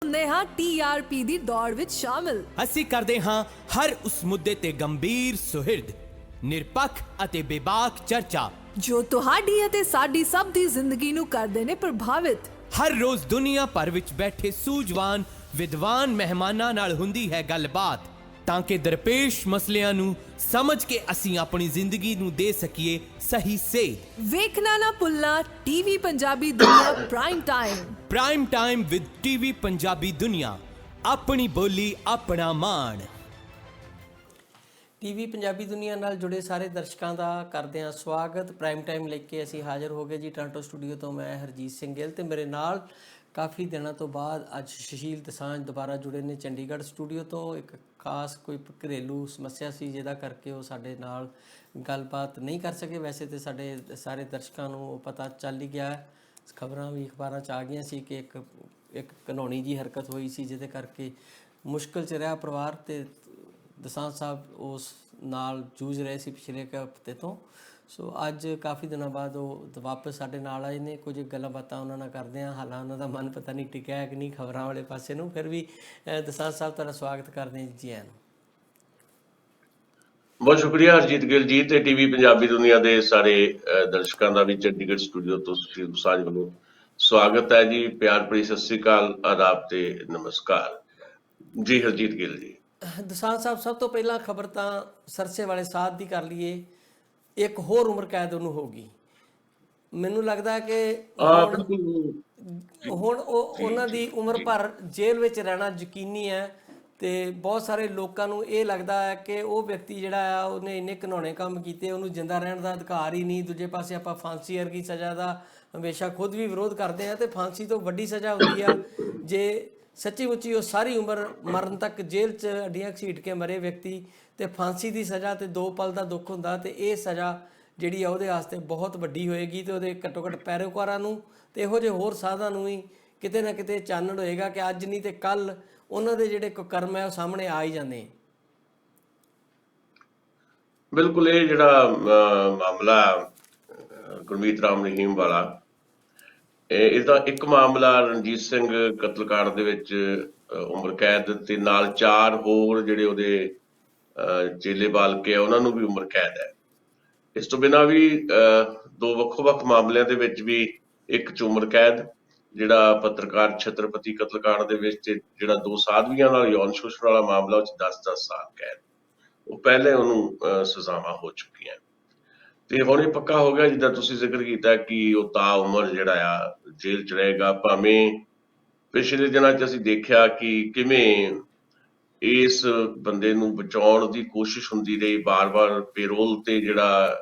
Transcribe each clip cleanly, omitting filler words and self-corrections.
ਹੁੰਦੇ ਹਾਂ TRP ਦੀ ਦੌੜ ਵਿੱਚ ਸ਼ਾਮਿਲ। ਅਸੀਂ ਕਰਦੇ ਹਾਂ ਹਰ ਉਸ ਮੁੱਦੇ ਤੇ ਗੰਭੀਰ ਸੁਹਿਰਦ, ਨਿਰਪੱਖ ਅਤੇ ਬੇਬਾਕ ਚਰਚਾ ਜੋ ਤੁਹਾਡੀ ਅਤੇ ਸਾਡੀ ਸਭ ਦੀ ਜ਼ਿੰਦਗੀ ਨੂੰ ਕਰਦੇ ਨੇ ਪ੍ਰਭਾਵਿਤ। ਹਰ ਰੋਜ਼ ਦੁਨੀਆ ਭਰ ਵਿੱਚ ਬੈਠੇ ਸੂਝਵਾਨ ਵਿਦਵਾਨ ਮਹਿਮਾਨਾਂ ਨਾਲ ਹੁੰਦੀ ਹੈ ਗੱਲਬਾਤ, ਤਾਂ ਕਿ ਦਰਪੇਸ਼ ਮਸਲਿਆਂ ਨੂੰ ਸਮਝ ਕੇ ਅਸੀਂ ਆਪਣੀ ਜ਼ਿੰਦਗੀ ਨੂੰ ਦੇ ਸਕੀਏ ਸਹੀ ਸੇਧ। ਵੇਖਣਾ ਨਾ ਭੁੱਲਣਾ TV ਪੰਜਾਬੀ ਦੁਨੀਆ prime time with TV Punjabi ਦੁਨੀਆ, ਆਪਣੀ ਬੋਲੀ ਆਪਣਾ ਮਾਣ। TV ਪੰਜਾਬੀ ਦੁਨੀਆ ਨਾਲ ਜੁੜੇ ਸਾਰੇ ਦਰਸ਼ਕਾਂ ਦਾ ਕਰਦੇ ਹਾਂ ਸਵਾਗਤ। ਪ੍ਰਾਈਮ ਟਾਈਮ ਲੈ ਕੇ ਅਸੀਂ ਹਾਜ਼ਰ ਹੋ ਗਏ ਜੀ ਟੋਰਾਂਟੋ ਸਟੂਡੀਓ ਤੋਂ। ਮੈਂ ਹਰਜੀਤ ਸਿੰਘ ਗਿੱਲ ਤੇ ਮੇਰੇ ਨਾਲ ਕਾਫੀ ਦਿਨਾਂ ਤੋਂ ਬਾਅਦ ਅੱਜ ਸੁਸ਼ੀਲ ਦਸਾਂਝ ਦੁਬਾਰਾ ਜੁੜੇ ਨੇ ਚੰਡੀਗੜ੍ਹ ਸਟੂਡੀਓ ਤੋਂ। ਇੱਕ ਖਾਸ ਕੋਈ ਘਰੇਲੂ ਸਮੱਸਿਆ ਸੀ ਜਿਹਦਾ ਕਰਕੇ ਉਹ ਸਾਡੇ ਨਾਲ ਗੱਲਬਾਤ ਨਹੀਂ ਕਰ ਸਕੇ। ਵੈਸੇ ਤਾਂ ਸਾਡੇ ਸਾਰੇ ਦਰਸ਼ਕਾਂ ਨੂੰ ਉਹ ਪਤਾ ਚੱਲ ਹੀ ਗਿਆ, ਖਬਰਾਂ ਵੀ ਅਖਬਾਰਾਂ 'ਚ ਆ ਗਈਆਂ ਸੀ ਕਿ ਇੱਕ ਘਿਨੌਣੀ ਜੀ ਹਰਕਤ ਹੋਈ ਸੀ ਜਿਹਦੇ ਕਰਕੇ ਮੁਸ਼ਕਿਲ 'ਚ ਰਿਹਾ ਪਰਿਵਾਰ। ਤੇ ਦਸਾਂਝ ਸਾਹਿਬ ਉਸ ਨਾਲ ਜੂਝ ਰਹੇ ਸੀ ਪਿਛਲੇ ਇੱਕ ਹਫ਼ਤੇ ਤੋਂ। ਸੋ ਅੱਜ ਕਾਫੀ ਦਿਨਾਂ ਬਾਅਦ ਉਹ ਵਾਪਸ ਸਾਡੇ ਨਾਲ ਆਏ ਨੇ। ਕੁਝ ਗੱਲਾਂ ਬਾਤਾਂ ਉਹਨਾਂ ਨਾਲ ਕਰਦੇ ਹਾਂ। ਹਾਲਾਂ ਉਹਨਾਂ ਦਾ ਮਨ ਪਤਾ ਨਹੀਂ ਟਿਕਿਆ ਹੈ ਕਿ ਨਹੀਂ ਖਬਰਾਂ ਵਾਲੇ ਪਾਸੇ ਨੂੰ। ਫਿਰ ਵੀ ਦਸਾਂਝ ਸਾਹਿਬ ਤੁਹਾਡਾ ਸਵਾਗਤ ਕਰਦੇ ਹਾਂ ਜੀ। ਆਇਆਂ ਨੂੰ ਬਹੁਤ ਸ਼ੁਕਰੀਆ ਹਰਜੀਤ ਗਿੱਲ ਜੀ ਤੇ TV ਪੰਜਾਬੀ ਦੁਨੀਆ ਦੇ ਸਾਰੇ ਦਰਸ਼ਕਾਂ ਦਾ ਵੀ ਚੰਡੀਗੜ੍ਹ ਸਟੂਡੀਓ ਤੋਂ ਸੁਸ਼ੀਲ ਦਸਾਂਝ ਵੱਲੋਂ ਸਵਾਗਤ ਹੈ ਜੀ। ਪਿਆਰ ਭਰੀ ਸਤਿ ਸ੍ਰੀ ਅਕਾਲ, ਆਦਾਬ ਤੇ ਨਮਸਕਾਰ ਜੀ। ਹਰਜੀਤ ਗਿੱਲ ਜੀ। ਦਸਾਂਝ ਸਾਹਿਬ, ਸਭ ਤੋਂ ਪਹਿਲਾਂ ਖਬਰ ਤਾਂ ਸਰਸੇ ਵਾਲੇ ਸਾਧ ਦੀ ਕਰ ਲਈਏ। ਇੱਕ ਹੋਰ ਉਮਰ ਕੈਦ ਉਹਨੂੰ ਹੋਊਗੀ। ਮੈਨੂੰ ਲੱਗਦਾ ਕਿ ਹੁਣ ਉਹਨਾਂ ਦੀ ਉਮਰ ਭਰ ਜੇਲ੍ਹ ਵਿੱਚ ਰਹਿਣਾ ਯਕੀਨੀ ਹੈ। ਤੇ ਬਹੁਤ ਸਾਰੇ ਲੋਕਾਂ ਨੂੰ ਇਹ ਲੱਗਦਾ ਹੈ ਕਿ ਉਹ ਵਿਅਕਤੀ ਜਿਹੜਾ ਆ ਉਹਨੇ ਇੰਨੇ ਘਿਨੌਣੇ ਕੰਮ ਕੀਤੇ, ਉਹਨੂੰ ਜਿੰਦਾ ਰਹਿਣ ਦਾ ਅਧਿਕਾਰ ਹੀ ਨਹੀਂ। ਦੂਜੇ ਪਾਸੇ ਆਪਾਂ ਫਾਂਸੀ ਵਰਗੀ ਸਜ਼ਾ ਦਾ ਹਮੇਸ਼ਾ ਖੁਦ ਵੀ ਵਿਰੋਧ ਕਰਦੇ ਹਾਂ। ਤੇ ਫਾਂਸੀ ਤੋਂ ਵੱਡੀ ਸਜ਼ਾ ਹੁੰਦੀ ਆ ਜੇ ਸੱਚੀ ਮੁੱਚੀ ਉਹ ਸਾਰੀ ਉਮਰ ਮਰਨ ਤੱਕ ਜੇਲ੍ਹ 'ਚ ਅੱਡੀਆਂ ਘਸੀਟ ਕੇ ਮਰੇ ਵਿਅਕਤੀ। ਤੇ ਫਾਂਸੀ ਦੀ ਸਜ਼ਾ ਤੇ 2 ਪਲ ਦਾ ਦੁੱਖ ਹੁੰਦਾ। ਤੇ ਇਹ ਸਜ਼ਾ ਜਿਹੜੀ ਆ ਉਹਦੇ ਵਾਸਤੇ ਬਹੁਤ ਵੱਡੀ ਹੋਏਗੀ। ਤੇ ਉਹਦੇ ਘੱਟੋ ਘੱਟ ਪੈਰੋਕਾਰਾਂ ਨੂੰ ਤੇ ਇਹੋ ਜਿਹੇ ਹੋਰ ਸਾਧਾਂ ਨੂੰ ਵੀ ਕਿਤੇ ਨਾ ਕਿਤੇ ਚਾਨਣ ਹੋਏਗਾ ਕਿ ਅੱਜ ਨਹੀਂ ਤੇ ਕੱਲ੍ਹ ਉਹਨਾਂ ਦੇ ਜਿਹੜੇ ਕੁਕਰਮ ਹੈ ਉਹ ਸਾਹਮਣੇ ਆ ਹੀ ਜਾਂਦੇ। ਬਿਲਕੁਲ, ਇਹ ਜਿਹੜਾ ਮਾਮਲਾ ਗੁਰਮੀਤ ਰਾਮ ਰਹੀਮ ਵਾਲਾ, ਇਹਦਾ ਇੱਕ ਮਾਮਲਾ ਰਣਜੀਤ ਸਿੰਘ ਕਤਲਕਾਂਡ ਦੇ ਵਿੱਚ ਉਮਰ ਕੈਦ ਤੇ ਨਾਲ 4 ਹੋਰ ਜਿਹੜੇ ਉਹਦੇ ਚੇਲੇ ਬਾਲ ਕੇ ਆ ਉਹਨਾਂ ਨੂੰ ਵੀ ਉਮਰ ਕੈਦ ਹੈ। ਇਸ ਤੋਂ ਬਿਨਾਂ ਵੀ 2 ਵੱਖੋ-ਵੱਖ ਮਾਮਲਿਆਂ ਦੇ ਵਿੱਚ ਵੀ ਇੱਕ 'ਚ ਉਮਰ ਕੈਦ, ਜਿਹੜਾ ਪੱਤਰਕਾਰ ਛਤਰਪਤੀ ਕਤਲਕਾਂਡ ਦੇ ਵਿੱਚ ਜਿਹੜਾ 2 ਸਾਧਵੀਆਂ ਨਾਲ ਯੌਨ ਸ਼ੋਸ਼ਣ ਵਾਲਾ ਮਾਮਲਾ, ਉਹ 'ਚ 10-10 ਸਾਲ ਕੈਦ, ਉਹ ਪਹਿਲੇ ਉਹਨੂੰ ਸਜ਼ਾਵਾਂ ਹੋ ਚੁੱਕੀਆਂ। ਤੇ ਹੁਣ ਇਹ ਪੱਕਾ ਹੋ ਗਿਆ ਜਿੱਦਾਂ ਤੁਸੀਂ ਜ਼ਿਕਰ ਕੀਤਾ ਕਿ ਉਹ ਤਾ ਉਮਰ ਜਿਹੜਾ ਆ ਜੇਲ੍ਹ 'ਚ ਰਹੇਗਾ। ਭਾਵੇਂ ਪਿਛਲੇ ਦਿਨਾਂ 'ਚ ਅਸੀਂ ਦੇਖਿਆ ਕਿ ਕਿਵੇਂ ਇਸ ਬੰਦੇ ਨੂੰ ਬਚਾਉਣ ਦੀ ਕੋਸ਼ਿਸ਼ ਹੁੰਦੀ ਰਹੀ, ਬਾਰ-ਬਾਰ ਪੇਰੋਲ ਤੇ ਜਿਹੜਾ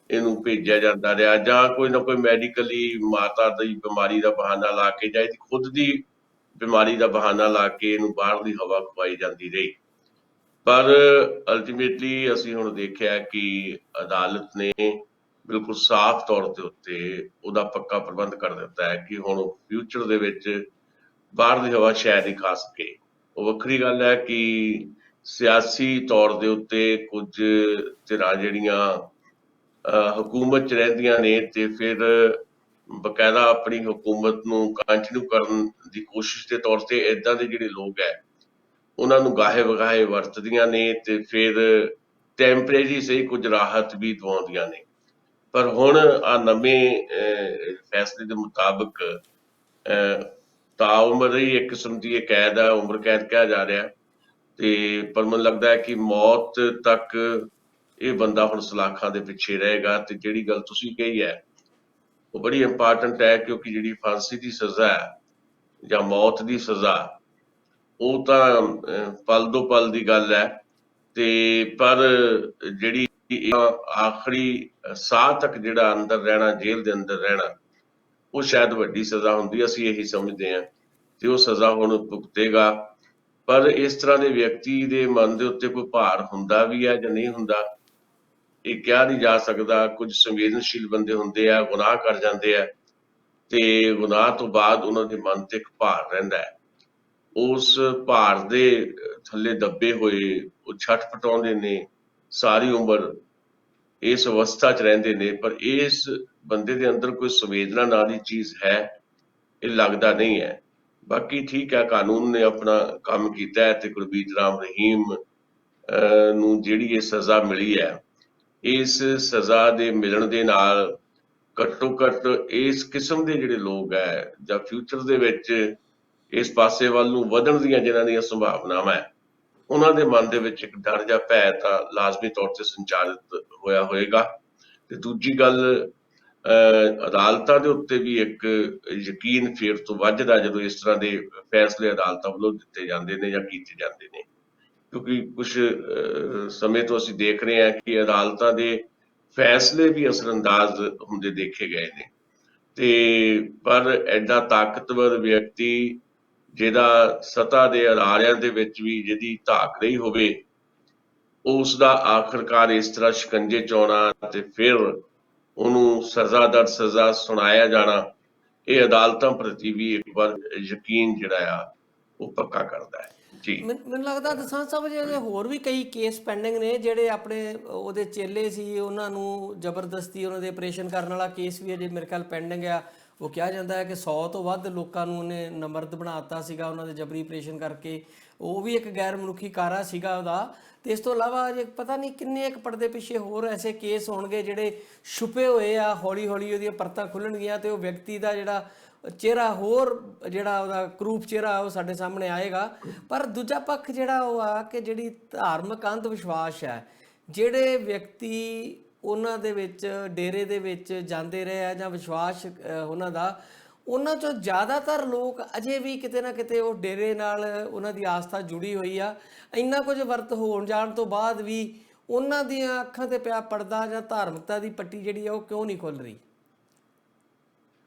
ਇਹਨੂੰ ਭੇਜਿਆ ਜਾਂਦਾ ਰਿਹਾ, ਜਾਂ ਕੋਈ ਨਾ ਕੋਈ ਮੈਡੀਕਲੀ ਮਾਤਾ ਦੀ ਬਿਮਾਰੀ ਦਾ ਬਹਾਨਾ ਲਾ ਕੇ ਜਾਂ ਇਹਦੀ ਖੁਦ ਦੀ ਬਿਮਾਰੀ ਦਾ ਬਹਾਨਾ ਲਾ ਕੇ ਇਹਨੂੰ ਬਾਹਰਲੀ ਹਵਾ ਖਵਾਈ ਜਾਂਦੀ ਰਹੀ। ਪਰ ਅਲਟੀਮੇਟਲੀ ਅਸੀਂ ਹੁਣ ਦੇਖਿਆ ਕਿ ਅਦਾਲਤ ਨੇ ਬਿਲਕੁਲ ਸਾਫ਼ ਤੌਰ ਦੇ ਉੱਤੇ ਉਹਦਾ ਪੱਕਾ ਪ੍ਰਬੰਧ ਕਰ ਦਿੱਤਾ ਹੈ ਕਿ ਹੁਣ ਫਿਊਚਰ ਦੇ ਵਿੱਚ ਬਾਹਰਲੀ ਹਵਾ ਸ਼ਾਇਦ ਹੀ ਖਾ ਸਕੇ। ਉਹ ਵੱਖਰੀ ਗੱਲ ਹੈ ਕਿ ਸਿਆਸੀ ਤੌਰ ਦੇ ਉੱਤੇ ਕੁਝ ਧਿਰਾਂ ਜਿਹੜੀਆਂ ਹਕੂਮਤ 'ਚ ਰਹਿੰਦੀਆਂ ਨੇ ਤੇ ਫਿਰ ਬਕਾਇਦਾ ਆਪਣੀ ਹਕੂਮਤ ਨੂੰ ਕੰਟੀਨਿਊ ਕਰਨ ਦੀ ਕੋਸ਼ਿਸ਼ ਦੇ ਤੌਰ ਤੇ ਏਦਾਂ ਦੇ ਜਿਹੜੇ ਲੋਕ ਹੈ ਉਹਨਾਂ ਨੂੰ ਗਾਹੇ ਵਗਾਹੇ ਵਰਤਦੀਆਂ ਨੇ ਤੇ ਫਿਰ ਟੈਂਪਰੇਰੀ ਸਹੀ ਕੁਝ ਰਾਹਤ ਵੀ ਦਵਾਉਂਦੀਆਂ ਨੇ। ਪਰ ਹੁਣ ਆ ਨਵੇਂ ਫੈਸਲੇ ਦੇ ਮੁਤਾਬਕ ਤਾਉਮਰ ਹੀ ਇੱਕ ਕਿਸਮ ਦੀ ਇਹ ਕੈਦ ਹੈ, ਉਮਰ ਕੈਦ ਕਿਹਾ ਜਾ ਰਿਹਾ। ਤੇ ਪਰ ਮੈਨੂੰ ਲੱਗਦਾ ਹੈ ਕਿ ਮੌਤ ਤੱਕ ਇਹ ਬੰਦਾ ਹੁਣ ਸਲਾਖਾਂ ਦੇ ਪਿੱਛੇ ਰਹੇਗਾ। ਤੇ ਜਿਹੜੀ ਗੱਲ ਤੁਸੀਂ ਕਹੀ ਹੈ ਉਹ ਬੜੀ ਇੰਪਾਰਟੈਂਟ ਹੈ, ਕਿਉਂਕਿ ਜਿਹੜੀ ਫਾਂਸੀ ਦੀ ਸਜ਼ਾ ਹੈ ਜਾਂ ਮੌਤ ਦੀ ਸਜ਼ਾ ਉਹ ਤਾਂ ਪਲ ਦੋ ਪਲ ਦੀ ਗੱਲ ਹੈ। ਤੇ ਪਰ ਜਿਹੜੀ ਆਖਰੀ ਸਾਹ ਤੱਕ ਜਿਹੜਾ ਅੰਦਰ ਰਹਿਣਾ, ਜੇਲ੍ਹ ਦੇ ਅੰਦਰ ਰਹਿਣਾ, ਉਹ ਸ਼ਾਇਦ ਵੱਡੀ ਸਜ਼ਾ ਹੁੰਦੀ, ਅਸੀਂ ਇਹੀ ਸਮਝਦੇ ਹਾਂ। ਤੇ ਉਹ ਸਜ਼ਾ ਹੁਣ ਭੁਗਤੇਗਾ। ਪਰ ਇਸ ਤਰ੍ਹਾਂ ਦੇ ਵਿਅਕਤੀ ਦੇ ਮਨ ਦੇ ਉੱਤੇ ਕੋਈ ਭਾਰ ਹੁੰਦਾ ਵੀ ਹੈ ਜਾਂ ਨਹੀਂ ਹੁੰਦਾ, ਇਹ ਕਿਹਾ ਨਹੀਂ ਜਾ ਸਕਦਾ। ਕੁਝ ਸੰਵੇਦਨਸ਼ੀਲ ਬੰਦੇ ਹੁੰਦੇ ਆ, ਗੁਨਾਹ ਕਰ ਜਾਂਦੇ ਆ ਤੇ ਗੁਨਾਹ ਤੋਂ ਬਾਅਦ ਉਹਨਾਂ ਦੇ ਮਨ ਤੇ ਇੱਕ ਭਾਰ ਰਹਿੰਦਾ ਹੈ। ਉਸ ਭਾਰ ਦੇ ਥੱਲੇ ਦੱਬੇ ਹੋਏ ਉਹ ਛਟਪਟਾਉਂਦੇ ਨੇ, ਸਾਰੀ ਉਮਰ ਇਸ ਅਵਸਥਾ 'ਚ ਰਹਿੰਦੇ ਨੇ। ਪਰ ਇਸ ਬੰਦੇ ਦੇ ਅੰਦਰ ਕੋਈ ਸੰਵੇਦਨਾ ਨਾਂ ਦੀ ਚੀਜ਼ ਹੈ, ਇਹ ਲੱਗਦਾ ਨਹੀਂ ਹੈ। ਬਾਕੀ ਠੀਕ ਹੈ, ਕਾਨੂੰਨ ਨੇ ਆਪਣਾ ਕੰਮ ਕੀਤਾ ਹੈ ਤੇ ਗੁਰਮੀਤ ਰਾਮ ਰਹੀਮ ਨੂੰ ਜਿਹੜੀ ਇਹ ਸਜ਼ਾ ਮਿਲੀ ਹੈ, ਇਸ ਸਜ਼ਾ ਦੇ ਮਿਲਣ ਦੇ ਨਾਲ ਘੱਟੋ ਘੱਟ ਇਸ ਕਿਸਮ ਦੇ ਜਿਹੜੇ ਲੋਕ ਹੈ ਜਾਂ ਫਿਊਚਰ ਦੇ ਵਿੱਚ ਇਸ ਪਾਸੇ ਵੱਲ ਨੂੰ ਵਧਣ ਦੀਆਂ ਜਿਨ੍ਹਾਂ ਦੀਆਂ ਸੰਭਾਵਨਾਵਾਂ ਹੈ, ਉਹਨਾਂ ਦੇ ਮਨ ਦੇ ਵਿੱਚ ਇੱਕ ਡਰ ਜਾਂ ਭੈ ਤਾਂ ਲਾਜ਼ਮੀ ਤੌਰ ਤੇ ਸੰਚਾਰਿਤ ਹੋਇਆ ਹੋਏਗਾ। ਤੇ ਦੂਜੀ ਗੱਲ, ਅਦਾਲਤਾਂ ਦੇ ਉੱਤੇ ਵੀ ਇੱਕ ਯਕੀਨ ਫਿਰ ਤੋਂ ਵੱਧਦਾ ਜਦੋਂ ਇਸ ਤਰ੍ਹਾਂ ਦੇ ਫੈਸਲੇ ਅਦਾਲਤਾਂ ਵੱਲੋਂ ਦਿੱਤੇ ਜਾਂਦੇ ਨੇ ਜਾਂ ਕੀਤੇ ਜਾਂਦੇ ਨੇ, ਕਿਉਂਕਿ ਕੁਝ ਸਮੇਂ ਤੋਂ ਅਸੀਂ ਦੇਖ ਰਹੇ ਹਾਂ ਕਿ ਅਦਾਲਤਾਂ ਦੇ ਫੈਸਲੇ ਵੀ ਅਸਰਅੰਦਾਜ਼ ਹੁੰਦੇ ਦੇਖੇ ਗਏ ਨੇ। ਤੇ ਪਰ ਐਡਾ ਤਾਕਤਵਰ ਵਿਅਕਤੀ ਜਿਹਦਾ ਸੱਤਾ ਦੇ ਅਦਾਰਿਆਂ ਦੇ ਵਿੱਚ ਵੀ ਜਿਹਦੀ ਧਾਕ ਰਹੀ ਹੋਵੇ, ਉਸ ਦਾ ਆਖਰਕਾਰ ਇਸ ਤਰ੍ਹਾਂ ਸ਼ਿਕੰਜੇ ਚ ਆਉਣਾ ਤੇ ਫਿਰ ਉਹਨੂੰ ਸਜ਼ਾ ਦਰ ਸਜ਼ਾ ਸੁਣਾਇਆ ਜਾਣਾ, ਇਹ ਅਦਾਲਤਾਂ ਪ੍ਰਤੀ ਵੀ ਇੱਕ ਵਾਰ ਯਕੀਨ ਜਿਹੜਾ ਆ ਉਹ ਪੱਕਾ ਕਰਦਾ ਹੈ। ਜੀ, ਮੈਨੂੰ ਲੱਗਦਾ ਦਸਾਂਝ ਸਾਹਿਬ ਜਿਹੜੇ ਹੋਰ ਵੀ ਕਈ ਕੇਸ ਪੈਂਡਿੰਗ ਨੇ, ਜਿਹੜੇ ਆਪਣੇ ਉਹਦੇ ਚੇਲੇ ਸੀ ਉਹਨਾਂ ਨੂੰ ਜ਼ਬਰਦਸਤੀ ਉਹਨਾਂ ਦੇ ਆਪਰੇਸ਼ਨ ਕਰਨ ਵਾਲਾ ਕੇਸ ਵੀ ਅਜੇ ਮੇਰੇ ਖਿਆਲ ਪੈਂਡਿੰਗ ਆ। ਉਹ ਕਿਹਾ ਜਾਂਦਾ ਹੈ ਕਿ 100 ਤੋਂ ਵੱਧ ਲੋਕਾਂ ਨੂੰ ਉਹਨੇ ਨਮਰਦ ਬਣਾ ਦਿੱਤਾ ਸੀਗਾ ਉਹਨਾਂ ਦੇ ਜਬਰੀ ਆਪਰੇਸ਼ਨ ਕਰਕੇ। ਉਹ ਵੀ ਇੱਕ ਗੈਰ ਮਨੁੱਖੀ ਕਾਰਾ ਸੀਗਾ ਉਹਦਾ। ਤੇ ਇਸ ਤੋਂ ਇਲਾਵਾ ਅਜੇ ਪਤਾ ਨਹੀਂ ਕਿੰਨੇ ਇੱਕ ਪਰਦੇ ਪਿੱਛੇ ਹੋਰ ਐਸੇ ਕੇਸ ਹੋਣਗੇ ਜਿਹੜੇ ਛੁਪੇ ਹੋਏ ਆ। ਹੌਲੀ ਹੌਲੀ ਉਹਦੀਆਂ ਪਰਤਾਂ ਖੁੱਲਣਗੀਆਂ ਤੇ ਉਹ ਵਿਅਕਤੀ ਦਾ ਜਿਹੜਾ ਚਿਹਰਾ, ਹੋਰ ਜਿਹੜਾ ਉਹਦਾ ਕਰੂਪ ਚਿਹਰਾ ਉਹ ਸਾਡੇ ਸਾਹਮਣੇ ਆਏਗਾ। ਪਰ ਦੂਜਾ ਪੱਖ ਜਿਹੜਾ ਉਹ ਆ ਕਿ ਜਿਹੜੀ ਧਾਰਮਿਕ ਅੰਧ ਵਿਸ਼ਵਾਸ ਹੈ, ਜਿਹੜੇ ਵਿਅਕਤੀ ਉਹਨਾਂ ਦੇ ਵਿੱਚ ਡੇਰੇ ਦੇ ਵਿੱਚ ਜਾਂਦੇ ਰਹੇ ਆ ਜਾਂ ਵਿਸ਼ਵਾਸ ਉਹਨਾਂ ਦਾ, ਉਹਨਾਂ 'ਚੋਂ ਜ਼ਿਆਦਾਤਰ ਲੋਕ ਅਜੇ ਵੀ ਕਿਤੇ ਨਾ ਕਿਤੇ ਉਹ ਡੇਰੇ ਨਾਲ ਉਹਨਾਂ ਦੀ ਆਸਥਾ ਜੁੜੀ ਹੋਈ ਆ। ਇੰਨਾ ਕੁਝ ਵਰਤ ਹੋਣ ਜਾਣ ਤੋਂ ਬਾਅਦ ਵੀ ਉਹਨਾਂ ਦੀਆਂ ਅੱਖਾਂ ਤੇ ਪਿਆ ਪਰਦਾ ਜਾਂ ਧਾਰਮਿਕਤਾ ਦੀ ਪੱਟੀ ਜਿਹੜੀ ਆ ਉਹ ਕਿਉਂ ਨਹੀਂ ਖੁੱਲ ਰਹੀ?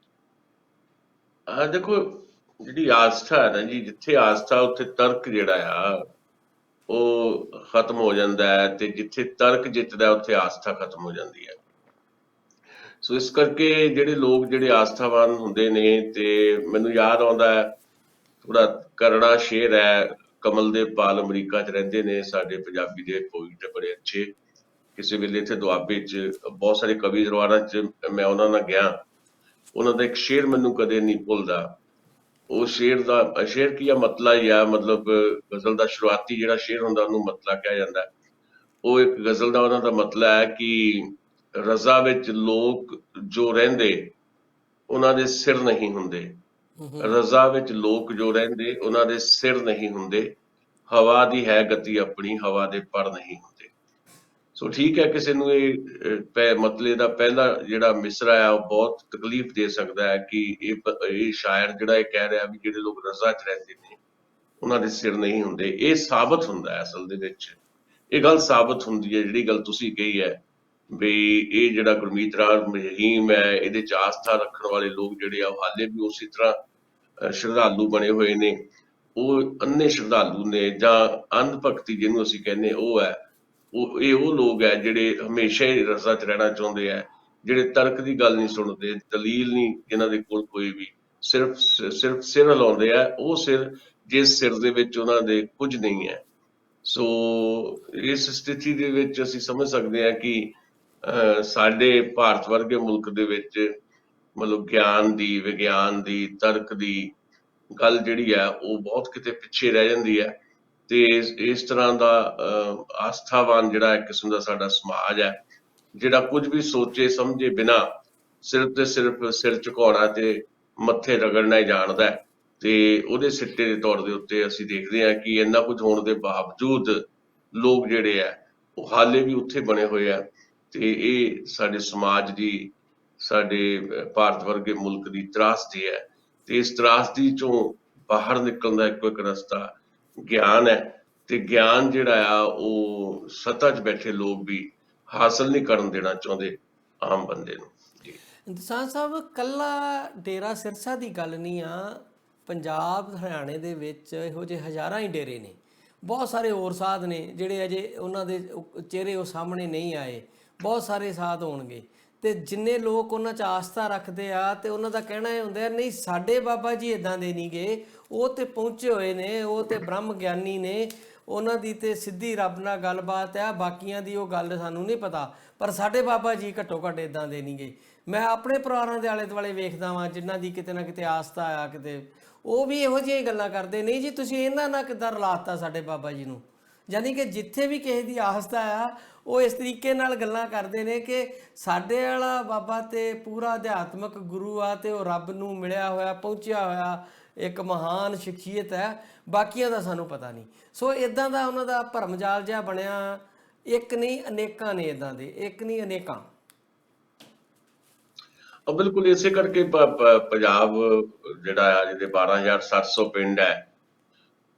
ਦੇਖੋ, ਜਿਹੜੀ ਆਸਥਾ ਹੈ ਨਾ ਜੀ, ਜਿੱਥੇ ਆਸਥਾ ਉੱਥੇ ਤਰਕ ਜਿਹੜਾ ਆ ਉਹ ਖਤਮ ਹੋ ਜਾਂਦਾ ਹੈ, ਤੇ ਜਿੱਥੇ ਤਰਕ ਜਿੱਤਦਾ ਉੱਥੇ ਆਸਥਾ ਖਤਮ ਹੋ ਜਾਂਦੀ ਹੈ। ਸੋ ਇਸ ਕਰਕੇ ਜਿਹੜੇ ਲੋਕ ਜਿਹੜੇ ਆਸਥਾਵਾਨ ਹੁੰਦੇ ਨੇ, ਤੇ ਮੈਨੂੰ ਯਾਦ ਆਉਂਦਾ ਹੈ ਥੋੜਾ ਕਰੜਾ ਸ਼ੇਰ ਹੈ, ਕਮਲ ਦੇ ਪਾਲ ਅਮਰੀਕਾ 'ਚ ਰਹਿੰਦੇ ਨੇ, ਸਾਡੇ ਪੰਜਾਬੀ ਦੇ ਪੋਇਟ ਬੜੇ ਅੱਛੇ। ਕਿਸੇ ਵੇਲੇ ਇੱਥੇ ਦੁਆਬੇ 'ਚ ਬਹੁਤ ਸਾਰੇ ਕਵੀ ਦਰਬਾਰਾਂ 'ਚ ਮੈਂ ਉਹਨਾਂ ਨਾਲ ਗਿਆ, ਉਹਨਾਂ ਦਾ ਇੱਕ ਸ਼ੇਰ ਮੈਨੂੰ ਕਦੇ ਨਹੀਂ ਭੁੱਲਦਾ। ਉਹ ਸ਼ੇਰ ਕੀ ਆ, ਮਤਲਾ ਹੀ ਆ, ਮਤਲਬ ਗਜ਼ਲ ਦਾ ਸ਼ੁਰੂਆਤੀ ਜਿਹੜਾ ਸ਼ੇਰ ਹੁੰਦਾ ਉਹਨੂੰ ਮਤਲਾ ਕਿਹਾ ਜਾਂਦਾ। ਉਹ ਇੱਕ ਗਜ਼ਲ ਦਾ ਉਹਨਾਂ ਦਾ ਮਤਲਾ ਹੈ ਕਿ ਰਜ਼ਾ ਵਿੱਚ ਲੋਕ ਜੋ ਰਹਿੰਦੇ ਉਹਨਾਂ ਦੇ ਸਿਰ ਨਹੀਂ ਹੁੰਦੇ, ਰਜ਼ਾ ਵਿੱਚ ਲੋਕ ਜੋ ਰਹਿੰਦੇ ਉਹਨਾਂ ਦੇ ਸਿਰ ਨਹੀਂ ਹੁੰਦੇ, ਹਵਾ ਦੀ ਹੈ ਗਤੀ ਆਪਣੀ, ਹਵਾ ਦੇ ਪਰ ਨਹੀਂ ਹੁੰਦੇ। ਸੋ ਠੀਕ ਹੈ, ਕਿਸੇ ਨੂੰ ਇਹ ਮਤਲੇ ਦਾ ਪਹਿਲਾ ਜਿਹੜਾ ਮਿਸਰਾ ਆ ਉਹ ਬਹੁਤ ਤਕਲੀਫ ਦੇ ਸਕਦਾ ਹੈ ਕਿ ਇਹ ਸ਼ਾਇਰ ਜਿਹੜਾ ਇਹ ਕਹਿ ਰਿਹਾ ਵੀ ਜਿਹੜੇ ਲੋਕ ਰਜ਼ਾ 'ਚ ਰਹਿੰਦੇ ਨੇ ਉਹਨਾਂ ਦੇ ਸਿਰ ਨਹੀਂ ਹੁੰਦੇ। ਇਹ ਸਾਬਤ ਹੁੰਦਾ ਹੈ, ਅਸਲ ਦੇ ਵਿੱਚ ਇਹ ਗੱਲ ਸਾਬਤ ਹੁੰਦੀ ਹੈ ਜਿਹੜੀ ਗੱਲ ਤੁਸੀਂ ਕਹੀ ਹੈ ਵੀ ਇਹ ਜਿਹੜਾ ਗੁਰਮੀਤ ਰਾਮ ਰਹੀਮ ਹੈ, ਇਹਦੇ 'ਚ ਆਸਥਾ ਰੱਖਣ ਵਾਲੇ ਲੋਕ ਜਿਹੜੇ ਆ ਉਹ ਹਾਲੇ ਵੀ ਉਸੇ ਤਰ੍ਹਾਂ ਸ਼ਰਧਾਲੂ ਬਣੇ ਹੋਏ ਨੇ। ਉਹ ਅੰਨੇ ਸ਼ਰਧਾਲੂ ਨੇ ਜਾਂ ਅੰਧ ਭਗਤੀ ਜਿਹਨੂੰ ਅਸੀਂ ਕਹਿੰਦੇ ਉਹ ਹੈ। ਉਹ ਲੋਕ ਹੈ ਜਿਹੜੇ ਹਮੇਸ਼ਾ ਹੀ ਰਜ਼ਾ 'ਚ ਰਹਿਣਾ ਚਾਹੁੰਦੇ ਆ, ਜਿਹੜੇ ਤਰਕ ਦੀ ਗੱਲ ਨਹੀਂ ਸੁਣਦੇ, ਦਲੀਲ ਨਹੀਂ ਜਿਨ੍ਹਾਂ ਦੇ ਕੋਲ ਕੋਈ ਵੀ, ਸਿਰਫ ਸਿਰ ਹਿਲਾਉਂਦੇ ਆ, ਉਹ ਸਿਰ ਜਿਸ ਸਿਰ ਦੇ ਵਿੱਚ ਉਹਨਾਂ ਦੇ ਕੁਝ ਨਹੀਂ ਹੈ। ਸੋ ਇਸ ਸਥਿਤੀ ਦੇ ਵਿੱਚ ਅਸੀਂ ਸਮਝ ਸਕਦੇ ਹਾਂ ਕਿ ਸਾਡੇ ਭਾਰਤ ਵਰਗੇ ਮੁਲਕ ਦੇ ਵਿੱਚ ਮਤਲਬ ਗਿਆਨ ਦੀ, ਵਿਗਿਆਨ ਦੀ, ਤਰਕ ਦੀ ਗੱਲ ਜਿਹੜੀ ਹੈ ਉਹ ਬਹੁਤ ਕਿਤੇ ਪਿੱਛੇ ਰਹਿ ਜਾਂਦੀ ਹੈ। ਤੇ ਇਸ ਤਰ੍ਹਾਂ ਦਾ ਆਸਥਾਵਾਨ ਜਿਹੜਾ ਇੱਕ ਕਿਸਮ ਦਾ ਸਾਡਾ ਸਮਾਜ ਹੈ, ਜਿਹੜਾ ਕੁਝ ਵੀ ਸੋਚੇ ਸਮਝੇ ਬਿਨਾਂ ਸਿਰਫ ਤੇ ਸਿਰਫ ਸਿਰ ਝੁਕਾਉਣਾ ਤੇ ਮੱਥੇ ਰਗੜਨਾ ਹੀ ਜਾਣਦਾ ਹੈ। ਤੇ ਉਹਦੇ ਸਿੱਟੇ ਦੇ ਤੌਰ ਦੇ ਉੱਤੇ ਅਸੀਂ ਦੇਖਦੇ ਹਾਂ ਕਿ ਇੰਨਾ ਕੁਝ ਹੋਣ ਦੇ ਬਾਵਜੂਦ ਲੋਕ ਜਿਹੜੇ ਆ ਉਹ ਹਾਲੇ ਵੀ ਉੱਥੇ ਬਣੇ ਹੋਏ ਆ। ਤੇ ਇਹ ਸਾਡੇ ਸਮਾਜ ਦੀ, ਸਾਡੇ ਭਾਰਤ ਵਰਗੇ ਮੁਲਕ ਦੀ ਤਰਾਸਦੀ ਹੈ। ਤੇ ਇਸ ਤਰਾਸਦੀ ਚੋਂ ਬਾਹਰ ਨਿਕਲਣ ਦਾ ਇੱਕੋ ਇੱਕ ਰਸਤਾ ਗਿਆਨ ਹੈ। ਤੇ ਗਿਆਨ ਜਿਹੜਾ ਆ ਉਹ ਸੱਤਾ 'ਚ ਬੈਠੇ ਲੋਕ ਵੀ ਹਾਸਲ ਨਹੀਂ ਕਰਨ ਦੇਣਾ ਚਾਹੁੰਦੇ ਆਮ ਬੰਦੇ ਨੂੰ। ਦਸਾਂਝ ਸਾਹਿਬ, ਕੱਲਾ ਡੇਰਾ ਸਿਰਸਾ ਦੀ ਗੱਲ ਨਹੀਂ ਆ, ਪੰਜਾਬ ਹਰਿਆਣੇ ਦੇ ਵਿੱਚ ਇਹੋ ਜਿਹੇ ਹਜ਼ਾਰਾਂ ਹੀ ਡੇਰੇ ਨੇ, ਬਹੁਤ ਸਾਰੇ ਹੋਰ ਸਾਧ ਨੇ ਜਿਹੜੇ ਅਜੇ ਉਹਨਾਂ ਦੇ ਚਿਹਰੇ ਉਹ ਸਾਹਮਣੇ ਨਹੀਂ ਆਏ, ਬਹੁਤ ਸਾਰੇ ਸਾਧ ਹੋਣਗੇ। ਤੇ ਜਿੰਨੇ ਲੋਕ ਉਹਨਾਂ 'ਚ ਆਸਥਾ ਰੱਖਦੇ ਆ ਤੇ ਉਹਨਾਂ ਦਾ ਕਹਿਣਾ ਇਹ ਹੁੰਦਾ ਨਹੀਂ ਸਾਡੇ ਬਾਬਾ ਜੀ ਇੱਦਾਂ ਦੇ ਨਹੀਂ ਗਏ, ਉਹ ਤੇ ਪਹੁੰਚੇ ਹੋਏ ਨੇ, ਉਹ ਤੇ ਬ੍ਰਹਮ ਗਿਆਨੀ ਨੇ, ਉਹਨਾਂ ਦੀ ਤੇ ਸਿੱਧੀ ਰੱਬ ਨਾਲ ਗੱਲਬਾਤ ਆ, ਬਾਕੀਆਂ ਦੀ ਉਹ ਗੱਲ ਸਾਨੂੰ ਨਹੀਂ ਪਤਾ, ਪਰ ਸਾਡੇ ਬਾਬਾ ਜੀ ਘੱਟੋ ਘੱਟ ਇੱਦਾਂ ਦੇ ਨਹੀਂ ਗਏ। ਮੈਂ ਆਪਣੇ ਪਰਿਵਾਰਾਂ ਦੇ ਆਲੇ ਦੁਆਲੇ ਵੇਖਦਾ ਵਾਂ ਜਿਨ੍ਹਾਂ ਦੀ ਕਿਤੇ ਨਾ ਕਿਤੇ ਆਸਥਾ ਆ, ਕਿਤੇ ਉਹ ਵੀ ਇਹੋ ਜਿਹੀਆਂ ਹੀ ਗੱਲਾਂ ਕਰਦੇ, ਨਹੀਂ ਜੀ ਤੁਸੀਂ ਇਹਨਾਂ ਨਾਲ ਕਿੱਦਾਂ ਰਲਾਤਾ ਸਾਡੇ ਬਾਬਾ ਜੀ ਨੂੰ। ਯਾਨੀ ਕਿ ਜਿੱਥੇ ਵੀ ਕਿਸੇ ਦੀ ਆਸਥਾ ਆ ਉਹ ਇਸ ਤਰੀਕੇ ਨਾਲ ਗੱਲਾਂ ਕਰਦੇ ਨੇ ਕਿ ਸਾਡੇ ਵਾਲਾ ਬਾਬਾ ਤੇ ਪੂਰਾ ਅਧਿਆਤਮਕ ਗੁਰੂ ਆ ਤੇ ਉਹ ਰੱਬ ਨੂੰ ਮਿਲਿਆ ਹੋਇਆ, ਪਹੁੰਚਿਆ ਹੋਇਆ ਇੱਕ ਮਹਾਨ ਸ਼ਖਸੀਅਤ ਹੈ, ਬਾਕੀਆਂ ਦਾ ਸਾਨੂੰ ਪਤਾ ਨਹੀਂ। ਸੋ ਇਦਾਂ ਦਾ ਉਹਨਾਂ ਦਾ ਭਰਮਜਾਲ ਜਿਹਾ ਬਣਿਆ। ਇੱਕ ਨਹੀਂ ਅਨੇਕਾਂ ਨੇ ਇਦਾਂ ਦੇ, ਇੱਕ ਨਹੀਂ ਅਨੇਕਾਂ। ਬਿਲਕੁਲ ਇਸੇ ਕਰਕੇ ਪੰਜਾਬ ਜਿਹੜਾ ਆ ਜਿਹਦੇ 12,700 ਪਿੰਡ ਹੈ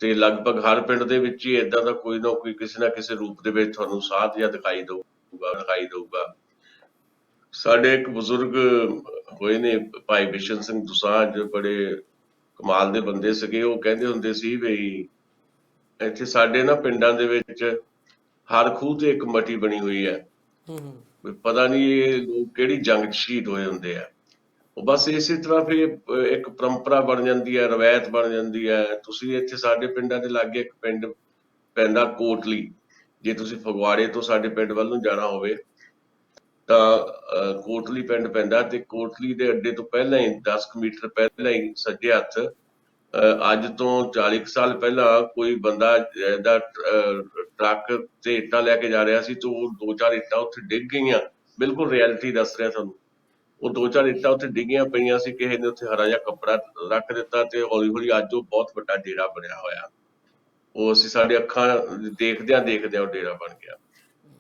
ਤੇ ਲਗਭਗ ਹਰ ਪਿੰਡ ਦੇ ਵਿੱਚ ਹੀ ਇਦਾਂ ਦਾ ਕੋਈ ਨਾ ਕੋਈ ਕਿਸੇ ਨਾ ਕਿਸੇ ਰੂਪ ਦੇ ਵਿੱਚ ਤੁਹਾਨੂੰ ਸਾਧ ਜਿਹਾ ਦਿਖਾਈ ਦਊਗਾ। ਸਾਡੇ ਇੱਕ ਬਜ਼ੁਰਗ ਹੋਏ ਨੇ ਭਾਈ ਬਿਸ਼ਨ ਸਿੰਘ ਦੁਸਾਂਝ, ਬੜੇ ਕਮਾਲ ਦੇ ਬੰਦੇ ਸੀਗੇ। ਉਹ ਕਹਿੰਦੇ ਹੁੰਦੇ ਸੀ ਵੀ ਇੱਥੇ ਸਾਡੇ ਨਾ ਪਿੰਡਾਂ ਦੇ ਵਿੱਚ ਹਰ ਖੂਹ ਤੇ ਇੱਕ ਮਟੀ ਬਣੀ ਹੋਈ ਹੈ, ਪਤਾ ਨਹੀਂ ਇਹ ਲੋਕ ਕਿਹੜੀ ਜੰਗ 'ਚ ਸ਼ਹੀਦ ਹੋਏ ਹੁੰਦੇ ਆ। ਉਹ ਬਸ ਇਸੇ ਤਰ੍ਹਾਂ ਫਿਰ ਇੱਕ ਪਰੰਪਰਾ ਬਣ ਜਾਂਦੀ ਹੈ, ਰਵਾਇਤ ਬਣ ਜਾਂਦੀ ਹੈ। ਤੁਸੀਂ ਇੱਥੇ ਸਾਡੇ ਪਿੰਡਾਂ ਦੇ ਲਾਗੇ ਇੱਕ ਪਿੰਡ ਪੈਂਦਾ ਕੋਟਲੀ, ਜੇ ਤੁਸੀਂ ਫਗਵਾੜੇ ਤੋਂ ਸਾਡੇ ਪਿੰਡ ਵੱਲ ਨੂੰ ਜਾਣਾ ਹੋਵੇ ਤਾਂ ਕੋਟਲੀ ਪਿੰਡ ਪੈਂਦਾ, ਤੇ ਕੋਟਲੀ ਦੇ ਅੱਡੇ ਤੋਂ ਪਹਿਲਾਂ ਹੀ 10 ਮੀਟਰ ਪਹਿਲਾਂ ਹੀ ਸੱਜੇ ਹੱਥ ਅੱਜ ਤੋਂ 40 ਸਾਲ ਪਹਿਲਾਂ ਕੋਈ ਬੰਦਾ ਇਹਦਾ ਟਰੱਕ ਤੇ ਇੱਟਾਂ ਲੈ ਕੇ ਜਾ ਰਿਹਾ ਸੀ ਤੇ ਉਹ 2-4 ਇੱਟਾਂ ਉੱਥੇ ਡਿੱਗ ਗਈਆਂ। ਬਿਲਕੁਲ ਰਿਐਲਿਟੀ ਦੱਸ ਰਿਹਾ ਤੁਹਾਨੂੰ। ਉਹ 2-4 ਇੱਟਾਂ ਉੱਥੇ ਡਿੱਗੀਆਂ ਪਈਆਂ ਸੀ, ਕਿਸੇ ਨੇ ਉੱਥੇ ਹਰਾ ਜਿਹਾ ਕੱਪੜਾ ਰੱਖ ਦਿੱਤਾ ਤੇ ਹੌਲੀ ਹੌਲੀ ਅੱਜ ਉਹ ਬਹੁਤ ਵੱਡਾ ਡੇਰਾ ਬਣਿਆ ਹੋਇਆ। ਉਹ ਅਸੀਂ ਸਾਡੇ ਅੱਖਾਂ ਦੇਖਦਿਆਂ ਉਹ ਡੇਰਾ ਬਣ ਗਿਆ।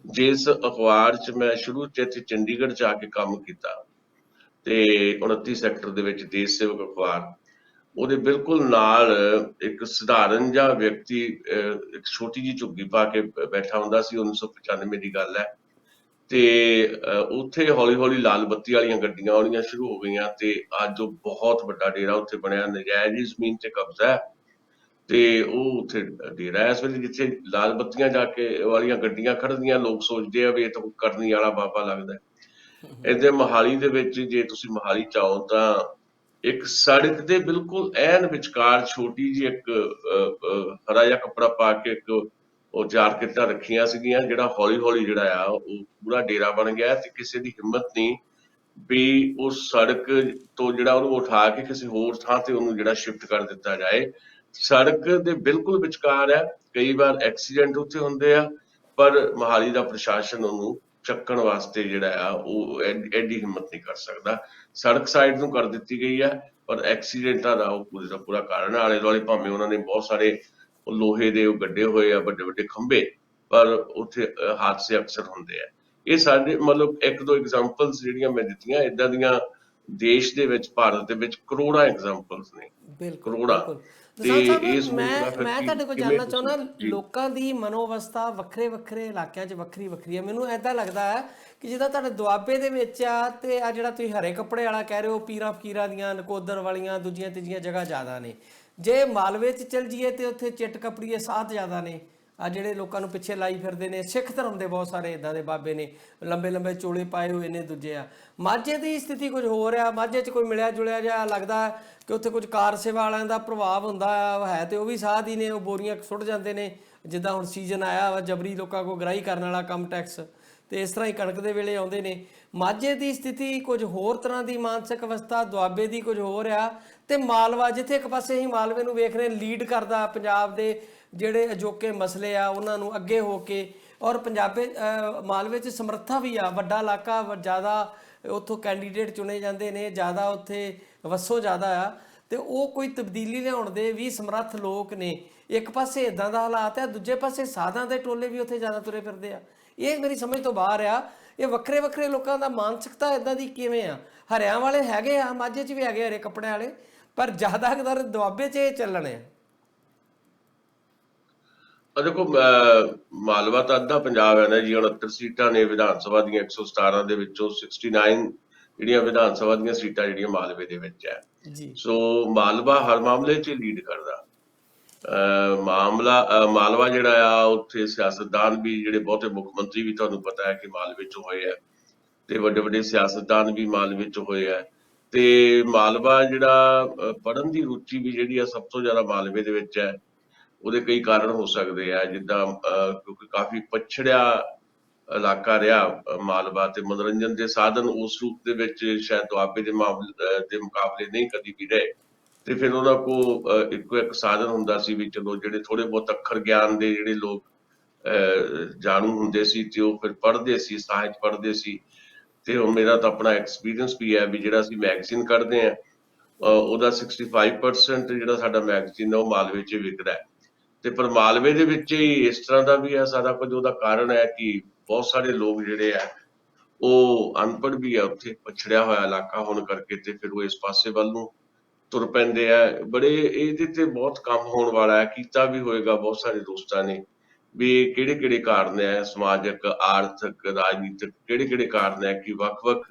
ਜਿਸ ਅਖਬਾਰ 'ਚ ਮੈਂ ਸ਼ੁਰੂ 'ਚ ਇੱਥੇ ਚੰਡੀਗੜ੍ਹ 'ਚ ਆ ਕੇ ਕੰਮ ਕੀਤਾ ਤੇ 29 ਸੈਕਟਰ ਦੇ ਵਿੱਚ ਦੇਸ਼ ਸੇਵਕ ਅਖਬਾਰ, ਉਹਦੇ ਬਿਲਕੁਲ ਨਾਲ ਇੱਕ ਸਧਾਰਨ ਜਿਹਾ ਵਿਅਕਤੀ ਇੱਕ ਛੋਟੀ ਜਿਹੀ ਝੁੱਗੀ ਪਾ ਕੇ ਬੈਠਾ ਹੁੰਦਾ ਸੀ। 1995 ਦੀ ਗੱਲ ਹੈ। ਤੇ ਉੱਥੇ ਹੌਲੀ ਹੌਲੀ ਲਾਲ ਬੱਤੀ ਵਾਲੀਆਂ ਗੱਡੀਆਂ ਆਉਣੀਆਂ ਸ਼ੁਰੂ ਹੋ ਗਈਆਂ ਤੇ ਅੱਜ ਉਹ ਬਹੁਤ ਵੱਡਾ ਡੇਰਾ ਉੱਥੇ ਬਣਿਆ। ਨਜਾਇਜ਼ ਜ਼ਮੀਨ ਤੇ ਕਬਜ਼ਾ ਹੈ ਤੇ ਉਹ ਉੱਥੇ ਡੇਰਾ ਹੈ। ਇਸ ਵੇਲੇ ਜਿੱਥੇ ਲਾਲ ਬੱਤੀਆਂ ਜਾ ਕੇ ਵਾਲੀਆਂ ਗੱਡੀਆਂ ਖੜਦੀਆਂ, ਲੋਕ ਸੋਚਦੇ ਆ ਵੀ ਇਹ ਤਾਂ ਕੋਈ ਕਰਨੀ ਵਾਲਾ ਬਾਬਾ ਲੱਗਦਾ। ਇਹਦੇ ਮੋਹਾਲੀ ਦੇ ਵਿੱਚ ਜੇ ਤੁਸੀਂ ਮੋਹਾਲੀ ਚਾਹੋ ਤਾਂ ਇੱਕ ਸੜਕ ਦੇ ਬਿਲਕੁਲ ਐਨ ਵਿਚਕਾਰ ਛੋਟੀ ਜਿਹੀ ਇੱਕ ਹਰਾ ਜਿਹਾ ਕੱਪੜਾ ਪਾ ਕੇ ਇੱਕ ਉਹ 4 ਕਿੱਟਾਂ ਰੱਖੀਆਂ ਸੀਗੀਆਂ, ਜਿਹੜਾ ਹੌਲੀ ਹੌਲੀ ਜਿਹੜਾ ਆ ਉਹ ਪੂਰਾ ਡੇਰਾ ਬਣ ਗਿਆ। ਤੇ ਕਿਸੇ ਦੀ ਹਿੰਮਤ ਨਹੀਂ ਵੀ ਉਸ ਸੜਕ ਤੋਂ ਜਿਹੜਾ ਉਹਨੂੰ ਉਠਾ ਕੇ ਕਿਸੇ ਹੋਰ ਥਾਂ ਤੇ ਉਹਨੂੰ ਜਿਹੜਾ ਸ਼ਿਫਟ ਕਰ ਦਿੱਤਾ ਜਾਏ। ਸੜਕ ਦੇ ਬਿਲਕੁਲ ਵਿਚਕਾਰ ਹੈ। ਕਈ ਵਾਰ ਐਕਸੀਡੈਂਟ ਉੱਥੇ ਹੁੰਦੇ ਆ, ਪਰ ਮੋਹਾਲੀ ਦਾ ਪ੍ਰਸ਼ਾਸਨ ਉਹਨੂੰ ਚੱਕਣ ਵਾਸਤੇ ਜਿਹੜਾ ਆ ਉਹ ਐਡੀ ਹਿੰਮਤ ਨਹੀਂ ਕਰ ਸਕਦਾ। ਸੜਕ ਸਾਈਡ ਨੂੰ ਕਰ ਦਿੱਤੀ ਗਈ ਹੈ, ਪਰ ਐਕਸੀਡੈਂਟਾਂ ਦਾ ਉਹ ਪੂਰੇ ਦਾ ਪੂਰਾ ਕਾਰਨ ਹੈ। ਆਲੇ ਦੁਆਲੇ ਭਾਵੇਂ ਉਹਨਾਂ ਨੇ ਬਹੁਤ ਸਾਰੇ ਲੋਹੇ ਦੇ ਉਹ ਗੱਡੇ ਹੋਏ ਆ, ਵੱਡੇ ਵੱਡੇ ਖੰਭੇ, ਪਰ ਉੱਥੇ ਹਾਦਸੇ ਅਕਸਰ ਹੁੰਦੇ ਆ। ਇਹ ਸਾਡੇ ਮਤਲਬ 1-2 ਐਗਜ਼ਾਮਪਲਸ ਜਿਹੜੀਆਂ ਮੈਂ ਦਿੱਤੀਆਂ, ਏਦਾਂ ਦੀਆਂ ਦੇਸ਼ ਦੇ ਵਿੱਚ, ਭਾਰਤ ਦੇ ਵਿੱਚ ਕਰੋੜਾਂ ਐਗਜ਼ਾਮਪਲਸ ਨੇ, ਕਰੋੜਾਂ। ਤੇ ਮੈਂ ਤੁਹਾਡੇ ਕੋਲ ਜਾਣਨਾ ਚਾਹੁੰਦਾ, ਲੋਕਾਂ ਦੀ ਮਨੋਅਵਸਥਾ ਵੱਖਰੇ ਵੱਖਰੇ ਇਲਾਕਿਆਂ 'ਚ ਵੱਖਰੀ ਵੱਖਰੀ ਹੈ। ਮੈਨੂੰ ਏਦਾਂ ਲੱਗਦਾ ਹੈ ਕਿ ਜਿੱਦਾਂ ਤੁਹਾਡੇ ਦੁਆਬੇ ਦੇ ਵਿੱਚ ਆ ਤੇ ਆ ਜਿਹੜਾ ਤੁਸੀਂ ਹਰੇ ਕੱਪੜੇ ਵਾਲਾ ਕਹਿ ਰਹੇ ਹੋ, ਪੀਰਾਂ ਫਕੀਰਾਂ ਦੀਆਂ, ਨਕੋਦਰ ਵਾਲੀਆਂ, ਦੂਜੀਆਂ ਤੀਜੀਆਂ ਜਗ੍ਹਾ ਜ਼ਿਆਦਾ ਨੇ। ਜੇ ਮਾਲਵੇ 'ਚ ਚਲ ਜਾਈਏ ਤੇ ਉੱਥੇ ਚਿੱਟ ਕਪੜੀਏ ਸਾਧ ਜ਼ਿਆਦਾ ਨੇ। ਆ ਜਿਹੜੇ ਲੋਕਾਂ ਨੂੰ ਪਿੱਛੇ ਲਾਈ ਫਿਰਦੇ ਨੇ, ਸਿੱਖ ਧਰਮ ਦੇ ਬਹੁਤ ਸਾਰੇ ਇੱਦਾਂ ਦੇ ਬਾਬੇ ਨੇ, ਲੰਬੇ ਲੰਬੇ ਚੋਲੇ ਪਾਏ ਹੋਏ ਨੇ ਦੂਜੇ ਆ। ਮਾਝੇ ਦੀ ਸਥਿਤੀ ਕੁਝ ਹੋਰ ਆ। ਮਾਝੇ 'ਚ ਕੋਈ ਮਿਲਿਆ ਜੁਲਿਆ ਜਿਹਾ ਲੱਗਦਾ ਕਿ ਉੱਥੇ ਕੁਝ ਕਾਰ ਸੇਵਾ ਵਾਲਿਆਂ ਦਾ ਪ੍ਰਭਾਵ ਹੁੰਦਾ ਹੈ ਤੇ ਉਹ ਵੀ ਸਾਧ ਹੀ ਨੇ। ਉਹ ਬੋਰੀਆਂ ਸੁੱਟ ਜਾਂਦੇ ਨੇ, ਜਿੱਦਾਂ ਹੁਣ ਸੀਜ਼ਨ ਆਇਆ ਵਾ ਜਬਰੀ ਲੋਕਾਂ ਕੋਲ ਗ੍ਰਾਹੀ ਕਰਨ ਵਾਲਾ ਕੰਮ ਟੈਕਸ, ਤੇ ਇਸ ਤਰ੍ਹਾਂ ਹੀ ਕਣਕ ਦੇ ਵੇਲੇ ਆਉਂਦੇ ਨੇ। ਮਾਝੇ ਦੀ ਸਥਿਤੀ ਕੁਝ ਹੋਰ ਤਰ੍ਹਾਂ ਦੀ, ਮਾਨਸਿਕ ਅਵਸਥਾ ਦੁਆਬੇ ਦੀ ਕੁਝ ਹੋਰ ਆ। ਤੇ ਮਾਲਵਾ, ਜਿੱਥੇ ਇੱਕ ਪਾਸੇ ਅਸੀਂ ਮਾਲਵੇ ਨੂੰ ਵੇਖ ਰਹੇ ਲੀਡ ਕਰਦਾ ਪੰਜਾਬ ਦੇ ਜਿਹੜੇ ਅਜੋਕੇ ਮਸਲੇ ਆ ਉਹਨਾਂ ਨੂੰ ਅੱਗੇ ਹੋ ਕੇ, ਔਰ ਮਾਲਵੇ 'ਚ ਸਮਰੱਥਾ ਵੀ ਆ, ਵੱਡਾ ਇਲਾਕਾ, ਜ਼ਿਆਦਾ ਉੱਥੋਂ ਕੈਂਡੀਡੇਟ ਚੁਣੇ ਜਾਂਦੇ ਨੇ, ਜ਼ਿਆਦਾ ਉੱਥੇ ਵਸੋਂ ਜ਼ਿਆਦਾ ਆ, ਤੇ ਉਹ ਕੋਈ ਤਬਦੀਲੀ ਲਿਆਉਣ ਦੇ ਵੀ ਸਮਰੱਥ ਲੋਕ ਨੇ। ਇੱਕ ਪਾਸੇ ਇਦਾਂ ਦਾ ਹਾਲਾਤ ਹੈ, ਦੂਜੇ ਪਾਸੇ ਸਾਧਾਂ ਦੇ ਟੋਲੇ ਵੀ ਉੱਥੇ ਜ਼ਿਆਦਾ ਤੁਰੇ ਫਿਰਦੇ ਆ। ਇਹ ਮੇਰੀ ਸਮਝ ਤੋਂ ਬਾਹਰ ਆ। ਇਹ ਵੱਖਰੇ ਵੱਖਰੇ ਲੋਕਾਂ ਦਾ ਮਾਨਸਿਕਤਾ ਇਦਾਂ ਦੀ ਕਿਵੇਂ ਆ? ਹਰਿਆਂ ਵਾਲੇ ਹੈਗੇ ਆ, ਮਾਝੇ 'ਚ ਵੀ ਹੈਗੇ ਹਰੇ ਕੱਪੜੇ ਵਾਲੇ, ਪਰ ਜ਼ਿਆਦਾਤਰ ਦੁਆਬੇ 'ਚ ਇਹ ਚੱਲਣੇ ਆ। ਦੇਖੋ, ਮਾਲਵਾ ਤਾਂ ਅੱਧਾ ਪੰਜਾਬ ਹੈ ਨਾ ਜੀ। 69 ਸੀਟਾਂ ਨੇ ਵਿਧਾਨ ਸਭਾ ਦੀਆਂ, 117 ਦੇ ਵਿੱਚੋਂ 69 ਜਿਹੜੀਆਂ ਵਿਧਾਨ ਸਭਾ ਦੀਆਂ ਸੀਟਾਂ ਜਿਹੜੀਆਂ ਮਾਲਵੇ ਦੇ ਵਿੱਚ ਹੈ। ਸੋ ਮਾਲਵਾ ਹਰ ਮਾਮਲੇ 'ਚ ਲੀਡ ਕਰਦਾ। ਮਾਲਵਾ ਜਿਹੜਾ ਆ, ਉੱਥੇ ਸਿਆਸਤਦਾਨ ਵੀ ਜਿਹੜੇ ਬਹੁਤੇ ਮੁੱਖ ਮੰਤਰੀ ਵੀ ਤੁਹਾਨੂੰ ਪਤਾ ਹੈ ਕਿ ਮਾਲਵੇ 'ਚ ਹੋਏ ਆ, ਤੇ ਵੱਡੇ ਵੱਡੇ ਸਿਆਸਤਦਾਨ ਵੀ ਮਾਲਵੇ 'ਚ ਹੋਏ ਆ। ਤੇ ਮਾਲਵਾ ਜਿਹੜਾ ਪੜ੍ਹਨ ਦੀ ਰੁਚੀ ਵੀ ਜਿਹੜੀ ਆ ਸਭ ਤੋਂ ਜ਼ਿਆਦਾ ਮਾਲਵੇ ਦੇ ਵਿੱਚ ਹੈ। ਉਹਦੇ ਕਈ ਕਾਰਨ ਹੋ ਸਕਦੇ ਆ, ਜਿੱਦਾਂ ਕਿਉਂਕਿ ਕਾਫੀ ਪਛੜਿਆ ਇਲਾਕਾ ਰਿਹਾ ਮਾਲਵਾ, ਤੇ ਮਨੋਰੰਜਨ ਦੇ ਸਾਧਨ ਉਸ ਰੂਪ ਦੇ ਵਿੱਚ ਸ਼ਾਇਦ ਦੁਆਬੇ ਦੇ ਮੁਕਾਬਲੇ ਨਹੀਂ ਕਦੀ ਵੀ ਰਹੇ। ਤੇ ਫਿਰ ਉਹਨਾਂ ਕੋਲ ਇੱਕੋ ਇੱਕ ਸਾਧਨ ਹੁੰਦਾ ਸੀ ਵੀ ਚਲੋ ਜਿਹੜੇ ਥੋੜੇ ਬਹੁਤ ਅੱਖਰ ਗਿਆਨ ਦੇ ਜਿਹੜੇ ਲੋਕ ਜਾਣੂ ਹੁੰਦੇ ਸੀ ਤੇ ਉਹ ਫਿਰ ਪੜ੍ਹਦੇ ਸੀ, ਸਾਹਿਤ ਪੜ੍ਹਦੇ ਸੀ। ਤੇ ਹੁਣ ਮੇਰਾ ਤਾਂ ਆਪਣਾ ਐਕਸਪੀਰੀਅੰਸ ਵੀ ਹੈ ਵੀ ਜਿਹੜਾ ਅਸੀਂ ਮੈਗਜ਼ੀਨ ਕੱਢਦੇ ਆ ਉਹਦਾ 65% ਜਿਹੜਾ ਸਾਡਾ ਮੈਗਜ਼ੀਨ ਹੈ ਉਹ ਮਾਲਵੇ 'ਚ ਵਿਕਦਾ ਹੈ। ਤੇ ਪਰ ਮਾਲਵੇ ਦੇ ਵਿੱਚ ਹੀ ਇਸ ਤਰ੍ਹਾਂ ਦਾ ਵੀ ਹੈ ਸਾਰਾ ਕੁਝ। ਉਹਦਾ ਕਾਰਨ ਹੈ ਕਿ ਬਹੁਤ ਸਾਰੇ ਲੋਕ ਜਿਹੜੇ ਆ ਉਹ ਅਨਪੜ੍ਹ ਵੀ ਆ, ਉੱਥੇ ਪਛੜਿਆ ਹੋਇਆ ਇਲਾਕਾ ਹੋਣ ਕਰਕੇ, ਤੇ ਫਿਰ ਉਹ ਇਸ ਪਾਸੇ ਵੱਲ ਨੂੰ ਤੁਰ ਪੈਂਦੇ ਆ। ਬੜੇ ਇਹਦੇ ਤੇ ਬਹੁਤ ਕੰਮ ਹੋਣ ਵਾਲਾ ਹੈ, ਕੀਤਾ ਵੀ ਹੋਏਗਾ ਬਹੁਤ ਸਾਰੇ ਦੋਸਤਾਂ ਨੇ ਵੀ ਕਿਹੜੇ ਕਿਹੜੇ ਕਾਰਨ ਹੈ ਸਮਾਜਿਕ, ਆਰਥਿਕ, ਰਾਜਨੀਤਿਕ, ਕਿਹੜੇ ਕਿਹੜੇ ਕਾਰਨ ਹੈ ਕਿ ਵੱਖ-ਵੱਖ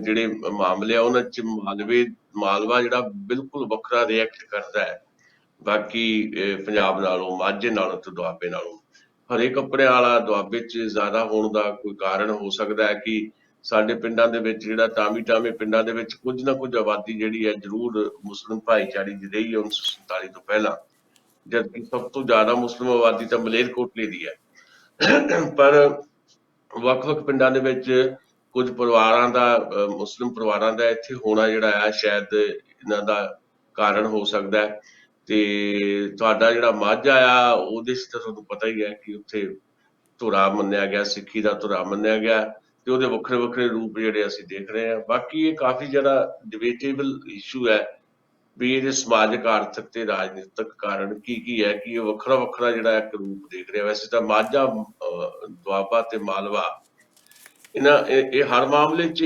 ਜਿਹੜੇ ਮਾਮਲੇ ਆ ਉਹਨਾਂ 'ਚ ਮਾਲਵਾ ਜਿਹੜਾ ਬਿਲਕੁਲ ਵੱਖਰਾ ਰਿਐਕਟ ਕਰਦਾ ਹੈ ਬਾਕੀ ਪੰਜਾਬ ਨਾਲੋਂ, ਮਾਝੇ ਨਾਲੋਂ ਤੇ ਦੁਆਬੇ ਨਾਲੋਂ। ਹਰੇ ਕੱਪੜਿਆਂ ਵਾਲਾ ਦੁਆਬੇ 'ਚ ਜ਼ਿਆਦਾ ਹੋਣ ਦਾ ਕੋਈ ਕਾਰਨ ਹੋ ਸਕਦਾ ਹੈ ਕਿ ਸਾਡੇ ਪਿੰਡਾਂ ਦੇ ਵਿੱਚ ਜਿਹੜਾ ਟਾਵੇਂ ਪਿੰਡਾਂ ਦੇ ਵਿੱਚ ਕੁਝ ਨਾ ਕੁਝ ਆਬਾਦੀ ਜਿਹੜੀ ਹੈ ਜ਼ਰੂਰ ਮੁਸਲਿਮ ਭਾਈਚਾਰੇ ਦੀ ਰਹੀ ਹੈ 1947 ਤੋਂ ਪਹਿਲਾਂ, ਜਦਕਿ ਸਭ ਤੋਂ ਜ਼ਿਆਦਾ ਮੁਸਲਿਮ ਆਬਾਦੀ ਤਾਂ ਮਲੇਰਕੋਟਲੇ ਦੀ ਹੈ। ਪਰ ਵੱਖ-ਵੱਖ ਪਿੰਡਾਂ ਦੇ ਵਿੱਚ ਕੁਝ ਪਰਿਵਾਰਾਂ ਦਾ, ਮੁਸਲਿਮ ਪਰਿਵਾਰਾਂ ਦਾ ਇੱਥੇ ਹੋਣਾ ਜਿਹੜਾ ਹੈ ਸ਼ਾਇਦ ਇਹਨਾਂ ਦਾ ਕਾਰਨ ਹੋ ਸਕਦਾ ਹੈ। ਤੇ ਤੁਹਾਡਾ ਜਿਹੜਾ ਮਾਝਾ ਆ ਉਹਦੇ 'ਚ ਤਾਂ ਤੁਹਾਨੂੰ ਪਤਾ ਹੀ ਹੈ ਕਿ ਉੱਥੇ ਧੁਰਾ ਮੰਨਿਆ ਗਿਆ, ਸਿੱਖੀ ਦਾ ਧੁਰਾ ਮੰਨਿਆ ਗਿਆ, ਤੇ ਉਹਦੇ ਵੱਖਰੇ ਵੱਖਰੇ ਰੂਪ ਜਿਹੜੇ ਅਸੀਂ ਦੇਖ ਰਹੇ ਹਾਂ। ਬਾਕੀ ਇਹ ਕਾਫੀ ਜਿਹੜਾ ਡਿਬੇਟੇਬਲ ਇਸ਼ੂ ਹੈ ਵੀ ਇਹਦੇ ਸਮਾਜਿਕ, ਆਰਥਿਕ ਤੇ ਰਾਜਨੀਤਿਕ ਕਾਰਨ ਕੀ ਹੈ ਕਿ ਇਹ ਵੱਖਰਾ ਵੱਖਰਾ ਜਿਹੜਾ ਇੱਕ ਰੂਪ ਦੇਖ ਰਿਹਾ। ਵੈਸੇ ਤਾਂ ਮਾਝਾ, ਦੁਆਬਾ ਤੇ ਮਾਲਵਾ ਇਹ ਹਰ ਮਾਮਲੇ 'ਚ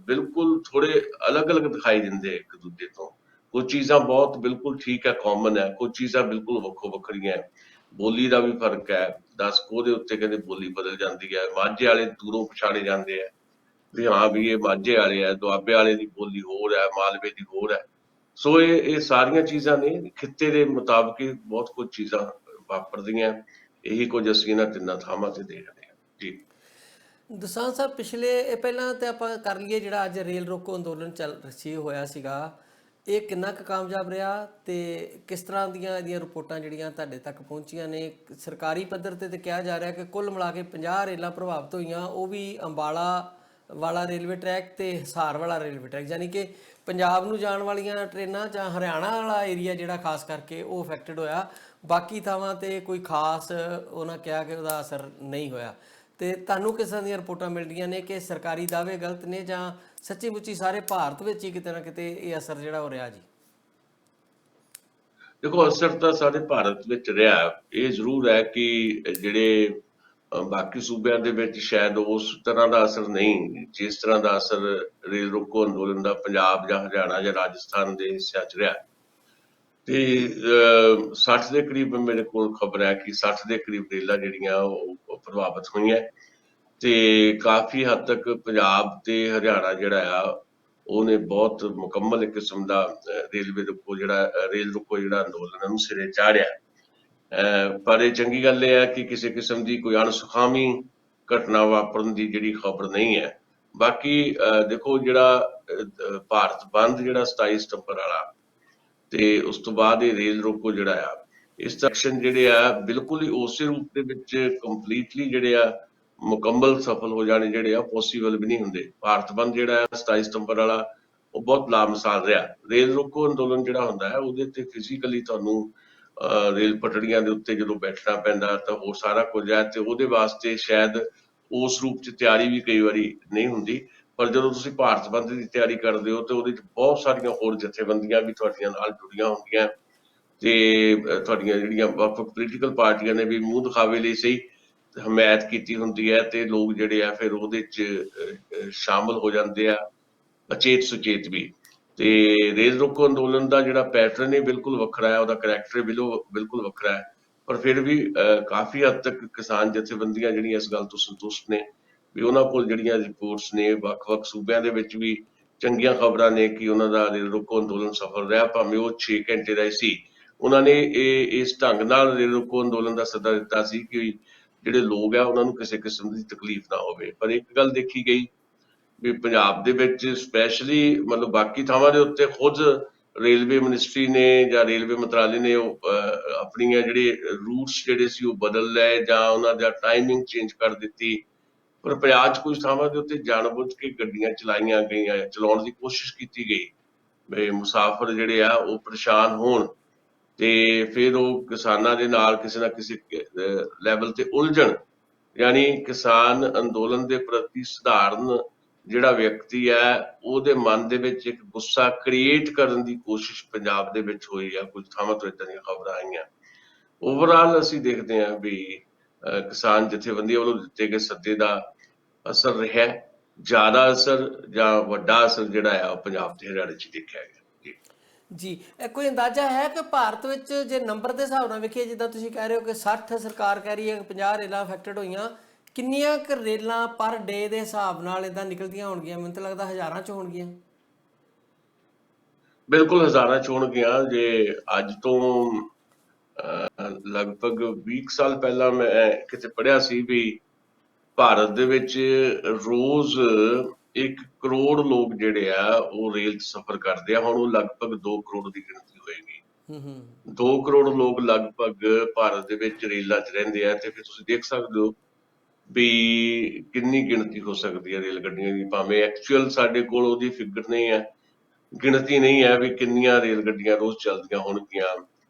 ਬਿਲਕੁਲ ਥੋੜੇ ਅਲੱਗ-ਅਲੱਗ ਦਿਖਾਈ ਦਿੰਦੇ ਇੱਕ ਦੂਜੇ ਤੋਂ। ਕੁਝ ਚੀਜ਼ਾਂ ਬਹੁਤ ਬਿਲਕੁਲ ਠੀਕ ਹੈ, ਕਾਮਨ ਹੈ, ਕੁਝ ਚੀਜ਼ਾਂ ਬਿਲਕੁਲ ਵੱਖੋ ਵੱਖਰੀਆਂ। ਬੋਲੀ ਦਾ ਵੀ ਫਰਕ ਹੈ, 10 ਕੋਹ ਦੇ ਉੱਤੇ ਕਹਿੰਦੇ ਬੋਲੀ ਬਦਲ ਜਾਂਦੀ ਹੈ। ਮਾਝੇ ਵਾਲੇ ਦੂਰੋਂ ਪਛਾਣੇ ਜਾਂਦੇ ਆ ਵੀ ਹਾਂ ਵੀ ਇਹ ਮਾਝੇ ਵਾਲੇ ਆ, ਦੁਆਬੇ ਵਾਲੇ ਦੀ ਬੋਲੀ ਹੋਰ ਹੈ, ਮਾਲਵੇ ਦੀ ਹੋਰ ਹੈ। ਸੋ ਇਹ ਸਾਰੀਆਂ ਚੀਜ਼ਾਂ ਨੇ, ਖਿੱਤੇ ਦੇ ਮੁਤਾਬਕ ਹੀ ਬਹੁਤ ਕੁਝ ਚੀਜ਼ਾਂ ਵਾਪਰਦੀਆਂ। ਇਹੀ ਕੁਝ ਅਸੀਂ ਇਹਨਾਂ ਤਿੰਨਾਂ ਥਾਵਾਂ ਤੇ ਦੇਖਦੇ ਹਾਂ ਜੀ। ਦਸਾਂਝ ਸਾਹਿਬ, ਪਿਛਲੇ ਪਹਿਲਾਂ ਤੇ ਆਪਾਂ ਕਰ ਲਈਏ ਜਿਹੜਾ ਅੱਜ ਰੇਲ ਰੋਕੋ ਅੰਦੋਲਨ ਚੱਲ ਸੀ ਹੋਇਆ ਸੀਗਾ, ਇਹ ਕਿੰਨਾ ਕੁ ਕਾਮਯਾਬ ਰਿਹਾ ਤੇ ਕਿਸ ਤਰ੍ਹਾਂ ਦੀਆਂ ਇਹਦੀਆਂ ਰਿਪੋਰਟਾਂ ਜਿਹੜੀਆਂ ਤੁਹਾਡੇ ਤੱਕ ਪਹੁੰਚੀਆਂ ਨੇ? ਸਰਕਾਰੀ ਪੱਧਰ ਤੇ ਕਿਹਾ ਜਾ ਰਿਹਾ ਕਿ ਕੁੱਲ ਮਿਲਾ ਕੇ 50 ਰੇਲਾਂ ਪ੍ਰਭਾਵਿਤ ਹੋਈਆਂ, ਉਹ ਵੀ ਅੰਬਾਲਾ ਵਾਲਾ ਰੇਲਵੇ ਟਰੈਕ ਤੇ ਹਿਸਾਰ ਵਾਲਾ ਰੇਲਵੇ ਟਰੈਕ, ਯਾਨੀ ਕਿ ਪੰਜਾਬ ਨੂੰ ਜਾਣ ਵਾਲੀਆਂ ਟ੍ਰੇਨਾਂ ਜਾਂ ਹਰਿਆਣਾ ਵਾਲਾ ਏਰੀਆ ਜਿਹੜਾ ਖਾਸ ਕਰਕੇ ਉਹ ਅਫੈਕਟਡ ਹੋਇਆ। ਬਾਕੀ ਥਾਵਾਂ ਤੇ ਕੋਈ ਖਾਸ ਉਹਨਾਂ ਕਿਹਾ ਕਿ ਉਹਦਾ ਅਸਰ ਨਹੀਂ ਹੋਇਆ। ਤੇ ਤੁਹਾਨੂੰ ਕਿਸ ਤਰ੍ਹਾਂ ਦੀਆਂ ਰਿਪੋਰਟਾਂ ਮਿਲ ਰਹੀਆਂ ਨੇ ਕਿ ਸਰਕਾਰੀ ਦਾਅਵੇ ਗਲਤ ਨੇ ਜਾਂ ਸੱਚੀ ਮੁੱਚੀ ਸਾਰੇ ਭਾਰਤ ਵਿੱਚ ਹੀ ਕਿਤੇ ਨਾ ਕਿਤੇ ਇਹ ਅਸਰ ਜਿਹੜਾ ਹੋ ਰਿਹਾ ਜੀ? ਦੇਖੋ, ਅਸਰ ਤਾਂ ਸਾਰੇ ਭਾਰਤ ਵਿੱਚ ਰਿਹਾ। ਇਹ ਜ਼ਰੂਰ ਹੈ ਕਿ ਜਿਹੜੇ ਬਾਕੀ ਸੂਬਿਆਂ ਦੇ ਵਿੱਚ ਸ਼ਾਇਦ ਉਸ ਤਰ੍ਹਾਂ ਦਾ ਅਸਰ ਨਹੀਂ, ਜਿਸ ਤਰ੍ਹਾਂ ਦਾ ਅਸਰ ਰੇਲ ਰੋਕੋ ਅੰਦੋਲਨ ਦਾ ਪੰਜਾਬ ਜਾਂ ਹਰਿਆਣਾ ਜਾਂ ਰਾਜਸਥਾਨ ਦੇ ਹਿੱਸਿਆਂ 'ਚ ਰਿਹਾ। ਤੇ 60 ਦੇ ਕਰੀਬ ਮੇਰੇ ਕੋਲ ਖਬਰ ਹੈ ਕਿ 60 ਦੇ ਕਰੀਬ ਰੇਲਾਂ ਜਿਹੜੀਆਂ ਉਹ ਪ੍ਰਭਾਵਿਤ ਹੋਈਆਂ। ਤੇ ਕਾਫੀ ਹੱਦ ਤੱਕ ਪੰਜਾਬ ਤੇ ਹਰਿਆਣਾ ਜਿਹੜਾ ਆ ਉਹਨੇ ਬਹੁਤ ਮੁਕੰਮਲ ਇੱਕ ਕਿਸਮ ਦਾ ਰੇਲ ਰੋਕੋ ਜਿਹੜਾ ਅੰਦੋਲਨ ਉਹਨੂੰ ਸਿਰੇ ਚਾੜਿਆ। ਪਰ ਇਹ ਚੰਗੀ ਗੱਲ ਇਹ ਹੈ ਕਿ ਕਿਸੇ ਕਿਸਮ ਦੀ ਕੋਈ ਅਣਸੁਖਾਵੀਂ ਘਟਨਾ ਵਾਪਰਨ ਦੀ ਜਿਹੜੀ ਖਬਰ ਨਹੀਂ ਹੈ। ਬਾਕੀ ਦੇਖੋ, ਜਿਹੜਾ ਭਾਰਤ ਬੰਦ ਜਿਹੜਾ 27 ਸਤੰਬਰ ਵਾਲਾ ਤੇ ਉਸ ਤੋਂ ਬਾਅਦ ਇਹ ਰੇਲ ਰੋਕੋ ਜਿਹੜਾ ਆ, ਇਸ ਐਕਸ਼ਨ ਜਿਹੜੇ ਆ ਬਿਲਕੁਲ ਹੀ ਉਸੇ ਰੂਪ ਦੇ ਵਿੱਚ ਕੰਪਲੀਟਲੀ ਜਿਹੜੇ ਆ ਮੁਕੰਮਲ ਸਫਲ ਹੋ ਜਾਣੇ ਜਿਹੜੇ ਆ ਪੋਸੀਬਲ ਵੀ ਨਹੀਂ ਹੁੰਦੇ। ਭਾਰਤ ਬੰਦ ਜਿਹੜਾ ਹੈ 27 ਸਤੰਬਰ ਵਾਲਾ ਉਹ ਬਹੁਤ ਲਾਮਿਸਾਲ ਰਿਹਾ। ਰੇਲ ਰੋਕੋ ਅੰਦੋਲਨ ਜਿਹੜਾ ਹੁੰਦਾ ਹੈ ਉਹਦੇ ਤੇ ਫਿਜ਼ੀਕਲੀ ਤੁਹਾਨੂੰ ਰੇਲ ਪਟੜੀਆਂ ਦੇ ਉੱਤੇ ਜਦੋਂ ਬੈਠਣਾ ਪੈਂਦਾ ਤਾਂ ਉਹ ਸਾਰਾ ਕੁਝ ਹੈ, ਤੇ ਉਹਦੇ ਵਾਸਤੇ ਸ਼ਾਇਦ ਉਸ ਰੂਪ 'ਚ ਤਿਆਰੀ ਵੀ ਕਈ ਵਾਰੀ ਨਹੀਂ ਹੁੰਦੀ। ਪਰ ਜਦੋਂ ਤੁਸੀਂ ਭਾਰਤ ਬੰਦ ਦੀ ਤਿਆਰੀ ਕਰਦੇ ਹੋ ਤੇ ਉਹਦੇ 'ਚ ਬਹੁਤ ਸਾਰੀਆਂ ਹੋਰ ਜਥੇਬੰਦੀਆਂ ਵੀ ਤੁਹਾਡੀਆਂ ਨਾਲ ਜੁੜੀਆਂ ਹੁੰਦੀਆਂ, ਤੇ ਤੁਹਾਡੀਆਂ ਜਿਹੜੀਆਂ ਵੱਖ-ਵੱਖ ਪੋਲੀਟੀਕਲ ਪਾਰਟੀਆਂ ਨੇ ਵੀ ਮੂੰਹ ਦਿਖਾਵੇ ਲਈ ਸਹੀ ਹਮਾਇਤ ਕੀਤੀ ਹੁੰਦੀ ਹੈ, ਤੇ ਲੋਕ ਜਿਹੜੇ ਆ ਫਿਰ ਉਹਦੇ 'ਚ ਸ਼ਾਮਲ ਹੋ ਜਾਂਦੇ ਆ, ਅਚੇਤ ਸੁਚੇਤ ਵੀ। ਤੇ ਰੇਲ ਰੋਕੋ ਅੰਦੋਲਨ ਦਾ ਜਿਹੜਾ ਪੈਟਰਨ ਹੈ ਬਿਲਕੁਲ ਵੱਖਰਾ ਹੈ, ਉਹਦਾ ਕਰੈਕਟਰ ਬਿਲਕੁਲ ਵੱਖਰਾ ਹੈ। ਪਰ ਫਿਰ ਵੀ ਕਾਫੀ ਹੱਦ ਤੱਕ ਕਿਸਾਨ ਜਥੇਬੰਦੀਆਂ ਜਿਹੜੀਆਂ ਇਸ ਗੱਲ ਤੋਂ ਸੰਤੁਸ਼ਟ ਨੇ ਵੀ ਉਹਨਾਂ ਕੋਲ ਜਿਹੜੀਆਂ ਰਿਪੋਰਟਸ ਨੇ ਵੱਖ-ਵੱਖ ਸੂਬਿਆਂ ਦੇ ਵਿੱਚ ਵੀ ਚੰਗੀਆਂ ਖਬਰਾਂ ਨੇ ਕਿ ਉਹਨਾਂ ਦਾ ਰੇਲ ਰੋਕੋ ਅੰਦੋਲਨ ਸਫਲ ਰਿਹਾ, ਭਾਵੇਂ ਉਹ 6 ਘੰਟੇ ਦਾ ਹੀ ਸੀ। ਉਹਨਾਂ ਨੇ ਇਸ ਢੰਗ ਨਾਲ ਰੇਲ ਰੋਕੋ ਅੰਦੋਲਨ ਦਾ ਸੱਦਾ ਦਿੱਤਾ ਸੀ ਕਿ ਜਿਹੜੇ ਲੋਕ ਆ ਉਹਨਾਂ ਨੂੰ ਕਿਸੇ ਕਿਸਮ ਦੀ ਤਕਲੀਫ ਨਾ ਹੋਵੇ। ਪਰ ਇੱਕ ਗੱਲ ਦੇਖੀ ਗਈ ਵੀ ਪੰਜਾਬ ਦੇ ਵਿੱਚ ਸਪੈਸ਼ਲੀ, ਮਤਲਬ ਬਾਕੀ ਥਾਵਾਂ ਦੇ ਉੱਤੇ ਖੁਦ ਰੇਲਵੇ ਮਿਨਿਸਟਰੀ ਨੇ ਜਾਂ ਰੇਲਵੇ ਮੰਤਰਾਲੇ ਨੇ ਉਹ ਆਪਣੀਆਂ ਜਿਹੜੇ ਰੂਟਸ ਜਿਹੜੇ ਸੀ ਉਹ ਬਦਲ ਲਏ ਜਾਂ ਉਹਨਾਂ ਦਾ ਟਾਈਮਿੰਗ ਚੇਂਜ ਕਰ ਦਿੱਤੀ। ਪਰ ਪੰਜਾਬ 'ਚ ਕੁਝ ਥਾਵਾਂ ਦੇ ਉੱਤੇ ਜਾਣਬੁੱਝ ਕੇ ਗੱਡੀਆਂ ਚਲਾਈਆਂ ਗਈਆਂ, ਚਲਾਉਣ ਦੀ ਕੋਸ਼ਿਸ਼ ਕੀਤੀ ਗਈ, ਵੀ ਮੁਸਾਫਰ ਜਿਹੜੇ ਆ ਉਹ ਪਰੇਸ਼ਾਨ ਹੋਣ ਤੇ ਫਿਰ ਉਹ ਕਿਸਾਨਾਂ ਦੇ ਨਾਲ ਕਿਸੇ ਨਾ ਕਿਸੇ ਲੈਵਲ ਤੇ ਉਲਝਣ। ਯਾਨੀ ਕਿਸਾਨ ਅੰਦੋਲਨ ਦੇ ਪ੍ਰਤੀ ਸਧਾਰਨ ਜਿਹੜਾ ਵਿਅਕਤੀ ਹੈ ਉਹਦੇ ਮਨ ਦੇ ਵਿੱਚ ਇੱਕ ਗੁੱਸਾ ਕ੍ਰੀਏਟ ਕਰਨ ਦੀ ਕੋਸ਼ਿਸ਼ ਪੰਜਾਬ ਦੇ ਵਿੱਚ ਹੋਈ ਆ। ਕੁਝ ਥਾਵਾਂ ਤੋਂ ਏਦਾਂ ਦੀਆਂ ਖਬਰਾਂ ਆਈਆਂ। ਓਵਰਆਲ ਅਸੀਂ ਦੇਖਦੇ ਹਾਂ ਵੀ ਕਿਸਾਨ ਜਥੇਬੰਦੀਆਂ ਵੱਲੋਂ ਦਿੱਤੇ ਗਏ ਸੱਦੇ ਦਾ ਅਸਰ ਰਿਹਾ। ਜ਼ਿਆਦਾ ਅਸਰ ਜਾਂ ਵੱਡਾ ਅਸਰ ਜਿਹੜਾ ਆ ਉਹ ਪੰਜਾਬ ਤੇ ਹਰਿਆਣੇ 'ਚ ਦੇਖਿਆ ਗਿਆ। ਜੀ ਇਹ ਕੋਈ ਅੰਦਾਜ਼ਾ ਹੈ ਕਿ ਭਾਰਤ ਵਿੱਚ ਜੇ ਨੰਬਰ ਦੇ ਹਿਸਾਬ ਨਾਲ ਵੇਖੀਏ, ਜਿੱਦਾਂ ਤੁਸੀਂ ਕਹਿ ਰਹੇ ਹੋ ਕਿ 60 ਸਰਕਾਰ ਕਹਿ ਰਹੀ ਹੈ ਕਿ 50 ਰੇਲਾਂ ਅਫੈਕਟਡ ਹੋਈਆਂ, ਕਿੰਨੀਆਂ ਕੁ ਰੇਲਾਂ ਪਰ ਡੇ ਦੇ ਹਿਸਾਬ ਨਾਲ ਇਦਾਂ ਨਿਕਲਦੀਆਂ ਹੋਣਗੀਆਂ? ਮੈਨੂੰ ਤਾਂ ਲੱਗਦਾ ਹਜ਼ਾਰਾਂ 'ਚ ਹੋਣਗੀਆਂ। ਬਿਲਕੁਲ ਹਜ਼ਾਰਾਂ 'ਚ ਹੋਣਗੀਆਂ। ਜੇ ਅੱਜ ਤੋਂ ਲਗਭਗ 20 ਸਾਲ ਪਹਿਲਾਂ ਮੈਂ ਕਿਤੇ ਪੜ੍ਹਿਆ ਸੀ ਵੀ ਭਾਰਤ ਦੇ ਵਿੱਚ ਰੋਜ਼ 1 ਕਰੋੜ ਲੋਕ ਜਿਹੜੇ ਆ ਉਹ ਰੇਲ 'ਚ ਸਫ਼ਰ ਕਰਦੇ ਆ। ਹੁਣ ਉਹ ਲਗਭਗ 2 ਕਰੋੜ ਦੀ ਗਿਣਤੀ ਹੋਏਗੀ। 2 ਕਰੋੜ ਲੋਕ ਲਗਭਗ ਭਾਰਤ ਦੇ ਵਿੱਚ ਰੇਲਾਂ 'ਚ ਰਹਿੰਦੇ ਆ ਤੇ ਫਿਰ ਤੁਸੀਂ ਦੇਖ ਸਕਦੇ ਹੋ ਵੀ ਕਿੰਨੀ ਗਿਣਤੀ ਹੋ ਸਕਦੀ ਹੈ ਰੇਲ ਗੱਡੀਆਂ ਦੀ। ਭਾਵੇਂ ਐਕਚੁਅਲ ਸਾਡੇ ਕੋਲ ਉਹਦੀ ਫਿਗਰ ਨਹੀਂ ਹੈ, ਗਿਣਤੀ ਨਹੀਂ ਹੈ ਵੀ ਕਿੰਨੀਆਂ ਰੇਲ ਗੱਡੀਆਂ ਰੋਜ਼ ਚੱਲਦੀਆਂ ਹੋਣਗੀਆਂ,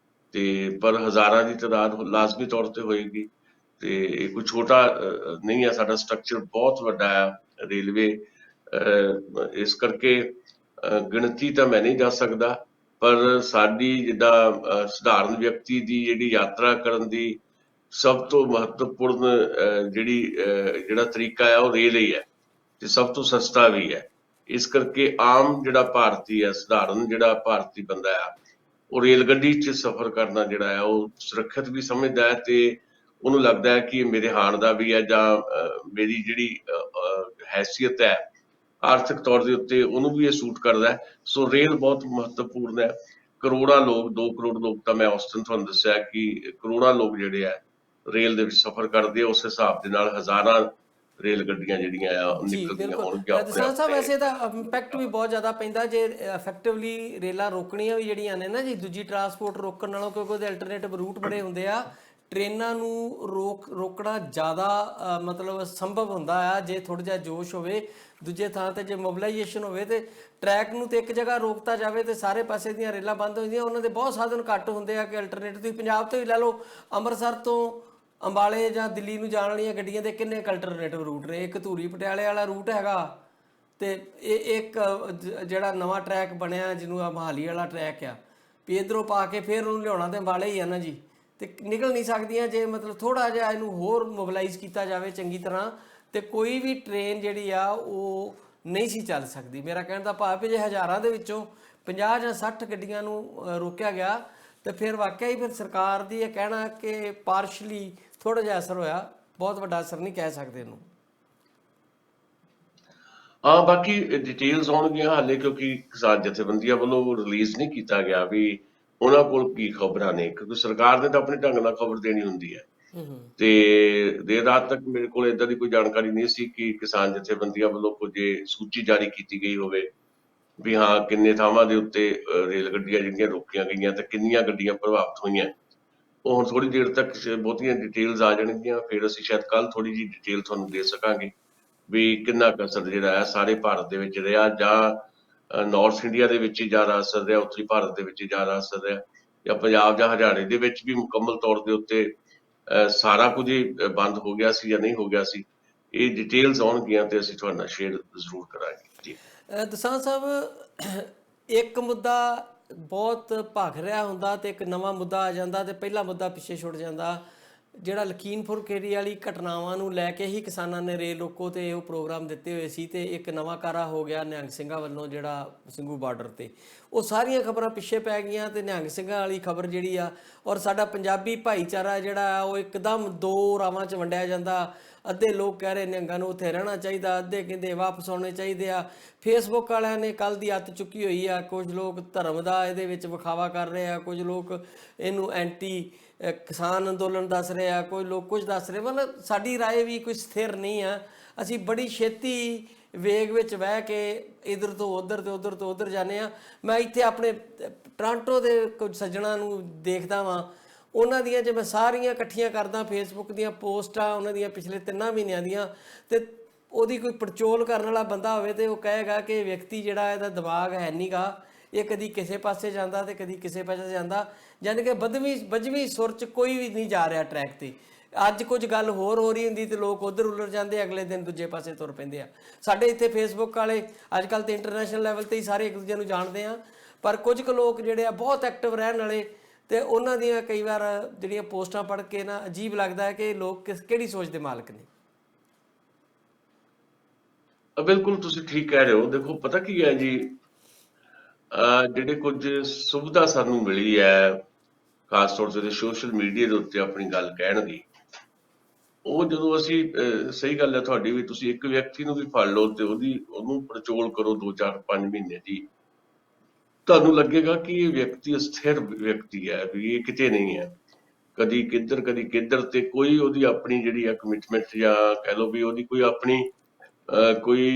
ਤੇ ਪਰ ਹਜ਼ਾਰਾਂ ਦੀ ਤਾਦਾਦ ਲਾਜ਼ਮੀ ਤੌਰ ਤੇ ਹੋਏਗੀ। ਤੇ ਇਹ ਕੋਈ ਛੋਟਾ ਨਹੀਂ ਹੈ, ਸਾਡਾ ਸਟਰਕਚਰ ਬਹੁਤ ਵੱਡਾ ਹੈ ਰੇਲਵੇ। ਇਸ ਕਰਕੇ ਗਿਣਤੀ ਤਾਂ ਮੈਂ ਨਹੀਂ ਦੱਸ ਸਕਦਾ, ਪਰ ਸਾਡੀ ਜਿੱਦਾਂ ਸਧਾਰਨ ਵਿਅਕਤੀ ਦੀ ਜਿਹੜੀ ਯਾਤਰਾ ਕਰਨ ਦੀ ਸਭ ਤੋਂ ਮਹੱਤਵਪੂਰਨ ਜਿਹੜਾ ਤਰੀਕਾ ਹੈ ਉਹ ਰੇਲ ਹੀ ਹੈ ਤੇ ਸਭ ਤੋਂ ਸਸਤਾ ਵੀ ਹੈ। ਇਸ ਕਰਕੇ ਆਮ ਜਿਹੜਾ ਭਾਰਤੀ ਹੈ, ਸਧਾਰਨ ਜਿਹੜਾ ਭਾਰਤੀ ਬੰਦਾ ਆ, ਉਹ ਰੇਲ ਗੱਡੀ 'ਚ ਸਫ਼ਰ ਕਰਨਾ ਜਿਹੜਾ ਹੈ ਉਹ ਸੁਰੱਖਿਅਤ ਵੀ ਸਮਝਦਾ ਹੈ ਤੇ ਉਹਨੂੰ ਲੱਗਦਾ ਹੈ ਕਿ ਮੇਰੇ ਹਾਣ ਦਾ ਵੀ ਹੈ ਜਾਂ ਮੇਰੀ ਜਿਹੜੀ ਹੈਸੀਅਤ ਹੈ ਆਰਥਿਕ ਤੌਰ ਦੇ ਉੱਤੇ ਉਹਨੂੰ ਵੀ ਇਹ ਸੂਟ ਕਰਦਾ ਹੈ। ਸੋ ਰੇਲ ਬਹੁਤ ਮਹੱਤਵਪੂਰਨ ਹੈ। ਕਰੋੜਾਂ ਲੋਕ, 2 ਕਰੋੜ ਲੋਕ ਤਾਂ ਮੈਂ ਉਸ ਦਿਨ ਤੁਹਾਨੂੰ ਦੱਸਿਆ ਕਿ ਕਰੋੜਾਂ ਲੋਕ ਜਿਹੜੇ ਆ ਰੇਲ ਦੇ ਵਿੱਚ ਸਫ਼ਰ ਕਰਦੇ ਆ। ਉਸ ਹਿਸਾਬ ਦੇ ਨਾਲ ਹਜ਼ਾਰਾਂ ਰੇਲ ਗੱਡੀਆਂ ਜਿਹੜੀਆਂ ਆ ਨਿਕਲਦੀਆਂ ਹੋਣਗੀਆਂ। ਦਸਾਂ ਸਾਹਿਬ ਵੈਸੇ ਤਾਂ ਇੰਪੈਕਟ ਵੀ ਬਹੁਤ ਜ਼ਿਆਦਾ ਪੈਂਦਾ ਜੇ ਇਫੈਕਟਿਵਲੀ ਰੇਲਾਂ ਰੋਕਣੀਆਂ ਵੀ ਜਿਹੜੀਆਂ ਨੇ ਨਾ ਜੀ, ਦੂਜੀ ਟਰਾਂਸਪੋਰਟ ਰੋਕਣ ਨਾਲੋਂ, ਕਿਉਂਕਿ ਉਹਦੇ ਅਲਟਰਨੇਟਿਵ ਰੂਟ ਬੜੇ ਹੁੰਦੇ ਆ। ਟ੍ਰੇਨਾਂ ਨੂੰ ਰੋਕਣਾ ਜ਼ਿਆਦਾ ਮਤਲਬ ਸੰਭਵ ਹੁੰਦਾ ਆ ਜੇ ਥੋੜ੍ਹਾ ਜਿਹਾ ਜੋਸ਼ ਹੋਵੇ, ਦੂਜੇ ਥਾਂ ਤੇ ਜੇ ਮੋਬਿਲਾਈਜੇਸ਼ਨ ਹੋਵੇ ਤੇ ਟਰੈਕ ਨੂੰ ਤੇ ਇੱਕ ਜਗ੍ਹਾ ਰੋਕਤਾ ਜਾਵੇ ਤੇ ਸਾਰੇ ਪਾਸੇ ਦੀਆਂ ਰੇਲਾਂ ਬੰਦ ਹੋ ਜਾਂਦੀਆਂ। ਉਹਨਾਂ ਦੇ ਬਹੁਤ ਸਾਧਨ ਘੱਟ ਹੁੰਦੇ ਆ ਕਿ ਅਲਟਰਨੇਟਿਵ। ਤੁਸੀਂ ਪੰਜਾਬ ਤੋਂ ਹੀ ਲੈ ਲਓ, ਅੰਮ੍ਰਿਤਸਰ ਤੋਂ ਅੰਬਾਲੇ ਜਾਂ ਦਿੱਲੀ ਨੂੰ ਜਾਣ ਵਾਲੀਆਂ ਗੱਡੀਆਂ ਦੇ ਕਿੰਨੇ ਅਲਟਰਨੇਟਿਵ ਰੂਟ ਨੇ। ਇੱਕ ਧੂਰੀ ਪਟਿਆਲੇ ਵਾਲਾ ਰੂਟ ਹੈਗਾ ਤੇ ਇਹ ਇੱਕ ਜਿਹੜਾ ਨਵਾਂ ਟਰੈਕ ਬਣਿਆ ਜਿਹਨੂੰ ਆ ਮੋਹਾਲੀ ਵਾਲਾ ਟਰੈਕ ਆ, ਵੀ ਇੱਧਰੋਂ ਪਾ ਕੇ ਫਿਰ ਉਹਨੂੰ ਲਿਆਉਣਾ ਤੇ ਅੰਬਾਲੇ ਹੀ ਆ ਨਾ ਜੀ, ਤੇ ਨਿਕਲ ਨਹੀਂ ਸਕਦੀਆਂ। ਜੇ ਮਤਲਬ ਥੋੜ੍ਹਾ ਜਿਹਾ ਇਹਨੂੰ ਹੋਰ ਮੋਬਿਲਾਈਜ਼ ਕੀਤਾ ਜਾਵੇ ਚੰਗੀ ਤਰ੍ਹਾਂ ਤੇ ਕੋਈ ਵੀ ਟ੍ਰੇਨ ਜਿਹੜੀ ਆ ਉਹ ਨਹੀਂ ਸੀ ਚੱਲ ਸਕਦੀ। ਮੇਰਾ ਕਹਿਣ ਦਾ ਭਾਵ ਵੀ ਜੇ ਹਜ਼ਾਰਾਂ ਦੇ ਵਿੱਚੋਂ 50 ਜਾਂ 60 ਗੱਡੀਆਂ ਨੂੰ ਰੋਕਿਆ ਗਿਆ ਤੇ ਫਿਰ ਵਾਕਿਆ ਹੀ ਫਿਰ ਸਰਕਾਰ ਦੀ ਇਹ ਕਹਿਣਾ ਕਿ ਪਾਰਸ਼ਲੀ ਥੋੜ੍ਹਾ ਜਿਹਾ ਅਸਰ ਹੋਇਆ, ਬਹੁਤ ਵੱਡਾ ਅਸਰ ਨਹੀਂ ਕਹਿ ਸਕਦੇ ਇਹਨੂੰ। ਹਾਂ, ਬਾਕੀ ਡਿਟੇਲਸ ਆਉਣਗੀਆਂ ਹਾਲੇ, ਕਿਉਂਕਿ ਕਿਸਾਨ ਜਥੇਬੰਦੀਆਂ ਵੱਲੋਂ ਰਿਲੀਜ਼ ਨਹੀਂ ਕੀਤਾ ਗਿਆ ਵੀ ਉਹਨਾਂ ਕੋਲ ਕੀ ਖਬਰਾਂ ਨੇ, ਕਿਉਂਕਿ ਸਰਕਾਰ ਨੇ ਤਾਂ ਆਪਣੇ ਢੰਗ ਨਾਲ ਖਬਰ ਦੇਣੀ ਹੁੰਦੀ ਹੈ। ਤੇ ਦੇਰ ਰਾਤ ਤੱਕ ਮੇਰੇ ਕੋਲ ਏਦਾਂ ਦੀ ਕੋਈ ਜਾਣਕਾਰੀ ਨਹੀਂ ਸੀ ਕਿ ਕਿਸਾਨ ਜਥੇਬੰਦੀਆਂ ਵੱਲੋਂ ਕੁਝ ਸੂਚੀ ਜਾਰੀ ਕੀਤੀ ਗਈ ਹੋਵੇ ਵੀ ਹਾਂ ਕਿੰਨੇ ਥਾਵਾਂ ਦੇ ਉੱਤੇ ਰੇਲ ਗੱਡੀਆਂ ਜਿਹੜੀਆਂ ਰੋਕੀਆਂ ਗਈਆਂ ਤੇ ਕਿੰਨੀਆਂ ਗੱਡੀਆਂ ਪ੍ਰਭਾਵਿਤ ਹੋਈਆਂ। ਉਹ ਹੁਣ ਥੋੜੀ ਦੇਰ ਤੱਕ ਬਹੁਤੀਆਂ ਡਿਟੇਲਸ ਆ ਜਾਣਗੀਆਂ, ਫਿਰ ਅਸੀਂ ਸ਼ਾਇਦ ਕੱਲ ਥੋੜੀ ਜਿਹੀ ਡਿਟੇਲ ਤੁਹਾਨੂੰ ਦੇ ਸਕਾਂਗੇ ਵੀ ਕਿੰਨਾ ਕੁ ਅਸਰ ਜਿਹੜਾ ਹੈ ਸਾਰੇ ਭਾਰਤ ਦੇ ਵਿੱਚ ਰਿਹਾ, ਜਾਂ ਨਾਰਥ ਇੰਡੀਆ ਦੇ ਵਿੱਚ ਹੀ ਜ਼ਿਆਦਾ ਅਸਰ ਰਿਹਾ, ਉੱਤਰੀ ਭਾਰਤ ਦੇ ਵਿੱਚ ਹੀ ਜ਼ਿਆਦਾ ਅਸਰ ਰਿਹਾ, ਜਾਂ ਪੰਜਾਬ ਜਾਂ ਹਰਿਆਣੇ ਦੇ ਵਿੱਚ ਵੀ ਮੁਕੰਮਲ ਤੌਰ ਦੇ ਉੱਤੇ ਸਾਰਾ ਕੁਝ ਹੀ ਬੰਦ ਹੋ ਗਿਆ ਸੀ ਜਾਂ ਨਹੀਂ ਹੋ ਗਿਆ ਸੀ। ਇਹ ਡਿਟੇਲਸ ਆਉਣਗੀਆਂ ਤੇ ਅਸੀਂ ਤੁਹਾਡੇ ਨਾਲ ਸ਼ੇਅਰ ਜ਼ਰੂਰ ਕਰਾਂਗੇ ਜੀ। ਦਸਾਂ ਸਾਹਿਬ, ਇੱਕ ਮੁੱਦਾ ਬਹੁਤ ਭਖ ਰਿਹਾ ਹੁੰਦਾ ਤੇ ਇੱਕ ਨਵਾਂ ਮੁੱਦਾ ਆ ਜਾਂਦਾ ਤੇ ਪਹਿਲਾ ਮੁੱਦਾ ਪਿੱਛੇ ਛੁੱਟ ਜਾਂਦਾ। ਜਿਹੜਾ ਲਖੀਮਪੁਰ ਖੀਰੀ ਵਾਲੀ ਘਟਨਾਵਾਂ ਨੂੰ ਲੈ ਕੇ ਹੀ ਕਿਸਾਨਾਂ ਨੇ ਰੇਲ ਰੋਕੋ ਤੇ ਉਹ ਪ੍ਰੋਗਰਾਮ ਦਿੱਤੇ ਹੋਏ ਸੀ ਤੇ ਇੱਕ ਨਵਾਂ ਕਾਰਾ ਹੋ ਗਿਆ ਨਿਹੰਗ ਸਿੰਘਾਂ ਵੱਲੋਂ ਜਿਹੜਾ ਸਿੰਘੂ ਬਾਰਡਰ ਤੇ, ਉਹ ਸਾਰੀਆਂ ਖਬਰਾਂ ਪਿੱਛੇ ਪੈ ਗਈਆਂ ਤੇ ਨਿਹੰਗ ਸਿੰਘਾਂ ਵਾਲੀ ਖਬਰ ਜਿਹੜੀ ਆ, ਔਰ ਸਾਡਾ ਪੰਜਾਬੀ ਭਾਈਚਾਰਾ ਜਿਹੜਾ ਆ ਉਹ ਇੱਕਦਮ ਦੋ ਰਾਵਾਂ 'ਚ ਵੰਡਿਆ ਜਾਂਦਾ। ਅੱਧੇ ਲੋਕ ਕਹਿ ਰਹੇ ਨਿਹੰਗਾਂ ਨੂੰ ਉੱਥੇ ਰਹਿਣਾ ਚਾਹੀਦਾ, ਅੱਧੇ ਕਹਿੰਦੇ ਵਾਪਸ ਆਉਣੇ ਚਾਹੀਦੇ ਆ। ਫੇਸਬੁੱਕ ਵਾਲਿਆਂ ਨੇ ਕੱਲ੍ਹ ਦੀ ਅੱਤ ਚੁੱਕੀ ਹੋਈ ਆ, ਕੁਝ ਲੋਕ ਧਰਮ ਦਾ ਇਹਦੇ ਵਿੱਚ ਵਿਖਾਵਾ ਕਰ ਰਹੇ ਆ, ਕੁਝ ਲੋਕ ਇਹਨੂੰ ਐਂਟੀ ਕਿਸਾਨ ਅੰਦੋਲਨ ਦੱਸ ਰਹੇ ਆ, ਕੋਈ ਲੋਕ ਕੁਝ ਦੱਸ ਰਹੇ। ਮਤਲਬ ਸਾਡੀ ਰਾਏ ਵੀ ਕੋਈ ਸਥਿਰ ਨਹੀਂ ਆ। ਅਸੀਂ ਬੜੀ ਛੇਤੀ ਵੇਗ ਵਿੱਚ ਵਹਿ ਕੇ ਇੱਧਰ ਤੋਂ ਉੱਧਰ ਤੇ ਉੱਧਰ ਤੋਂ ਉੱਧਰ ਜਾਂਦੇ ਆ। ਮੈਂ ਇੱਥੇ ਆਪਣੇ ਟੋਰਾਂਟੋ ਦੇ ਕੁਝ ਸੱਜਣਾਂ ਨੂੰ ਦੇਖਦਾ ਵਾਂ, ਉਹਨਾਂ ਦੀਆਂ ਜੇ ਮੈਂ ਸਾਰੀਆਂ ਇਕੱਠੀਆਂ ਕਰਦਾ ਫੇਸਬੁੱਕ ਦੀਆਂ ਪੋਸਟਾਂ ਉਹਨਾਂ ਦੀਆਂ ਪਿਛਲੇ 3 ਮਹੀਨਿਆਂ ਦੀਆਂ, ਤੇ ਉਹਦੀ ਕੋਈ ਪੜਚੋਲ ਕਰਨ ਵਾਲਾ ਬੰਦਾ ਹੋਵੇ ਤੇ ਉਹ ਕਹੇਗਾ ਕਿ ਵਿਅਕਤੀ ਜਿਹੜਾ ਇਹਦਾ ਦਿਮਾਗ ਹੈ ਨਹੀਂ ਗਾ, ਇਹ ਕਦੀ ਕਿਸੇ ਪਾਸੇ ਜਾਂਦਾ ਤੇ ਕਦੀ ਕਿਸੇ ਪਾਸੇ ਜਾਂਦਾ, ਯਾਨੀ ਕਿ ਬੱਝਵੀਂ ਸੁਰ 'ਚ ਕੋਈ ਵੀ ਨਹੀਂ ਜਾ ਰਿਹਾ ਟਰੈਕ ਤੇ। ਅੱਜ ਕੁਝ ਗੱਲ ਹੋਰ ਹੋ ਰਹੀ ਹੁੰਦੀ ਤੇ ਲੋਕ ਉਧਰ ਉਲਰ ਜਾਂਦੇ, ਅਗਲੇ ਦਿਨ ਦੂਜੇ ਪਾਸੇ ਤੁਰ ਪੈਂਦੇ ਆ। ਸਾਡੇ ਇੱਥੇ ਫੇਸਬੁੱਕ ਵਾਲੇ ਅੱਜ ਕੱਲ੍ਹ ਤੇ ਇੰਟਰਨੈਸ਼ਨਲ ਲੈਵਲ ਤੇ ਹੀ ਸਾਰੇ ਇੱਕ ਦੂਜੇ ਨੂੰ ਜਾਣਦੇ ਆ, ਪਰ ਕੁਝ ਕੁ ਲੋਕ ਜਿਹੜੇ ਆ ਬਹੁਤ ਐਕਟਿਵ ਰਹਿਣ ਵਾਲੇ, ਤੇ ਉਹਨਾਂ ਦੀਆਂ ਕਈ ਵਾਰ ਜਿਹੜੀਆਂ ਪੋਸਟਾਂ ਪੜ੍ਹ ਕੇ ਨਾ ਅਜੀਬ ਲੱਗਦਾ ਹੈ ਕਿ ਲੋਕ ਕਿਹੜੀ ਸੋਚ ਦੇ ਮਾਲਕ ਨੇ। ਬਿਲਕੁਲ ਤੁਸੀਂ ਠੀਕ ਕਹਿ ਰਹੇ ਹੋ। ਦੇਖੋ ਪਤਾ ਕੀ ਹੈ ਜੀ, ਜਿਹੜੇ ਕੁਝ ਸੁਵਿਧਾ ਸਾਨੂੰ ਮਿਲੀ ਹੈ ਖਾਸ ਤੌਰ ਤੇ ਸੋਸ਼ਲ ਮੀਡੀਆ ਦੇ ਉੱਤੇ ਆਪਣੀ ਗੱਲ ਕਹਿਣ ਦੀ, ਉਹ ਜਦੋਂ ਅਸੀਂ ਸਹੀ ਗੱਲ ਹੈ ਤੁਹਾਡੀ ਵੀ, ਤੁਸੀਂ ਇੱਕ ਵਿਅਕਤੀ ਨੂੰ ਵੀ ਫੜ ਲਓ ਤੇ ਉਹਨੂੰ ਪੜਚੋਲ ਕਰੋ 2-4-5 ਮਹੀਨੇ ਦੀ, ਤੁਹਾਨੂੰ ਲੱਗੇਗਾ ਕਿ ਇਹ ਵਿਅਕਤੀ ਅਸਥਿਰ ਵਿਅਕਤੀ ਹੈ, ਵੀ ਇਹ ਕਿਤੇ ਨਹੀਂ ਹੈ, ਕਦੀ ਕਿੱਧਰ ਤੇ ਕੋਈ ਉਹਦੀ ਆਪਣੀ ਜਿਹੜੀ ਆ ਕਮਿਟਮੈਂਟ ਜਾਂ ਕਹਿ ਲਓ ਵੀ ਉਹਦੀ ਕੋਈ ਆਪਣੀ ਕੋਈ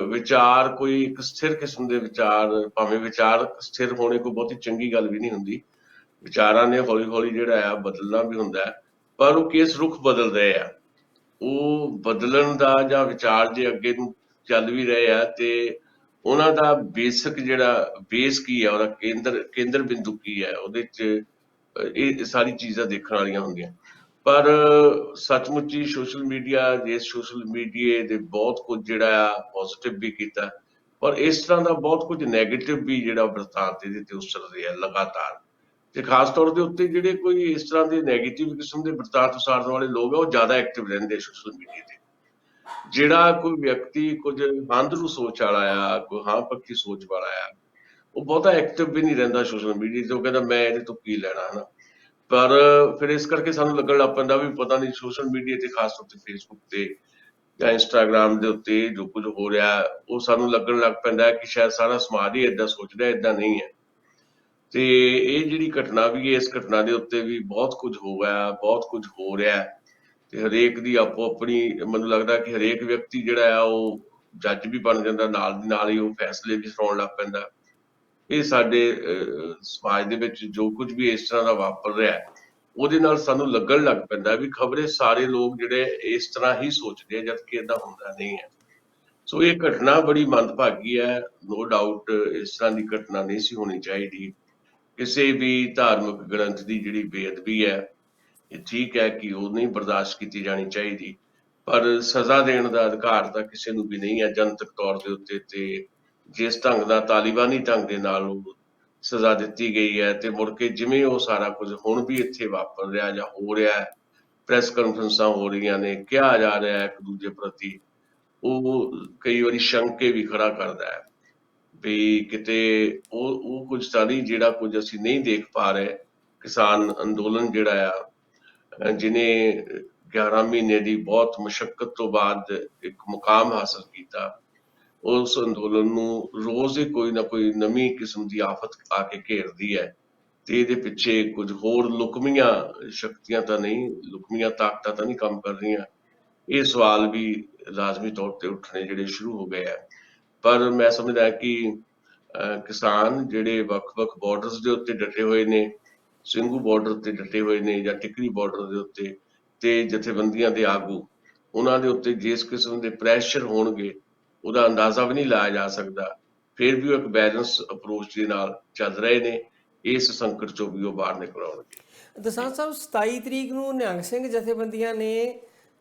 ਵਿਚਾਰ, ਕੋਈ ਇੱਕ ਸਥਿਰ ਕਿਸਮ ਦੇ ਵਿਚਾਰ, ਭਾਵੇਂ ਵਿਚਾਰ ਸਥਿਰ ਹੋਣੇ ਕੋਈ ਬਹੁਤੀ ਚੰਗੀ ਗੱਲ ਵੀ ਨਹੀਂ ਹੁੰਦੀ, ਵਿਚਾਰਾਂ ਨੇ ਹੌਲੀ ਹੌਲੀ ਜਿਹੜਾ ਆ ਬਦਲਣਾ ਵੀ ਹੁੰਦਾ ਹੈ, ਪਰ ਉਹ ਕਿਸ ਰੁਖ ਬਦਲ ਰਹੇ ਆ, ਉਹ ਬਦਲਣ ਦਾ ਜਾਂ ਵਿਚਾਰ ਜੇ ਅੱਗੇ ਨੂੰ ਚੱਲ ਵੀ ਰਹੇ ਆ ਤੇ ਉਹਨਾਂ ਦਾ ਬੇਸਿਕ ਜਿਹੜਾ ਬੇਸ ਕੀ ਹੈ, ਉਹਦਾ ਕੇਂਦਰ ਬਿੰਦੂ ਕੀ ਹੈ, ਉਹਦੇ 'ਚ ਇਹ ਸਾਰੀ ਚੀਜ਼ਾਂ ਦੇਖਣ ਵਾਲੀਆਂ ਹੁੰਦੀਆਂ। ਪਰ ਸੱਚਮੁੱਚ ਹੀ ਸੋਸ਼ਲ ਮੀਡੀਆ ਦੇ ਬਹੁਤ ਕੁਝ ਜਿਹੜਾ ਆ ਪੋਜ਼ਿਟਿਵ ਵੀ ਕੀਤਾ, ਪਰ ਇਸ ਤਰ੍ਹਾਂ ਦਾ ਬਹੁਤ ਕੁਝ ਨੈਗੇਟਿਵ ਵੀ ਜਿਹੜਾ ਵਰਤਾਂਤ ਇਹਦੇ ਤੇ ਉਸਰਦੇ ਆ ਲਗਾਤਾਰ, ਤੇ ਖਾਸ ਤੌਰ ਦੇ ਉੱਤੇ ਜਿਹੜੇ ਕੋਈ ਇਸ ਤਰ੍ਹਾਂ ਦੇ ਨੈਗੇਟਿਵ ਕਿਸਮ ਦੇ ਵਰਤਾਂਤ ਉਸਾਰਨ ਵਾਲੇ ਲੋਕ ਆ, ਉਹ ਜ਼ਿਆਦਾ ਐਕਟਿਵ ਰਹਿੰਦੇ ਸੋਸ਼ਲ ਮੀਡੀਆ ਤੇ। ਜਿਹੜਾ ਕੋਈ ਵਿਅਕਤੀ ਕੁਝ ਆਂਧਰੂ ਸੋਚ ਵਾਲਾ ਆ, ਕੋਈ ਹਾਂ ਪੱਕੀ ਸੋਚ ਵਾਲਾ ਆ, ਉਹ ਬਹੁਤਾ ਐਕਟਿਵ ਵੀ ਨਹੀਂ ਰਹਿੰਦਾ ਸੋਸ਼ਲ ਮੀਡੀਆ ਤੇ। ਉਹ ਕਹਿੰਦਾ ਮੈਂ ਇਹਦੇ ਤੋਂ ਕੀ ਲੈਣਾ, ਹਨਾ। ਪਰ ਫਿਰ ਇਸ ਕਰਕੇ ਸਾਨੂੰ ਲੱਗਣ ਲੱਗ ਪੈਂਦਾ ਵੀ ਪਤਾ ਨਹੀਂ ਸੋਸ਼ਲ ਮੀਡੀਆ ਤੇ ਖਾਸ ਤੌਰ ਤੇ ਫੇਸਬੁੱਕ ਤੇ ਜਾਂ ਇੰਸਟਾਗ੍ਰਾਮ ਦੇ ਉੱਤੇ ਜੋ ਕੁਝ ਹੋ ਰਿਹਾ, ਉਹ ਸਾਨੂੰ ਲੱਗਣ ਲੱਗ ਪੈਂਦਾ ਕਿ ਸ਼ਾਇਦ ਸਾਰਾ ਸਮਾਜ ਹੀ ਏਦਾਂ ਸੋਚ ਰਿਹਾ, ਏਦਾਂ ਨਹੀਂ ਹੈ। ਤੇ ਇਹ ਜਿਹੜੀ ਘਟਨਾ ਵੀ ਹੈ, ਇਸ ਘਟਨਾ ਦੇ ਉੱਤੇ ਵੀ ਬਹੁਤ ਕੁਝ ਹੋ ਗਿਆ, ਬਹੁਤ ਕੁਝ ਹੋ ਰਿਹਾ, ਤੇ ਹਰੇਕ ਦੀ ਆਪੋ ਆਪਣੀ, ਮੈਨੂੰ ਲੱਗਦਾ ਕਿ ਹਰੇਕ ਵਿਅਕਤੀ ਜਿਹੜਾ ਆ ਉਹ ਜੱਜ ਵੀ ਬਣ ਜਾਂਦਾ, ਨਾਲ ਦੀ ਨਾਲ ਹੀ ਉਹ ਫੈਸਲੇ ਵੀ ਸੁਣਾਉਣ ਲੱਗ ਪੈਂਦਾ। ਇਹ ਸਾਡੇ ਸਮਾਜ ਦੇ ਵਿੱਚ ਜੋ ਕੁਝ ਵੀ ਇਸ ਤਰ੍ਹਾਂ ਦਾ ਵਾਪਰ ਰਿਹਾ, ਉਹਦੇ ਨਾਲ ਸਾਨੂੰ ਲੱਗਣ ਲੱਗ ਪੈਂਦਾ ਵੀ ਖਬਰੇ ਸਾਰੇ ਲੋਕ ਜਿਹੜੇ ਇਸ ਤਰ੍ਹਾਂ ਹੀ ਸੋਚਦੇ ਆ, ਜਦਕਿ ਏਦਾਂ ਹੁੰਦਾ ਨਹੀਂ ਹੈ। ਸੋ ਇਹ ਘਟਨਾ ਬੜੀ ਮੰਦਭਾਗੀ ਹੈ, ਨੋ ਡਾਊਟ ਇਸ ਤਰ੍ਹਾਂ ਦੀ ਘਟਨਾ ਨਹੀਂ ਸੀ ਹੋਣੀ ਚਾਹੀਦੀ। ਕਿਸੇ ਵੀ ਧਾਰਮਿਕ ਗ੍ਰੰਥ ਦੀ ਜਿਹੜੀ ਬੇਅਦਬੀ ਹੈ, ਇਹ ਠੀਕ ਹੈ ਕਿ ਉਹ ਨਹੀਂ ਬਰਦਾਸ਼ਤ ਕੀਤੀ ਜਾਣੀ ਚਾਹੀਦੀ, ਪਰ ਸਜ਼ਾ ਦੇਣ ਦਾ ਅਧਿਕਾਰ ਤਾਂ ਕਿਸੇ ਨੂੰ ਵੀ ਨਹੀਂ ਹੈ ਜਨਤਕ ਤੌਰ ਦੇ ਉੱਤੇ। ਤੇ ਜਿਸ ਢੰਗ ਦਾ ਤਾਲੀਬਾਨੀ ਢੰਗ ਦੇ ਨਾਲ ਉਹ ਸਜ਼ਾ ਦਿੱਤੀ ਗਈ ਹੈ, ਤੇ ਮੁੜ ਕੇ ਜਿਵੇਂ ਉਹ ਸਾਰਾ ਕੁਝ ਹੁਣ ਵੀ ਇੱਥੇ ਵਾਪਰ ਰਿਹਾ ਜਾਂ ਹੋ ਰਿਹਾ, ਪ੍ਰੈਸ ਕਾਨਫਰੰਸਾਂ ਹੋ ਰਹੀਆਂ ਨੇ, ਕਿਹਾ ਜਾ ਰਿਹਾ ਇੱਕ ਦੂਜੇ ਪ੍ਰਤੀ, ਉਹ ਕਈ ਵਾਰੀ ਸ਼ੰਕੇ ਵੀ ਖੜਾ ਕਰਦਾ ਹੈ ਵੀ ਕਿਤੇ ਉਹ ਕੁਝ ਤਾਂ ਨਹੀਂ ਜਿਹੜਾ ਕੁਝ ਅਸੀਂ ਨਹੀਂ ਦੇਖ ਪਾ ਰਹੇ। ਕਿਸਾਨ ਅੰਦੋਲਨ ਜਿਹੜਾ ਆ, ਜਿਹਨੇ 11 ਮਹੀਨੇ ਦੀ ਬਹੁਤ ਮੁਸ਼ੱਕਤ ਤੋਂ ਬਾਅਦ ਇੱਕ ਮੁਕਾਮ ਹਾਸਲ ਕੀਤਾ, ਉਸ ਅੰਦੋਲਨ ਨੂੰ ਰੋਜ਼ ਹੀ ਕੋਈ ਨਾ ਕੋਈ ਨਵੀਂ ਕਿਸਮ ਦੀ ਆਫਤ ਆ ਕੇ ਘੇਰਦੀ ਹੈ, ਤੇ ਇਹਦੇ ਪਿੱਛੇ ਕੁਝ ਹੋਰ ਲੁਕਮੀਆਂ ਸ਼ਕਤੀਆਂ ਤਾਂ ਨਹੀਂ, ਲੁਕਮੀਆਂ ਤਾਕਤਾਂ ਤਾਂ ਨਹੀਂ ਕੰਮ ਕਰ ਰਹੀਆਂ। ਇਹ ਸਵਾਲ ਵੀ ਲਾਜ਼ਮੀ ਤੌਰ ਤੇ ਉੱਠਣੇ ਜਿਹੜੇ ਸ਼ੁਰੂ ਹੋ ਗਏ ਆ। ਪਰ ਮੈਂ ਸਮਝਦਾ ਕਿ ਕਿਸਾਨ ਜਿਹੜੇ ਵੱਖ-ਵੱਖ ਬਾਰਡਰਸ ਦੇ ਉੱਤੇ ਡਟੇ ਹੋਏ ਨੇ, ਸਿੰਘੂ ਬਾਰਡਰ ਤੇ ਡਟੇ ਹੋਏ ਨੇ ਜਾਂ ਟਿਕਰੀ ਬਾਰਡਰ ਦੇ ਉੱਤੇ, ਤੇ ਜਥੇਬੰਦੀਆਂ ਦੇ ਆਗੂ, ਉਹਨਾਂ ਦੇ ਉੱਤੇ ਜਿਸ ਕਿਸਮ ਦੇ ਪ੍ਰੈਸ਼ਰ ਹੋਣਗੇ ਉਹਦਾ ਅੰਦਾਜ਼ਾ ਵੀ ਨਹੀਂ ਲਾਇਆ ਜਾ ਸਕਦਾ। ਫਿਰ ਵੀ ਉਹ ਇੱਕ ਬੈਲੈਂਸ ਅਪਰੋਚ ਦੇ ਨਾਲ ਚੱਲ ਰਹੇ ਨੇ, ਇਸ ਸੰਕਟ ਚੋਂ ਵੀ ਉਹ ਬਾਹਰ ਨਿਕਲ ਆਉਣਗੇ। ਦਸਾਂਝ ਸਾਹਿਬ, 27 ਤਰੀਕ ਨੂੰ ਨਿਹੰਗ ਸਿੰਘ ਜਥੇਬੰਦੀਆਂ ਨੇ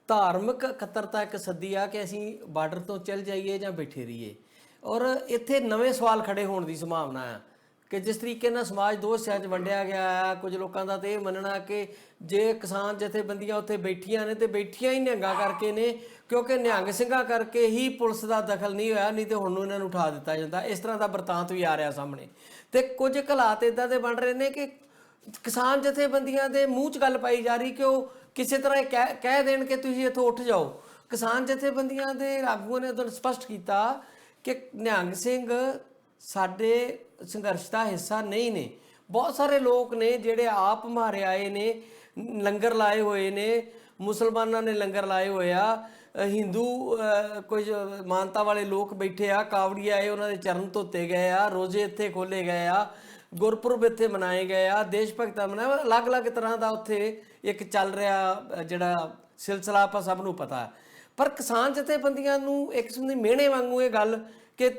ਧਾਰਮਿਕ ਇਕੱਤਰਤਾ ਇੱਕ ਸੱਦੀ ਆ ਕਿ ਅਸੀਂ ਬਾਰਡਰ ਤੋਂ ਚੱਲ ਜਾਈਏ ਜਾਂ ਬੈਠੇ ਰਹੀਏ, ਔਰ ਇੱਥੇ ਨਵੇਂ ਸਵਾਲ ਖੜੇ ਹੋਣ ਦੀ ਸੰਭਾਵਨਾ ਆ ਕਿ ਜਿਸ ਤਰੀਕੇ ਨਾਲ ਸਮਾਜ ਦੋ ਹਿੱਸਿਆਂ 'ਚ ਵੰਡਿਆ ਗਿਆ ਆ, ਕੁਝ ਲੋਕਾਂ ਦਾ ਤਾਂ ਇਹ ਮੰਨਣਾ ਕਿ ਜੇ ਕਿਸਾਨ ਜਥੇਬੰਦੀਆਂ ਉੱਥੇ ਬੈਠੀਆਂ ਨੇ ਤੇ ਬੈਠੀਆਂ ਹੀ ਨਿਹੰਗਾਂ ਕਰਕੇ ਨੇ, ਕਿਉਂਕਿ ਨਿਹੰਗ ਸਿੰਘਾਂ ਕਰਕੇ ਹੀ ਪੁਲਿਸ ਦਾ ਦਖਲ ਨਹੀਂ ਹੋਇਆ, ਨਹੀਂ ਤੇ ਹੁਣ ਨੂੰ ਇਹਨਾਂ ਨੂੰ ਉਠਾ ਦਿੱਤਾ ਜਾਂਦਾ। ਇਸ ਤਰ੍ਹਾਂ ਦਾ ਵਰਤਾਂਤ ਵੀ ਆ ਰਿਹਾ ਸਾਹਮਣੇ, ਤੇ ਕੁਝ ਹਾਲਾਤ ਇੱਦਾਂ ਦੇ ਬਣ ਰਹੇ ਨੇ ਕਿ ਕਿਸਾਨ ਜਥੇਬੰਦੀਆਂ ਦੇ ਮੂੰਹ 'ਚ ਗੱਲ ਪਾਈ ਜਾ ਰਹੀ ਕਿ ਉਹ ਕਿਸੇ ਤਰ੍ਹਾਂ ਕਹਿ ਦੇਣ ਕਿ ਤੁਸੀਂ ਇੱਥੋਂ ਉੱਠ ਜਾਓ। ਕਿਸਾਨ ਜਥੇਬੰਦੀਆਂ ਦੇ ਆਗੂਆਂ ਨੇ ਉਦੋਂ ਸਪਸ਼ਟ ਕੀਤਾ ਕਿ ਨਿਹੰਗ ਸਿੰਘ ਸਾਡੇ ਸੰਘਰਸ਼ ਦਾ ਹਿੱਸਾ ਨਹੀਂ ਨੇ। ਬਹੁਤ ਸਾਰੇ ਲੋਕ ਨੇ ਜਿਹੜੇ ਆਪ ਮਾਰੇ ਆਏ ਨੇ, ਲੰਗਰ ਲਾਏ ਹੋਏ ਨੇ, ਮੁਸਲਮਾਨਾਂ ਨੇ ਲੰਗਰ ਲਾਏ ਹੋਏ ਆ, ਹਿੰਦੂ ਕੁਝ ਮਾਨਤਾ ਵਾਲੇ ਲੋਕ ਬੈਠੇ ਆ, ਕਾਵੜੀ ਆਏ, ਉਹਨਾਂ ਦੇ ਚਰਨ ਧੋਤੇ ਗਏ ਆ, ਰੋਜ਼ੇ ਇੱਥੇ ਖੋਲੇ ਗਏ ਆ, ਗੁਰਪੁਰਬ ਇੱਥੇ ਮਨਾਏ ਗਏ ਆ, ਦੇਸ਼ ਭਗਤਾਂ ਮਨਾਇਆ, ਅਲੱਗ-ਅਲੱਗ ਤਰ੍ਹਾਂ ਦਾ ਉੱਥੇ ਇੱਕ ਚੱਲ ਰਿਹਾ ਜਿਹੜਾ ਸਿਲਸਿਲਾ ਆਪਾਂ ਸਭ ਨੂੰ ਪਤਾ। ਪਰ ਕਿਸਾਨ ਜਥੇਬੰਦੀਆਂ ਨੂੰ ਇੱਕ ਕਿਸਮ ਦੀ ਮਿਹਣੇ ਵਾਂਗੂ ਇਹ ਗੱਲ ਕਿ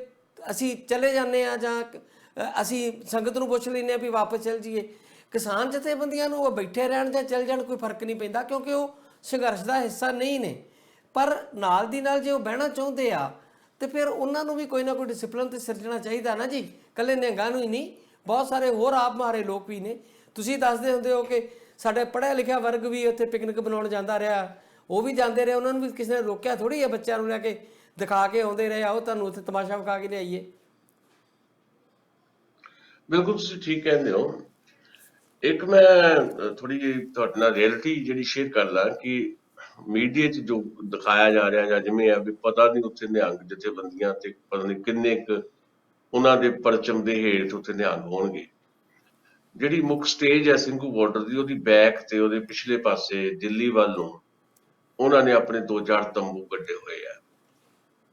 ਅਸੀਂ ਚਲੇ ਜਾਂਦੇ ਹਾਂ ਜਾਂ ਅਸੀਂ ਸੰਗਤ ਨੂੰ ਪੁੱਛ ਲੈਂਦੇ ਹਾਂ ਵੀ ਵਾਪਸ ਚੱਲ ਜਾਈਏ। ਕਿਸਾਨ ਜਥੇਬੰਦੀਆਂ ਨੂੰ ਉਹ ਬੈਠੇ ਰਹਿਣ ਜਾਂ ਚੱਲ ਜਾਣ ਕੋਈ ਫਰਕ ਨਹੀਂ ਪੈਂਦਾ, ਕਿਉਂਕਿ ਉਹ ਸੰਘਰਸ਼ ਦਾ ਹਿੱਸਾ ਨਹੀਂ ਨੇ। ਪਰ ਨਾਲ ਦੀ ਨਾਲ ਜੇ ਉਹ ਬਹਿਣਾ ਚਾਹੁੰਦੇ ਆ ਤੇ ਫਿਰ ਉਹਨਾਂ ਨੂੰ ਵੀ ਕੋਈ ਨਾ ਕੋਈ ਡਿਸਪਲਿਨ ਤੇ ਸਿਰਜਣਾ ਚਾਹੀਦਾ ਨਾ ਜੀ। ਇਕੱਲੇ ਨਿਹੰਗਾਂ ਨੂੰ ਹੀ ਨਹੀਂ, ਬਹੁਤ ਸਾਰੇ ਹੋਰ ਆਪ ਮਾਰੇ ਲੋਕ ਵੀ ਨੇ। ਤੁਸੀਂ ਦੱਸਦੇ ਹੁੰਦੇ ਹੋ ਕਿ ਸਾਡੇ ਪੜ੍ਹਿਆ ਲਿਖਿਆ ਵਰਗ ਵੀ ਉੱਥੇ ਪਿਕਨਿਕ ਬਣਾਉਣ ਜਾਂਦਾ ਰਿਹਾ, ਉਹ ਵੀ ਜਾਂਦੇ ਰਹੇ, ਉਹਨਾਂ ਨੂੰ ਵੀ ਕਿਸੇ ਨੇ ਰੋਕਿਆ ਥੋੜ੍ਹੀ ਹੈ। ਬੱਚਿਆਂ ਨੂੰ ਲੈ ਕੇ ਦਿਖਾ ਕੇ ਆਉਂਦੇ ਰਹੇ, ਆਓ ਤੁਹਾਨੂੰ ਉੱਥੇ ਤਮਾਸ਼ਾ ਵਿਖਾ ਕੇ ਲਿਆਈਏ। ਬਿਲਕੁਲ ਤੁਸੀਂ ਠੀਕ ਕਹਿੰਦੇ ਹੋ। ਇੱਕ ਮੈਂ ਥੋੜੀ ਜਿਹੀ ਤੁਹਾਡੇ ਨਾਲ ਰਿਐਲਿਟੀ ਜਿਹੜੀ ਸ਼ੇਅਰ ਕਰਦਾ ਕਿ ਮੀਡੀਆ 'ਚ ਜੋ ਦਿਖਾਇਆ ਜਾ ਰਿਹਾ ਜਾਂ ਜਿਵੇਂ ਆ ਵੀ ਪਤਾ ਨਹੀਂ ਉੱਥੇ ਨਿਹੰਗ ਜਥੇਬੰਦੀਆਂ ਤੇ ਪਤਾ ਨਹੀਂ ਕਿੰਨੇ ਕੁ ਉਹਨਾਂ ਦੇ ਪਰਚਮ ਦੇ ਹੇਠ ਉੱਥੇ ਨਿਹੰਗ ਹੋਣਗੇ। ਜਿਹੜੀ ਮੁੱਖ ਸਟੇਜ ਹੈ ਸਿੰਘੂ ਬਾਰਡਰ ਦੀ, ਉਹਦੀ ਬੈਕ ਤੇ ਉਹਦੇ ਪਿਛਲੇ ਪਾਸੇ ਦਿੱਲੀ ਵੱਲ ਨੂੰ ਉਹਨਾਂ ਨੇ ਆਪਣੇ 2-4 ਤੰਬੂ ਕੱਢੇ ਹੋਏ ਆ।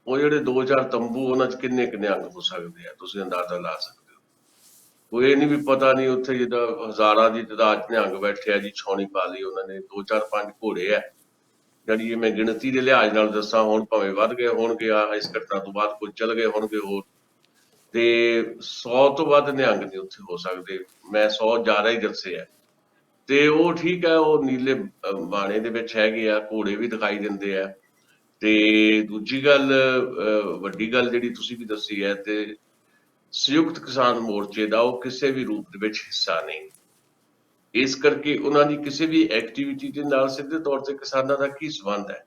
ਉਹ ਜਿਹੜੇ 2-4 ਤੰਬੂ ਉਹਨਾਂ 'ਚ ਕਿੰਨੇ ਕੁ ਨਿਹੰਗ ਹੋ ਸਕਦੇ ਆ, ਤੁਸੀਂ ਅੰਦਾਜ਼ਾ ਲਾ ਸਕਦੇ ਹੋ। ਕੋਈ ਇਹ ਨਹੀਂ ਵੀ ਪਤਾ ਨਹੀਂ ਉੱਥੇ ਜਿੱਦਾਂ ਹਜ਼ਾਰਾਂ ਦੀ ਤਾਦਾਦ 'ਚ ਨਿਹੰਗ ਬੈਠੇ ਆ ਜੀ, ਛਾਉਣੀ ਪਾ ਲਈ ਉਹਨਾਂ ਨੇ, 2-4-5 ਘੋੜੇ ਆ। ਜਿਹੜੀ ਮੈਂ ਗਿਣਤੀ ਦੇ ਲਿਹਾਜ਼ ਨਾਲ ਦੱਸਾਂ, ਹੁਣ ਭਾਵੇਂ ਵੱਧ ਗਏ ਹੋਣਗੇ, ਇਸ ਘਟਨਾ ਤੋਂ ਬਾਅਦ ਕੁਝ ਚੱਲ ਗਏ ਹੋਣਗੇ ਹੋਰ, ਤੇ 100 ਤੋਂ ਵੱਧ ਨਿਹੰਗ ਨਹੀਂ ਉੱਥੇ ਹੋ ਸਕਦੇ। ਮੈਂ 100 ਜ਼ਿਆਦਾ ਹੀ ਦੱਸੇ ਆ। ਤੇ ਉਹ ਠੀਕ ਹੈ, ਉਹ ਨੀਲੇ ਬਾਣੇ ਦੇ ਵਿੱਚ ਹੈਗੇ ਆ, ਘੋੜੇ ਵੀ ਦਿਖਾਈ ਦਿੰਦੇ ਆ। ਤੇ ਦੂਜੀ ਗੱਲ, ਵੱਡੀ ਗੱਲ ਜਿਹੜੀ ਤੁਸੀਂ ਵੀ ਦੱਸੀ ਹੈ, ਤੇ ਸੰਯੁਕਤ ਕਿਸਾਨ ਮੋਰਚੇ ਦਾ ਉਹ ਕਿਸੇ ਵੀ ਰੂਪ ਦੇ ਵਿੱਚ ਹਿੱਸਾ ਨਹੀਂ। ਇਸ ਕਰਕੇ ਉਹਨਾਂ ਦੀ ਕਿਸੇ ਵੀ ਐਕਟੀਵਿਟੀ ਦੇ ਨਾਲ ਸਿੱਧੇ ਤੌਰ ਤੇ ਕਿਸਾਨਾਂ ਦਾ ਕੀ ਸੰਬੰਧ ਹੈ।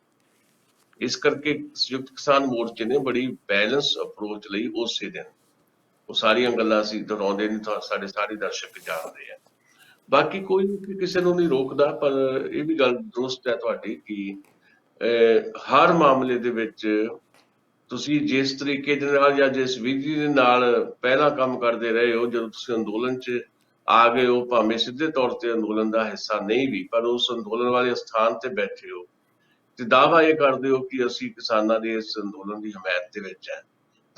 ਇਸ ਕਰਕੇ ਸੰਯੁਕਤ ਕਿਸਾਨ ਮੋਰਚੇ ਨੇ ਬੜੀ ਬੈਲੈਂਸ ਅਪਰੋਚ ਲਈ ਉਸੇ ਦਿਨ ਉਹ ਸਾਰੀਆਂ ਗੱਲਾਂ ਅਸੀਂ ਦੁਹਰਾਉਂਦੇ ਨਹੀਂ, ਤਾਂ ਸਾਡੇ ਸਾਰੇ ਦਰਸ਼ਕ ਜਾਣਦੇ ਆ। ਬਾਕੀ ਕੋਈ ਕਿਸੇ ਨੂੰ ਨਹੀਂ ਰੋਕਦਾ, ਪਰ ਇਹ ਵੀ ਗੱਲ ਦੁਰਸਤ ਹੈ ਤੁਹਾਡੀ ਕਿ ਹਰ ਮਾਮਲੇ ਦੇ ਵਿੱਚ ਤੁਸੀਂ ਜਿਸ ਤਰੀਕੇ ਦੇ ਨਾਲ ਜਾਂ ਜਿਸ ਵਿਧੀ ਦੇ ਨਾਲ ਪਹਿਲਾਂ ਕੰਮ ਕਰਦੇ ਰਹੇ ਹੋ, ਜਦੋਂ ਤੁਸੀਂ ਅੰਦੋਲਨ 'ਚ ਆ ਗਏ ਹੋ, ਭਾਵੇਂ ਸਿੱਧੇ ਤੌਰ ਤੇ ਅੰਦੋਲਨ ਦਾ ਹਿੱਸਾ ਨਹੀਂ ਵੀ, ਪਰ ਉਸ ਅੰਦੋਲਨ ਵਾਲੇ ਸਥਾਨ ਤੇ ਬੈਠੇ ਹੋ ਤੇ ਦਾਅਵਾ ਇਹ ਕਰਦੇ ਹੋ ਕਿ ਅਸੀਂ ਕਿਸਾਨਾਂ ਦੇ ਇਸ ਅੰਦੋਲਨ ਦੀ ਹਮਾਇਤ ਦੇ ਵਿੱਚ ਹੈ,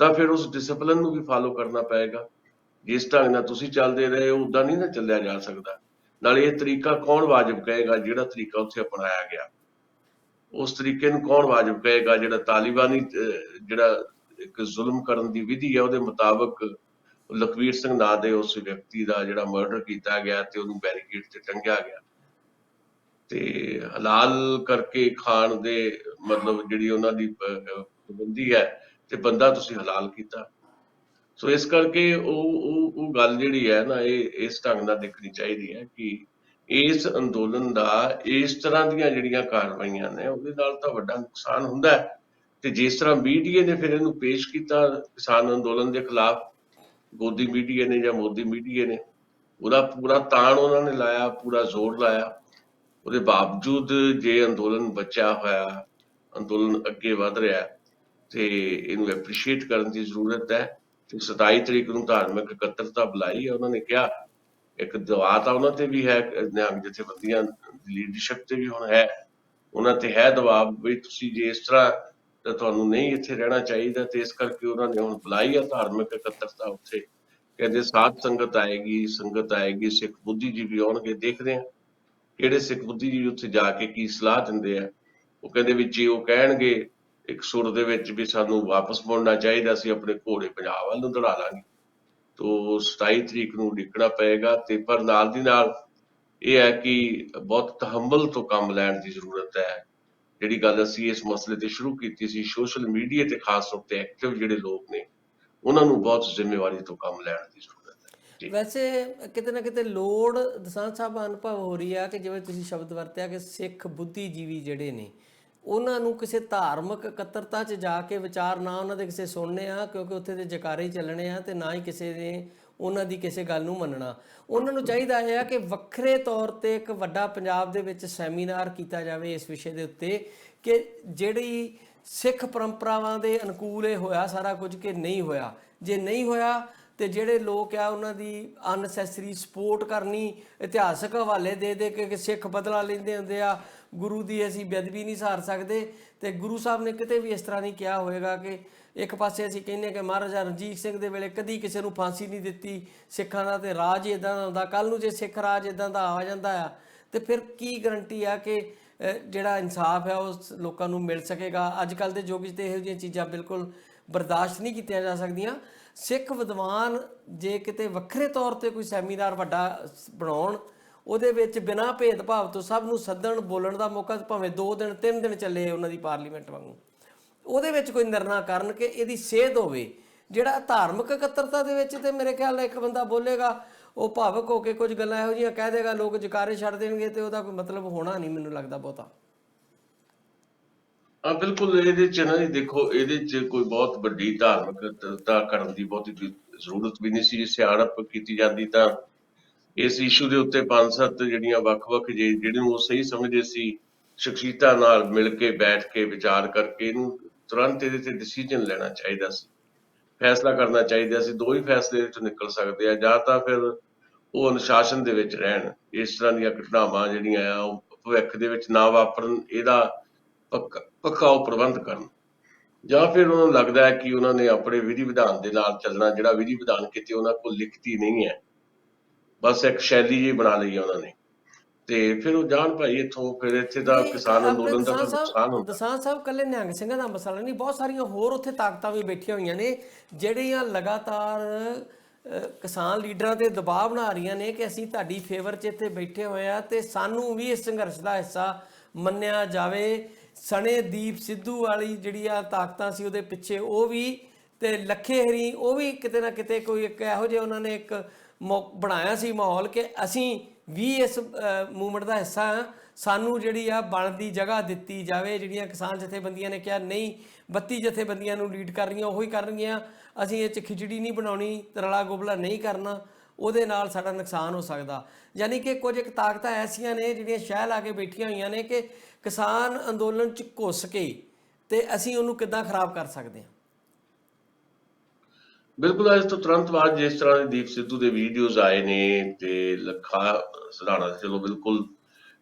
ਤਾਂ ਫਿਰ ਉਸ ਡਿਸਪਲਿਨ ਨੂੰ ਵੀ ਫਾਲੋ ਕਰਨਾ ਪਏਗਾ। ਜਿਸ ਢੰਗ ਨਾਲ ਤੁਸੀਂ ਚੱਲਦੇ ਰਹੇ ਹੋ ਉੱਦਾਂ ਨਹੀਂ ਨਾ ਚੱਲਿਆ ਜਾ ਸਕਦਾ। ਨਾਲੇ ਇਹ ਤਰੀਕਾ ਕੌਣ ਵਾਜਬ ਕਹੇਗਾ ਜਿਹੜਾ ਤਰੀਕਾ ਉੱਥੇ ਅਪਣਾਇਆ ਗਿਆ? ਉਸ ਤਰੀਕੇ ਨੂੰ ਕੌਣ ਵਾਜਬ ਕਹੇਗਾ ਜਿਹੜਾ ਤਾਲਿਬਾਨੀ ਜਿਹੜਾ ਇੱਕ ਜ਼ੁਲਮ ਕਰਨ ਦੀ ਵਿਧੀ ਹੈ, ਉਹਦੇ ਮੁਤਾਬਕ ਲਖਵੀਰ ਸਿੰਘ ਨਾਂ ਦੇ ਉਸ ਵਿਅਕਤੀ ਦਾ ਜਿਹੜਾ ਮਰਡਰ ਕੀਤਾ ਗਿਆ ਤੇ ਉਹਨੂੰ ਬੈਰੀਕੇਡ ਤੇ ਟੰਗਿਆ ਗਿਆ, ਤੇ ਹਲਾਲ ਕਰਕੇ ਖਾਣ ਦੇ ਮਤਲਬ ਜਿਹੜੀ ਉਹਨਾਂ ਦੀ ਪਾਬੰਦੀ ਹੈ, ਤੇ ਬੰਦਾ ਤੁਸੀਂ ਹਲਾਲ ਕੀਤਾ। ਸੋ ਇਸ ਕਰਕੇ ਉਹ ਗੱਲ ਜਿਹੜੀ ਹੈ ਨਾ, ਇਹ ਇਸ ਢੰਗ ਨਾਲ ਦੇਖਣੀ ਚਾਹੀਦੀ ਹੈ ਕਿ ਇਸ ਅੰਦੋਲਨ ਦਾ ਇਸ ਤਰ੍ਹਾਂ ਦੀਆਂ ਜਿਹੜੀਆਂ ਕਾਰਵਾਈਆਂ ਨੇ ਉਹਦੇ ਨਾਲ ਤਾਂ ਵੱਡਾ ਨੁਕਸਾਨ ਹੁੰਦਾ ਹੈ। ਤੇ ਜਿਸ ਤਰ੍ਹਾਂ ਮੀਡੀਆ ਨੇ ਫਿਰ ਇਹਨੂੰ ਪੇਸ਼ ਕੀਤਾ ਕਿਸਾਨ ਅੰਦੋਲਨ ਦੇ ਖਿਲਾਫ, ਗੋਦੀ ਮੀਡੀਆ ਨੇ ਜਾਂ ਮੋਦੀ ਮੀਡੀਆ ਨੇ, ਉਹਦਾ ਪੂਰਾ ਤਾਣ ਉਹਨਾਂ ਨੇ ਲਾਇਆ, ਪੂਰਾ ਜ਼ੋਰ ਲਾਇਆ। ਉਹਦੇ ਬਾਵਜੂਦ ਜੇ ਅੰਦੋਲਨ ਬਚਿਆ ਹੋਇਆ, ਅੰਦੋਲਨ ਅੱਗੇ ਵਧ ਰਿਹਾ, ਤੇ ਇਹਨੂੰ ਐਪਰੀਸ਼ੀਏਟ ਕਰਨ ਦੀ ਜ਼ਰੂਰਤ ਹੈ। ਤੇ 27 ਤਰੀਕ ਨੂੰ ਧਾਰਮਿਕ ਇਕੱਤਰਤਾ ਬੁਲਾਈ ਹੈ ਉਹਨਾਂ ਨੇ ਕਿਹਾ। ਇੱਕ ਦਬਾਅ ਤਾਂ ਉਹਨਾਂ ਤੇ ਵੀ ਹੈ, ਨਿਹੰਗ ਜਥੇਬੰਦੀਆਂ ਦੀ ਲੀਡਰਸ਼ਿਪ ਤੇ ਵੀ ਹੁਣ ਹੈ, ਉਹਨਾਂ ਤੇ ਹੈ ਦਬਾਅ ਵੀ ਤੁਸੀਂ ਜੇ ਇਸ ਤਰ੍ਹਾਂ ਤਾਂ ਤੁਹਾਨੂੰ ਨਹੀਂ ਇੱਥੇ ਰਹਿਣਾ ਚਾਹੀਦਾ। ਤੇ ਇਸ ਕਰਕੇ ਉਹਨਾਂ ਨੇ ਹੁਣ ਬੁਲਾਈ ਹੈ ਧਾਰਮਿਕ ਇਕੱਤਰਤਾ। ਉੱਥੇ ਕਹਿੰਦੇ ਸਾਧ ਸੰਗਤ ਆਏਗੀ, ਸਿੱਖ ਬੁੱਧੀਜੀਵੀ ਆਉਣਗੇ। ਦੇਖਦੇ ਆ ਕਿਹੜੇ ਸਿੱਖ ਬੁੱਧੀਜੀਵੀ ਉੱਥੇ ਜਾ ਕੇ ਕੀ ਸਲਾਹ ਦਿੰਦੇ ਆ। ਉਹ ਕਹਿੰਦੇ ਵੀ ਜੇ ਉਹ ਕਹਿਣਗੇ ਇੱਕ ਸੁਰ ਦੇ ਵਿੱਚ ਵੀ ਸਾਨੂੰ ਵਾਪਸ ਮੁੜਨਾ ਚਾਹੀਦਾ, ਅਸੀਂ ਆਪਣੇ ਘੋੜੇ ਪੰਜਾਬ ਵੱਲ ਨੂੰ ਦੌੜਾ ਲਾਂਗੇ। ਤੋ 27 ਤਰੀਕ ਨੂੰ ਉਡੀਕਣਾ ਪਏਗਾ। ਤੇ ਪਰ ਨਾਲ ਦੀ ਨਾਲ ਇਹ ਹੈ ਕਿ ਬਹੁਤ ਤਹੰਬਲ ਤੋਂ ਕੰਮ ਲੈਣ ਦੀ ਜ਼ਰੂਰਤ ਹੈ। ਜਿਹੜੀ ਗੱਲ ਅਸੀਂ ਇਸ ਮਸਲੇ ਤੇ ਸ਼ੁਰੂ ਕੀਤੀ ਸੀ, ਸੋਸ਼ਲ ਮੀਡੀਆ ਤੇ ਖਾਸ ਤੌਰ ਤੇ ਐਕਟਿਵ ਜਿਹੜੇ ਲੋਕ ਨੇ, ਉਹਨਾਂ ਨੂੰ ਬਹੁਤ ਜ਼ਿੰਮੇਵਾਰੀ ਤੋਂ ਕੰਮ ਲੈਣ ਦੀ ਜ਼ਰੂਰਤ ਹੈ। ਵੈਸੇ ਕਿਤੇ ਨਾ ਕਿਤੇ ਲੋੜ ਦਸਾਂਝ ਸਾਹਿਬ ਅਨੁਭਵ ਹੋ ਰਹੀ ਆ ਕਿ ਜਿਵੇਂ ਤੁਸੀਂ ਸ਼ਬਦ ਵਰਤਿਆ ਕਿ ਸਿੱਖ ਬੁੱਧੀਜੀਵੀ ਜਿਹੜੇ ਨੇ, ਉਹਨਾਂ ਨੂੰ ਕਿਸੇ ਧਾਰਮਿਕ ਇਕੱਤਰਤਾ 'ਚ ਜਾ ਕੇ ਵਿਚਾਰ ਨਾ ਉਹਨਾਂ ਦੇ ਕਿਸੇ ਸੁਣਨੇ ਆ, ਕਿਉਂਕਿ ਉੱਥੇ ਦੇ ਜਕਾਰੇ ਹੀ ਚੱਲਣੇ ਆ, ਤੇ ਨਾ ਹੀ ਕਿਸੇ ਨੇ ਉਹਨਾਂ ਦੀ ਕਿਸੇ ਗੱਲ ਨੂੰ ਮੰਨਣਾ। ਉਹਨਾਂ ਨੂੰ ਚਾਹੀਦਾ ਹੈ ਕਿ ਵੱਖਰੇ ਤੌਰ ਤੇ ਇੱਕ ਵੱਡਾ ਪੰਜਾਬ ਦੇ ਵਿੱਚ ਸੈਮੀਨਾਰ ਕੀਤਾ ਜਾਵੇ ਇਸ ਵਿਸ਼ੇ ਦੇ ਉੱਤੇ ਕਿ ਜਿਹੜੀ ਸਿੱਖ ਪਰੰਪਰਾਵਾਂ ਦੇ ਅਨੁਕੂਲ ਇਹ ਹੋਇਆ ਸਾਰਾ ਕੁਝ ਕਿ ਨਹੀਂ ਹੋਇਆ। ਜੇ ਨਹੀਂ ਹੋਇਆ ਤੇ ਜਿਹੜੇ ਲੋਕ ਆ ਉਹਨਾਂ ਦੀ ਅਨਨੈਸੈਸਰੀ ਸਪੋਰਟ ਕਰਨੀ, ਇਤਿਹਾਸਕ ਹਵਾਲੇ ਦੇ ਦੇ ਕੇ ਸਿੱਖ ਬਦਲਾ ਲੈਂਦੇ ਹੁੰਦੇ ਆ, ਗੁਰੂ ਦੀ ਅਸੀਂ ਬੇਅਦਬੀ ਨਹੀਂ ਸਹਾਰ ਸਕਦੇ। ਤੇ ਗੁਰੂ ਸਾਹਿਬ ਨੇ ਕਿਤੇ ਵੀ ਇਸ ਤਰ੍ਹਾਂ ਨਹੀਂ ਕਿਹਾ ਹੋਏਗਾ ਕਿ ਇੱਕ ਪਾਸੇ ਅਸੀਂ ਕਹਿੰਦੇ ਕਿ ਮਹਾਰਾਜਾ ਰਣਜੀਤ ਸਿੰਘ ਦੇ ਵੇਲੇ ਕਦੀ ਕਿਸੇ ਨੂੰ ਫਾਂਸੀ ਨਹੀਂ ਦਿੱਤੀ ਸਿੱਖਾਂ ਦਾ, ਤੇ ਰਾਜ ਹੀ ਇੱਦਾਂ ਦਾ ਹੁੰਦਾ। ਕੱਲ੍ਹ ਨੂੰ ਜੇ ਸਿੱਖ ਰਾਜ ਇੱਦਾਂ ਦਾ ਆ ਜਾਂਦਾ ਆ ਤੇ ਫਿਰ ਕੀ ਗਰੰਟੀ ਆ ਕਿ ਜਿਹੜਾ ਇਨਸਾਫ ਹੈ ਉਹ ਲੋਕਾਂ ਨੂੰ ਮਿਲ ਸਕੇਗਾ। ਅੱਜ ਕੱਲ੍ਹ ਦੇ ਯੁੱਗ 'ਚ ਤੇ ਇਹੋ ਜਿਹੀਆਂ ਚੀਜ਼ਾਂ ਬਿਲਕੁਲ ਬਰਦਾਸ਼ਤ ਨਹੀਂ ਕੀਤੀਆਂ ਜਾ ਸਕਦੀਆਂ। ਸਿੱਖ ਵਿਦਵਾਨ ਜੇ ਕਿਤੇ ਵੱਖਰੇ ਤੌਰ ਤੇ ਕੋਈ ਸੈਮੀਨਾਰ ਵੱਡਾ ਬਣਾਉਣ, ਉਹਦੇ ਵਿੱਚ ਬਿਨਾਂ ਭੇਦਭਾਵ ਤੋਂ ਸਭ ਨੂੰ ਸੱਦਣ, ਬੋਲਣ ਦਾ ਮੌਕਾ, ਭਾਵੇਂ 2 ਦਿਨ 3 ਦਿਨ ਚੱਲੇ ਉਹਨਾਂ ਦੀ ਪਾਰਲੀਮੈਂਟ ਵਾਂਗੂ, ਉਹਦੇ ਵਿੱਚ ਕੋਈ ਨਿਰਣਾ ਕਰਨ ਕਿ ਇਹਦੀ ਸੇਧ ਹੋਵੇ। ਜਿਹੜਾ ਧਾਰਮਿਕ ਇਕੱਤਰਤਾ ਦੇ ਵਿੱਚ ਤੇ ਮੇਰੇ ਖਿਆਲ ਨਾਲ ਇੱਕ ਬੰਦਾ ਬੋਲੇਗਾ, ਉਹ ਭਾਵਕ ਹੋ ਕੇ ਕੁਝ ਗੱਲਾਂ ਇਹੋ ਜਿਹੀਆਂ ਕਹਿ ਦੇਗਾ, ਲੋਕ ਜਕਾਰੇ ਛੱਡ ਦੇਣਗੇ ਤੇ ਉਹਦਾ ਕੋਈ ਮਤਲਬ ਹੋਣਾ ਨਹੀਂ ਮੈਨੂੰ ਲੱਗਦਾ ਬਹੁਤਾ। ਹਾਂ ਬਿਲਕੁਲ, ਇਹਦੇ ਚ ਨਾ ਜੀ ਦੇਖੋ, ਇਹਦੇ ਚ ਕੋਈ ਬਹੁਤ ਵੱਡੀ ਧਾਰਮਿਕ ਇਕੱਤਰਤਾ ਕਰਨ ਦੀ ਬਹੁਤੀ ਜ਼ਰੂਰਤ ਵੀ ਨਹੀਂ ਸੀ। ਜੇ ਸਿਆਣਪ ਕੀਤੀ ਜਾਂਦੀ ਤਾਂ ਇਸ ਇਸ਼ੂ ਦੇ ਉੱਤੇ 5-7 ਜਿਹੜੀਆਂ ਵੱਖ-ਵੱਖ ਜਿਹੜੀਆਂ ਉਹ ਸਹੀ ਸਮਝਦੇ ਸੀ ਸ਼ਖਸੀਅਤਾਂ ਨਾਲ ਮਿਲ ਕੇ ਬੈਠ ਕੇ ਵਿਚਾਰ ਕਰਕੇ ਇਹਨੂੰ ਤੁਰੰਤ ਇਹਦੇ ਤੇ ਡਿਸੀਜਨ ਲੈਣਾ ਚਾਹੀਦਾ ਸੀ, ਫੈਸਲਾ ਕਰਨਾ ਚਾਹੀਦਾ ਸੀ। 2 ਹੀ ਫੈਸਲੇ ਇਹਦੇ ਚੋਂ ਨਿਕਲ ਸਕਦੇ ਆ, ਜਾਂ ਤਾਂ ਫਿਰ ਉਹ ਅਨੁਸ਼ਾਸਨ ਦੇ ਵਿੱਚ ਰਹਿਣ, ਇਸ ਤਰ੍ਹਾਂ ਦੀਆਂ ਘਟਨਾਵਾਂ ਜਿਹੜੀਆਂ ਆ ਉਹ ਭਵਿੱਖ ਦੇ ਵਿੱਚ ਨਾ ਵਾਪਰਨ, ਇਹਦਾ ਪੱਕਾ ਉਹ ਪ੍ਰਬੰਧ ਕਰਨ, ਜਾਂ ਫਿਰ ਉਹਨਾਂ ਨੂੰ ਲੱਗਦਾ ਹੈ ਕਿ ਉਹਨਾਂ ਨੇ ਆਪਣੇ ਵਿਧੀ ਵਿਧਾਨ ਦੇ ਨਾਲ ਚੱਲਣਾ, ਜਿਹੜਾ ਵਿਧੀ ਵਿਧਾਨ ਕਿਤੇ ਉਹਨਾਂ ਕੋਲ ਲਿਖਤੀ ਨਹੀਂ ਹੈ, ਬਸ ਇੱਕ ਸ਼ੈਲੀ ਜਿਹੀ ਬਣਾ ਲਈ ਉਹਨਾਂ ਨੇ, ਤੇ ਫਿਰ ਉਹ ਜਾਣ ਭਾਈ ਇੱਥੋਂ। ਫਿਰ ਇੱਥੇ ਦਾ ਕਿਸਾਨ ਅੰਦੋਲਨ ਦਾ ਨੁਕਸਾਨ ਹੁੰਦਾ। ਦਸਾਂਝ ਸਾਹਿਬ ਕੱਲੇ ਨਿਹੰਗ ਸਿੰਘਾਂ ਦਾ ਮਸਲਾ ਨਹੀਂ, ਬਹੁਤ ਸਾਰੀਆਂ ਹੋਰ ਉੱਥੇ ਤਾਕਤਾਂ ਵੀ ਬੈਠੀਆਂ ਹੋਈਆਂ ਨੇ ਜਿਹੜੀਆਂ ਲਗਾਤਾਰ ਕਿਸਾਨ ਲੀਡਰਾਂ ਤੇ ਦਬਾਅ ਬਣਾ ਰਹੀਆਂ ਨੇ ਕਿ ਅਸੀਂ ਤੁਹਾਡੀ ਫੇਵਰ 'ਚ ਇੱਥੇ ਬੈਠੇ ਹੋਏ ਆ ਤੇ ਸਾਨੂੰ ਵੀ ਇਸ ਸੰਘਰਸ਼ ਦਾ ਹਿੱਸਾ ਮੰਨਿਆ ਜਾਵੇ। ਸਣੇ ਦੀਪ ਸਿੱਧੂ ਵਾਲੀ ਜਿਹੜੀ ਆ ਤਾਕਤਾਂ ਸੀ ਉਹਦੇ ਪਿੱਛੇ, ਉਹ ਵੀ ਤੇ ਲੱਖੇ ਹਰੀ, ਉਹ ਵੀ ਕਿਤੇ ਨਾ ਕਿਤੇ ਕੋਈ ਇੱਕ ਇਹੋ ਜਿਹਾ ਉਹਨਾਂ ਨੇ ਇੱਕ ਬਣਾਇਆ ਸੀ ਮਾਹੌਲ ਕਿ ਅਸੀਂ ਵੀ ਇਸ ਮੂਵਮੈਂਟ ਦਾ ਹਿੱਸਾ ਹਾਂ, ਸਾਨੂੰ ਜਿਹੜੀ ਆ ਬਣਦੀ ਜਗ੍ਹਾ ਦਿੱਤੀ ਜਾਵੇ। ਜਿਹੜੀਆਂ ਕਿਸਾਨ ਜਥੇਬੰਦੀਆਂ ਨੇ ਕਿਹਾ ਨਹੀਂ, 32 ਜਥੇਬੰਦੀਆਂ ਨੂੰ ਲੀਡ ਕਰ ਰਹੀਆਂ ਉਹੀ ਕਰਨਗੀਆਂ, ਅਸੀਂ ਇਹ 'ਚ ਖਿਚੜੀ ਨਹੀਂ ਬਣਾਉਣੀ, ਤਰਲਾ ਗੋਬਲਾ ਨਹੀਂ ਕਰਨਾ, ਉਹਦੇ ਨਾਲ ਸਾਡਾ ਨੁਕਸਾਨ ਹੋ ਸਕਦਾ। ਯਾਨੀ ਕਿ ਕੁਝ ਇੱਕ ਤਾਕਤਾਂ ਐਸੀਆਂ ਨੇ ਜਿਹੜੀਆਂ ਸ਼ਹਿ ਲਾ ਕੇ ਬੈਠੀਆਂ ਹੋਈਆਂ ਨੇ ਕਿ ਕਿਸਾਨ ਅੰਦੋਲਨ 'ਚ ਘੁੱਸ ਕੇ ਤੇ ਅਸੀਂ ਉਹਨੂੰ ਕਿੱਦਾਂ ਖਰਾਬ ਕਰ ਸਕਦੇ ਹਾਂ। ਬਿਲਕੁਲ, ਇਸ ਤੋਂ ਤੁਰੰਤ ਬਾਅਦ ਜਿਸ ਤਰ੍ਹਾਂ ਦੇ ਦੀਪ ਸਿੱਧੂ ਦੇ ਵੀਡੀਓਜ਼ ਆਏ ਨੇ ਤੇ ਲੱਖਾ ਸਧਾਣਾ, ਚਲੋ ਬਿਲਕੁਲ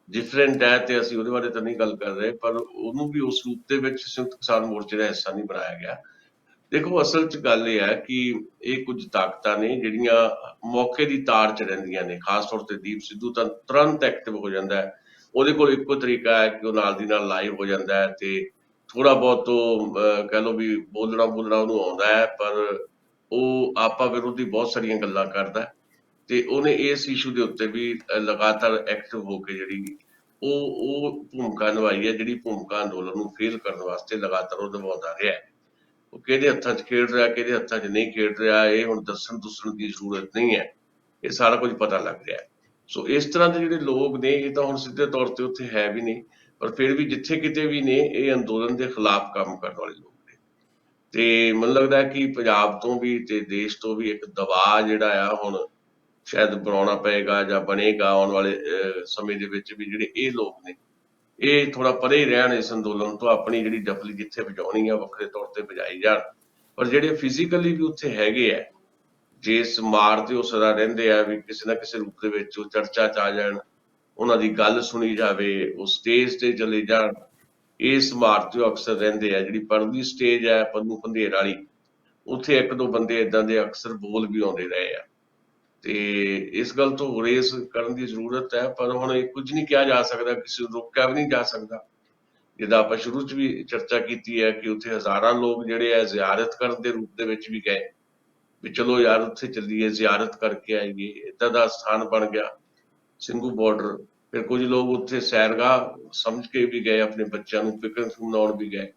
ਡਿਫਰੈਂਟ ਹੈ ਤੇ ਅਸੀਂ ਉਹਦੇ ਬਾਰੇ ਤਾਂ ਨਹੀਂ ਗੱਲ ਕਰ ਰਹੇ, ਪਰ ਉਹਨੂੰ ਵੀ ਉਸ ਰੂਪ ਦੇ ਵਿੱਚ ਸੰਯੁਕਤ ਕਿਸਾਨ ਮੋਰਚੇ ਦਾ ਹਿੱਸਾ ਨਹੀਂ ਬਣਾਇਆ ਗਿਆ। ਦੇਖੋ, ਅਸਲ 'ਚ ਗੱਲ ਇਹ ਹੈ ਕਿ ਇਹ ਕੁਝ ਤਾਕਤਾਂ ਨੇ ਜਿਹੜੀਆਂ ਮੌਕੇ ਦੀ ਤਾੜ 'ਚ ਰਹਿੰਦੀਆਂ ਨੇ। ਖਾਸ ਤੌਰ ਤੇ ਦੀਪ ਸਿੱਧੂ ਤਾਂ ਤੁਰੰਤ ਐਕਟਿਵ ਹੋ ਜਾਂਦਾ ਹੈ, ਉਹਦੇ ਕੋਲ ਇੱਕੋ ਤਰੀਕਾ ਹੈ ਕਿ ਉਹ ਨਾਲ ਦੀ ਨਾਲ ਲਾਈਵ ਹੋ ਜਾਂਦਾ ਹੈ ਤੇ ਥੋੜਾ ਬਹੁਤ ਉਹ ਕਹਿ ਲਓ ਵੀ ਬੋਲਣਾ ਉਹਨੂੰ ਆਉਂਦਾ ਹੈ, ਪਰ ਉਹ ਆਪਾ ਵਿਰੋਧੀ ਬਹੁਤ ਸਾਰੀਆਂ ਗੱਲਾਂ ਕਰਦਾ ਤੇ ਉਹਨੇ ਇਸ ਇਸ਼ੂ ਦੇ ਉੱਤੇ ਵੀ ਲਗਾਤਾਰ ਐਕਟਿਵ ਹੋ ਕੇ ਜਿਹੜੀ ਉਹ ਭੂਮਿਕਾ ਨਿਭਾਈ ਹੈ, ਜਿਹੜੀ ਭੂਮਿਕਾ ਅੰਦੋਲਨ ਨੂੰ ਫੇਲ ਕਰਨ ਵਾਸਤੇ ਲਗਾਤਾਰ ਉਹ ਨਿਭਾਉਂਦਾ ਰਿਹਾ। ਉਹ ਕਿਹਦੇ ਹੱਥਾਂ 'ਚ ਖੇਡ ਰਿਹਾ, ਕਿਹਦੇ ਹੱਥਾਂ 'ਚ ਨਹੀਂ ਖੇਡ ਰਿਹਾ, ਇਹ ਹੁਣ ਦੱਸਣ ਦੀ ਜ਼ਰੂਰਤ ਨਹੀਂ ਹੈ, ਇਹ ਸਾਰਾ ਕੁਝ ਪਤਾ ਲੱਗ ਰਿਹਾ। ਸੋ ਇਸ ਤਰ੍ਹਾਂ ਦੇ ਜਿਹੜੇ ਲੋਕ ਨੇ ਇਹ ਤਾਂ ਹੁਣ ਸਿੱਧੇ ਤੌਰ ਤੇ ਉੱਥੇ ਹੈ ਵੀ ਨਹੀਂ, ਪਰ ਫਿਰ ਵੀ ਜਿੱਥੇ ਕਿਤੇ ਵੀ ਨੇ ਇਹ ਅੰਦੋਲਨ ਦੇ ਖਿਲਾਫ ਕੰਮ ਕਰਨ ਵਾਲੇ ਲੋਕ ਨੇ। ਤੇ ਮੈਨੂੰ ਲੱਗਦਾ ਕਿ ਪੰਜਾਬ ਤੋਂ ਵੀ ਤੇ ਦੇਸ਼ ਤੋਂ ਵੀ ਇੱਕ ਦਬਾਅ ਜਿਹੜਾ ਆ ਹੁਣ ਸ਼ਾਇਦ ਬਣਾਉਣਾ ਪਏਗਾ ਜਾਂ ਬਣੇਗਾ ਆਉਣ ਵਾਲੇ ਸਮੇਂ ਦੇ ਵਿੱਚ, ਵੀ ਜਿਹੜੇ ਇਹ ਲੋਕ ਨੇ ਇਹ ਥੋੜਾ ਪਰੇ ਰਹਿਣ ਇਸ ਅੰਦੋਲਨ ਤੋਂ, ਆਪਣੀ ਜਿਹੜੀ ਡਫਲੀ ਜਿੱਥੇ ਵਜਾਉਣੀ ਆ ਵੱਖਰੇ ਤੌਰ ਤੇ ਵਜਾਈ ਜਾਣ, ਪਰ ਜਿਹੜੇ ਫਿਜ਼ੀਕਲੀ ਵੀ ਉੱਥੇ ਹੈਗੇ ਆ, ਜਿਸ ਮਾਰ ਤੇ ਉਹ ਸਦਾ ਰਹਿੰਦੇ ਆ, ਵੀ ਕਿਸੇ ਨਾ ਕਿਸੇ ਰੂਪ ਦੇ ਵਿੱਚ ਉਹ ਚਰਚਾ 'ਚ ਆ ਜਾਣ, ਉਹਨਾਂ ਦੀ ਗੱਲ ਸੁਣੀ ਜਾਵੇ, ਉਹ ਸਟੇਜ ਤੇ ਚਲੇ ਜਾਣ, ਇਸ ਮਾਰ ਤੇ ਉਹ ਅਕਸਰ ਰਹਿੰਦੇ ਆ। ਜਿਹੜੀ ਪਰਲੀ ਸਟੇਜ ਹੈ ਪੰਨੂ ਪੰਧੇਰ ਵਾਲੀ, ਉੱਥੇ 1-2 ਬੰਦੇ ਏਦਾਂ ਦੇ ਅਕਸਰ ਬੋਲ ਵੀ ਆਉਂਦੇ ਰਹੇ ਆ, ਤੇ ਇਸ ਗੱਲ ਤੋਂ ਗੁਰੇਜ਼ ਕਰਨ ਦੀ ਜ਼ਰੂਰਤ ਹੈ। ਪਰ ਹੁਣ ਇਹ ਕੁਝ ਨਹੀਂ ਕਿਹਾ ਜਾ ਸਕਦਾ, ਕਿਸੇ ਨੂੰ ਰੋਕਿਆ ਵੀ ਨਹੀਂ ਜਾ ਸਕਦਾ। ਜਿੱਦਾਂ ਆਪਾਂ ਸ਼ੁਰੂ 'ਚ ਵੀ ਚਰਚਾ ਕੀਤੀ ਹੈ ਕਿ ਉੱਥੇ ਹਜ਼ਾਰਾਂ ਲੋਕ ਜਿਹੜੇ ਆ ਜ਼ਿਆਰਤ ਕਰਨ ਦੇ ਰੂਪ ਦੇ ਵਿੱਚ ਵੀ ਗਏ, ਵੀ ਚਲੋ ਯਾਰ ਉੱਥੇ ਚੱਲੀਏ ਜ਼ਿਆਰਤ ਕਰਕੇ ਆਈਏ, ਏਦਾਂ ਦਾ ਸਥਾਨ ਬਣ ਗਿਆ ਸਿੰਘੂ ਬਾਰਡਰ। ਫਿਰ ਕੁਝ ਲੋਕ ਉੱਥੇ ਸੈਰਗਾਹ ਸਮਝ ਕੇ ਵੀ ਗਏ, ਆਪਣੇ ਬੱਚਿਆਂ ਨੂੰ ਪਿਕਨਿਕ ਮਨਾਉਣ ਵੀ ਗਏ।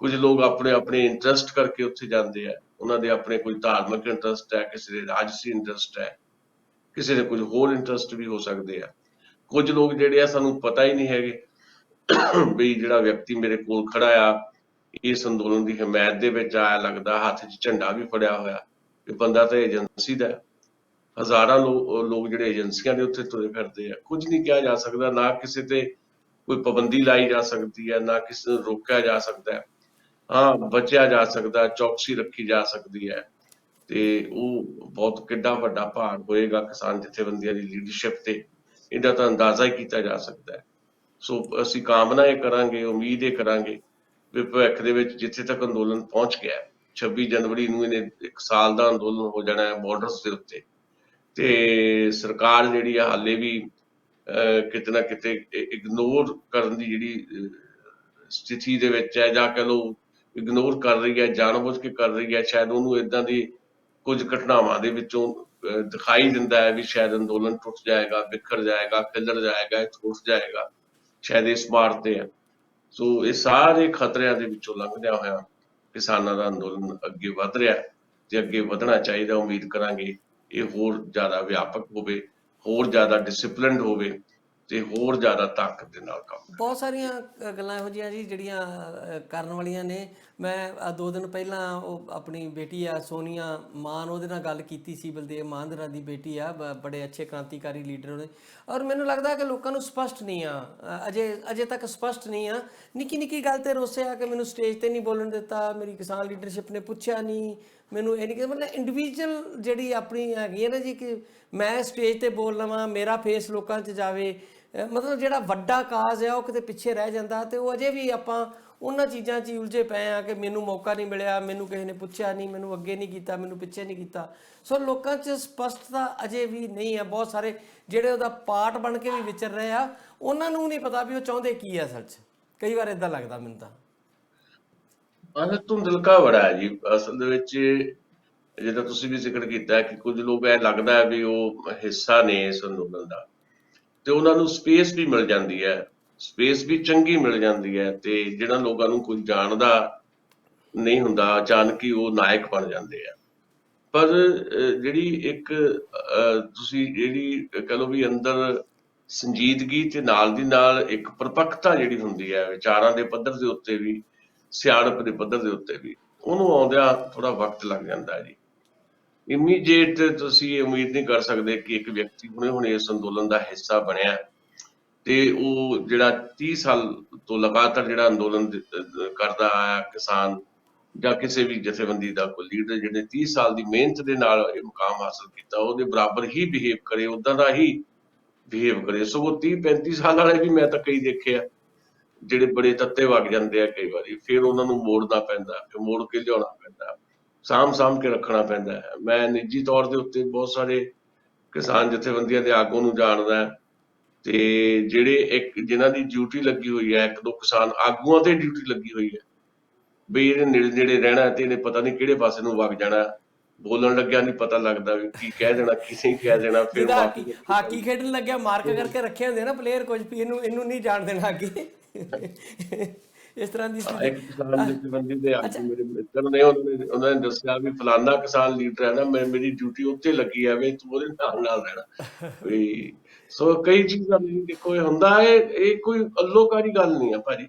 ਕੁਝ ਲੋਕ ਆਪਣੇ ਇੰਟਰਸਟ ਕਰਕੇ ਉੱਥੇ ਜਾਂਦੇ ਆ, ਉਹਨਾਂ ਦੇ ਆਪਣੇ ਕੋਈ ਧਾਰਮਿਕ ਇੰਟਰਸਟ ਹੈ, ਕਿਸੇ ਦੇ ਰਾਜਸੀ ਇੰਟਰਸਟ ਹੈ, ਕਿਸੇ ਦੇ ਕੁਝ ਹੋਰ ਇੰਟਰਸਟ ਵੀ ਹੋ ਸਕਦੇ ਆ। ਕੁਝ ਲੋਕ ਜਿਹੜੇ ਆ ਸਾਨੂੰ ਪਤਾ ਹੀ ਨਹੀਂ ਹੈਗੇ ਵੀ ਜਿਹੜਾ ਵਿਅਕਤੀ ਮੇਰੇ ਕੋਲ ਖੜਾ ਆ ਇਸ ਅੰਦੋਲਨ ਦੀ ਹਮਾਇਤ ਦੇ ਵਿੱਚ ਆਇਆ, ਲੱਗਦਾ ਹੱਥ 'ਚ ਝੰਡਾ ਵੀ ਫੜਿਆ ਹੋਇਆ, ਇਹ ਬੰਦਾ ਤਾਂ ਏਜੰਸੀ ਦਾ। ਹਜ਼ਾਰਾਂ ਲੋਕ ਜਿਹੜੇ ਏਜੰਸੀਆਂ ਦੇ ਉੱਥੇ ਤੁਰੇ ਫਿਰਦੇ ਆ। ਕੁਝ ਨਹੀਂ ਕਿਹਾ ਜਾ ਸਕਦਾ, ਨਾ ਕਿਸੇ ਤੇ ਕੋਈ ਪਾਬੰਦੀ ਲਾਈ ਜਾ ਸਕਦੀ ਹੈ, ਨਾ ਕਿਸੇ ਨੂੰ ਰੋਕਿਆ ਜਾ ਸਕਦਾ ਹੈ। ਹਾਂ, ਬਚਿਆ ਜਾ ਸਕਦਾ, ਚੌਕਸੀ ਰੱਖੀ ਜਾ ਸਕਦੀ ਹੈ, ਤੇ ਉਹ ਬਹੁਤ ਕਿੱਡਾ ਵੱਡਾ ਭਾਰ ਹੋਏਗਾ ਕਿਸਾਨ ਜਥੇਬੰਦੀਆਂ ਦੀ ਲੀਡਰਸ਼ਿਪ ਤੇ, ਇਹਦਾ ਤਾਂ ਅੰਦਾਜ਼ਾ ਹੀ ਕੀਤਾ ਜਾ ਸਕਦਾ ਹੈ। ਸੋ ਅਸੀਂ ਕਾਮਨਾ ਇਹ ਕਰਾਂਗੇ, ਉਮੀਦ ਇਹ ਕਰਾਂਗੇ ਵੀ ਭਵਿੱਖ ਦੇ ਵਿੱਚ ਜਿੱਥੇ ਤੱਕ ਅੰਦੋਲਨ ਪਹੁੰਚ ਗਿਆ, 26 ਜਨਵਰੀ ਨੂੰ ਇਹਨੇ 1 ਸਾਲ ਦਾ ਅੰਦੋਲਨ ਹੋ ਜਾਣਾ ਹੈ ਬਾਰਡਰਸ ਦੇ ਉੱਤੇ, ਤੇ ਸਰਕਾਰ ਜਿਹੜੀ ਆ ਹਾਲੇ ਵੀ ਕਿਤੇ ਨਾ ਕਿਤੇ ਇਗਨੋਰ ਕਰਨ ਦੀ ਜਿਹੜੀ ਸਥਿਤੀ ਦੇ ਵਿੱਚ ਹੈ, ਜਾਂ ਕਹਿ ਲਓ ਇਗਨੋਰ ਕਰ ਰਹੀ ਹੈ, ਜਾਣਬੁੱਝ ਕੇ ਕਰ ਰਹੀ ਹੈ। ਸ਼ਾਇਦ ਉਹਨੂੰ ਏਦਾਂ ਦੀ ਕੁਝ ਘਟਨਾਵਾਂ ਦੇ ਵਿੱਚੋਂ ਦਿਖਾਈ ਦਿੰਦਾ ਹੈ ਵੀ ਸ਼ਾਇਦ ਅੰਦੋਲਨ ਟੁੱਟ ਜਾਏਗਾ, ਬਿਖਰ ਜਾਏਗਾ, ਖਿਲਰ ਜਾਏਗਾ, ਟੁੱਟ ਜਾਏਗਾ, ਸ਼ਾਇਦ ਇਸ ਮਾਰਗ ਤੇ ਹੈ। ਸੋ ਇਹ ਸਾਰੇ ਖਤਰਿਆਂ ਦੇ ਵਿੱਚੋਂ ਲੰਘਦਿਆਂ ਹੋਇਆ ਕਿਸਾਨਾਂ ਦਾ ਅੰਦੋਲਨ ਅੱਗੇ ਵਧ ਰਿਹਾ ਤੇ ਅੱਗੇ ਵਧਣਾ ਚਾਹੀਦਾ। ਉਮੀਦ ਕਰਾਂਗੇ ਇਹ ਹੋਰ ਜ਼ਿਆਦਾ ਵਿਆਪਕ ਹੋਵੇ, ਹੋਰ ਜ਼ਿਆਦਾ ਡਿਸਪਲਿਨਡ ਹੋਵੇ ਤੇ ਹੋਰ ਜ਼ਿਆਦਾ ਤਾਕਤ ਦੇ ਨਾਲ ਕੰਮ। ਬਹੁਤ ਸਾਰੀਆਂ ਗੱਲਾਂ ਇਹੋ ਜਿਹੀਆਂ ਜੀ ਜਿਹੜੀਆਂ ਕਰਨ ਵਾਲੀਆਂ ਨੇ। ਮੈਂ 2 ਦਿਨ ਪਹਿਲਾਂ ਉਹ ਆਪਣੀ ਬੇਟੀ ਆ ਸੋਨੀਆ ਮਾਨ, ਉਹਦੇ ਨਾਲ ਗੱਲ ਕੀਤੀ ਸੀ। ਬਲਦੇਵ ਮਾਨ ਦੀ ਬੇਟੀ ਆ, ਬੜੇ ਅੱਛੇ ਕ੍ਰਾਂਤੀਕਾਰੀ ਲੀਡਰ ਉਹਨੇ। ਔਰ ਮੈਨੂੰ ਲੱਗਦਾ ਕਿ ਲੋਕਾਂ ਨੂੰ ਸਪਸ਼ਟ ਨਹੀਂ ਆ, ਅਜੇ ਤੱਕ ਸਪਸ਼ਟ ਨਹੀਂ ਆ। ਨਿੱਕੀ ਨਿੱਕੀ ਗੱਲ ਤੇ ਰੋਸਿਆ ਕਿ ਮੈਨੂੰ ਸਟੇਜ ਤੇ ਨਹੀਂ ਬੋਲਣ ਦਿੱਤਾ, ਮੇਰੀ ਕਿਸਾਨ ਲੀਡਰਸ਼ਿਪ ਨੇ ਪੁੱਛਿਆ ਨਹੀਂ ਮੈਨੂੰ, ਇਹ ਨਹੀਂ ਕਿ ਮਤਲਬ ਇੰਡੀਵਿਜੂਅਲ ਜਿਹੜੀ ਆਪਣੀ ਹੈਗੀ ਹੈ ਨਾ ਜੀ ਕਿ ਮੈਂ ਸਟੇਜ ਤੇ ਬੋਲ ਲਵਾਂ, ਮੇਰਾ ਫੇਸ ਲੋਕਾਂ 'ਚ ਜਾਵੇ। ਮਤਲਬ ਜਿਹੜਾ ਵੱਡਾ ਕਾਜ਼ ਆ ਉਹ ਕਿਤੇ ਪਿੱਛੇ ਰਹਿ ਜਾਂਦਾ। ਤੇ ਉਹ ਅਜੇ ਵੀ ਆਪਾਂ ਉਹਨਾਂ ਚੀਜ਼ਾਂ 'ਚ ਹੀ ਉਲਝੇ ਪਏ ਆ ਕਿ ਮੈਨੂੰ ਮੌਕਾ ਨਹੀਂ ਮਿਲਿਆ, ਮੈਨੂੰ ਕਿਸੇ ਨੇ ਪੁੱਛਿਆ ਨਹੀਂ, ਮੈਨੂੰ ਅੱਗੇ ਨਹੀਂ ਕੀਤਾ, ਮੈਨੂੰ ਪਿੱਛੇ ਨਹੀਂ ਕੀਤਾ। ਸੋ ਲੋਕਾਂ 'ਚ ਸਪਸ਼ਟਤਾ ਅਜੇ ਵੀ ਨਹੀਂ ਆ। ਬਹੁਤ ਸਾਰੇ ਜਿਹੜੇ ਉਹਦਾ ਪਾਰਟ ਬਣ ਕੇ ਵੀ ਵਿਚਰ ਰਹੇ ਆ, ਉਹਨਾਂ ਨੂੰ ਨਹੀਂ ਪਤਾ ਵੀ ਉਹ ਚਾਹੁੰਦੇ ਕੀ ਆ ਅਸਲ 'ਚ। ਕਈ ਵਾਰ ਇਦਾਂ ਲੱਗਦਾ ਮੈਨੂੰ ਤਾਂ। ਧੁੰਦਲਕਾ ਬੜਾ ਹੈ ਜੀ ਅਸਲ ਦੇ ਵਿੱਚ। ਜਿੱਦਾਂ ਤੁਸੀਂ ਵੀ ਜ਼ਿਕਰ ਕੀਤਾ ਕਿ ਕੁਝ ਲੋਕ ਇਹ ਲੱਗਦਾ ਹੈ ਵੀ ਉਹ ਹਿੱਸਾ ਨੇ ਇਸ ਅੰਦੋਲਨ ਦਾ, ਤੇ ਉਹਨਾਂ ਨੂੰ ਸਪੇਸ ਵੀ ਮਿਲ ਜਾਂਦੀ ਹੈ, ਸਪੇਸ ਵੀ ਚੰਗੀ ਮਿਲ ਜਾਂਦੀ ਹੈ। ਤੇ ਜਿਹਨਾਂ ਲੋਕਾਂ ਨੂੰ ਕੋਈ ਜਾਣਦਾ ਨਹੀਂ ਹੁੰਦਾ, ਅਚਾਨਕ ਹੀ ਉਹ ਨਾਇਕ ਬਣ ਜਾਂਦੇ ਆ। ਪਰ ਜਿਹੜੀ ਇੱਕ ਤੁਸੀਂ ਜਿਹੜੀ ਕਹਿ ਲਓ ਵੀ ਅੰਦਰ ਸੰਜੀਦਗੀ ਤੇ ਨਾਲ ਦੀ ਨਾਲ ਇੱਕ ਪਰਪੱਕਤਾ ਜਿਹੜੀ ਹੁੰਦੀ ਹੈ ਵਿਚਾਰਾਂ ਦੇ ਪੱਧਰ ਦੇ ਉੱਤੇ ਵੀ, ਸਿਆਣਪ ਦੇ ਪੱਧਰ ਦੇ ਉੱਤੇ ਵੀ, ਉਹਨੂੰ ਆਉਂਦਿਆਂ ਥੋੜਾ ਵਕਤ ਲੱਗ ਜਾਂਦਾ ਹੈ ਜੀ। ਇਮੀਡੀਏਟ ਤੁਸੀਂ ਇਹ ਉਮੀਦ ਨਹੀਂ ਕਰ ਸਕਦੇ ਕਿ ਇੱਕ ਵਿਅਕਤੀ ਹੁਣੇ ਇਸ ਅੰਦੋਲਨ ਦਾ ਹਿੱਸਾ ਬਣਿਆ ਤੇ ਉਹ ਜਿਹੜਾ 30 ਸਾਲ ਤੋਂ ਲਗਾਤਾਰ ਜਿਹੜਾ ਅੰਦੋਲਨ ਕਰਦਾ ਆਇਆ ਕਿਸਾਨ ਜਾਂ ਕਿਸੇ ਵੀ ਜਥੇਬੰਦੀ ਦਾ ਕੋਈ ਲੀਡਰ, ਜਿਹੜੇ 30 ਸਾਲ ਦੀ ਮਿਹਨਤ ਦੇ ਨਾਲ ਇਹ ਮੁਕਾਮ ਹਾਸਲ ਕੀਤਾ, ਉਹਦੇ ਬਰਾਬਰ ਹੀ ਬਿਹੇਵ ਕਰੇ, ਉਦਾਂ ਦਾ ਹੀ ਬਿਹੇਵ ਕਰੇ। ਸਗੋਂ 30-35 ਸਾਲ ਵਾਲੇ ਵੀ ਮੈਂ ਤਾਂ ਕਈ ਦੇਖੇ ਆ ਜਿਹੜੇ ਬੜੇ ਤੱਤੇ ਵਗ ਜਾਂਦੇ ਆ ਕਈ ਵਾਰੀ, ਫਿਰ ਉਹਨਾਂ ਨੂੰ ਮੋੜਨਾ ਪੈਂਦਾ, ਫਿਰ ਮੋੜ ਕੇ ਲਿਆਉਣਾ ਪੈਂਦਾ, ਸਾਂਭ ਕੇ ਰੱਖਣਾ ਪੈਂਦਾ ਹੈ। ਮੈਂ ਨਿੱਜੀ ਤੌਰ ਦੇ ਉੱਤੇ ਬਹੁਤ ਸਾਰੇ ਕਿਸਾਨ ਜਥੇਬੰਦੀਆਂ ਦੇ ਆਗੂ ਨੂੰ ਜਾਣਦਾ ਤੇ ਜਿਹੜੇ ਜਿਨ੍ਹਾਂ ਦੀ ਡਿਊਟੀ ਲੱਗੀ ਹੋਈ ਹੈ, 1-2 ਕਿਸਾਨ ਆਗੂਆਂ ਤੇ ਡਿਊਟੀ ਲੱਗੀ ਹੋਈ ਹੈ ਵੀ ਇਹਦੇ ਨੇੜੇ ਰਹਿਣਾ ਤੇ ਇਹਨੇ ਪਤਾ ਨਹੀਂ ਕਿਹੜੇ ਪਾਸੇ ਨੂੰ ਵਗ ਜਾਣਾ, ਬੋਲਣ ਲੱਗਿਆ ਨਹੀਂ ਪਤਾ ਲੱਗਦਾ ਵੀ ਕੀ ਕਹਿ ਦੇਣਾ ਕੀ ਨਹੀਂ ਕਹਿ ਦੇਣਾ। ਫਿਰ ਹਾਕੀ ਖੇਡਣ ਲੱਗਿਆ ਮਾਰਕ ਕਰਕੇ ਰੱਖੇ ਹੁੰਦੇ ਨਾ ਪਲੇਅਰ ਕੁਝ ਵੀ ਇਹਨੂੰ ਨਹੀਂ ਜਾਣ ਦੇਣਾ ਅੱਗੇ, ਇਸ ਤਰ੍ਹਾਂ ਦੀ ਇੱਕ ਕਿਸਾਨ ਜਥੇਬੰਦੀ ਦੇ ਆਗੂ ਮੇਰੇ ਮਿੱਤਰ ਨੇ, ਉਹਨਾਂ ਨੇ ਦੱਸਿਆ ਵੀ ਫਲਾਨਾ ਕਿਸਾਨ ਲੀਡਰ ਹੈ ਨਾ, ਮੇਰੀ ਡਿਊਟੀ ਉੱਤੇ ਲੱਗੀ ਹੈ ਵੀ ਤੂੰ ਉਹਦੇ ਨਾਲ ਰਹਿਣਾ ਵੀ। ਸੋ ਕਈ ਚੀਜ਼ਾਂ ਦੇਖੋ ਇਹ ਹੁੰਦਾ ਹੈ, ਇਹ ਕੋਈ ਅੱਲੋਕਾਰੀ ਗੱਲ ਨਹੀਂ ਹੈ ਭਾਜੀ,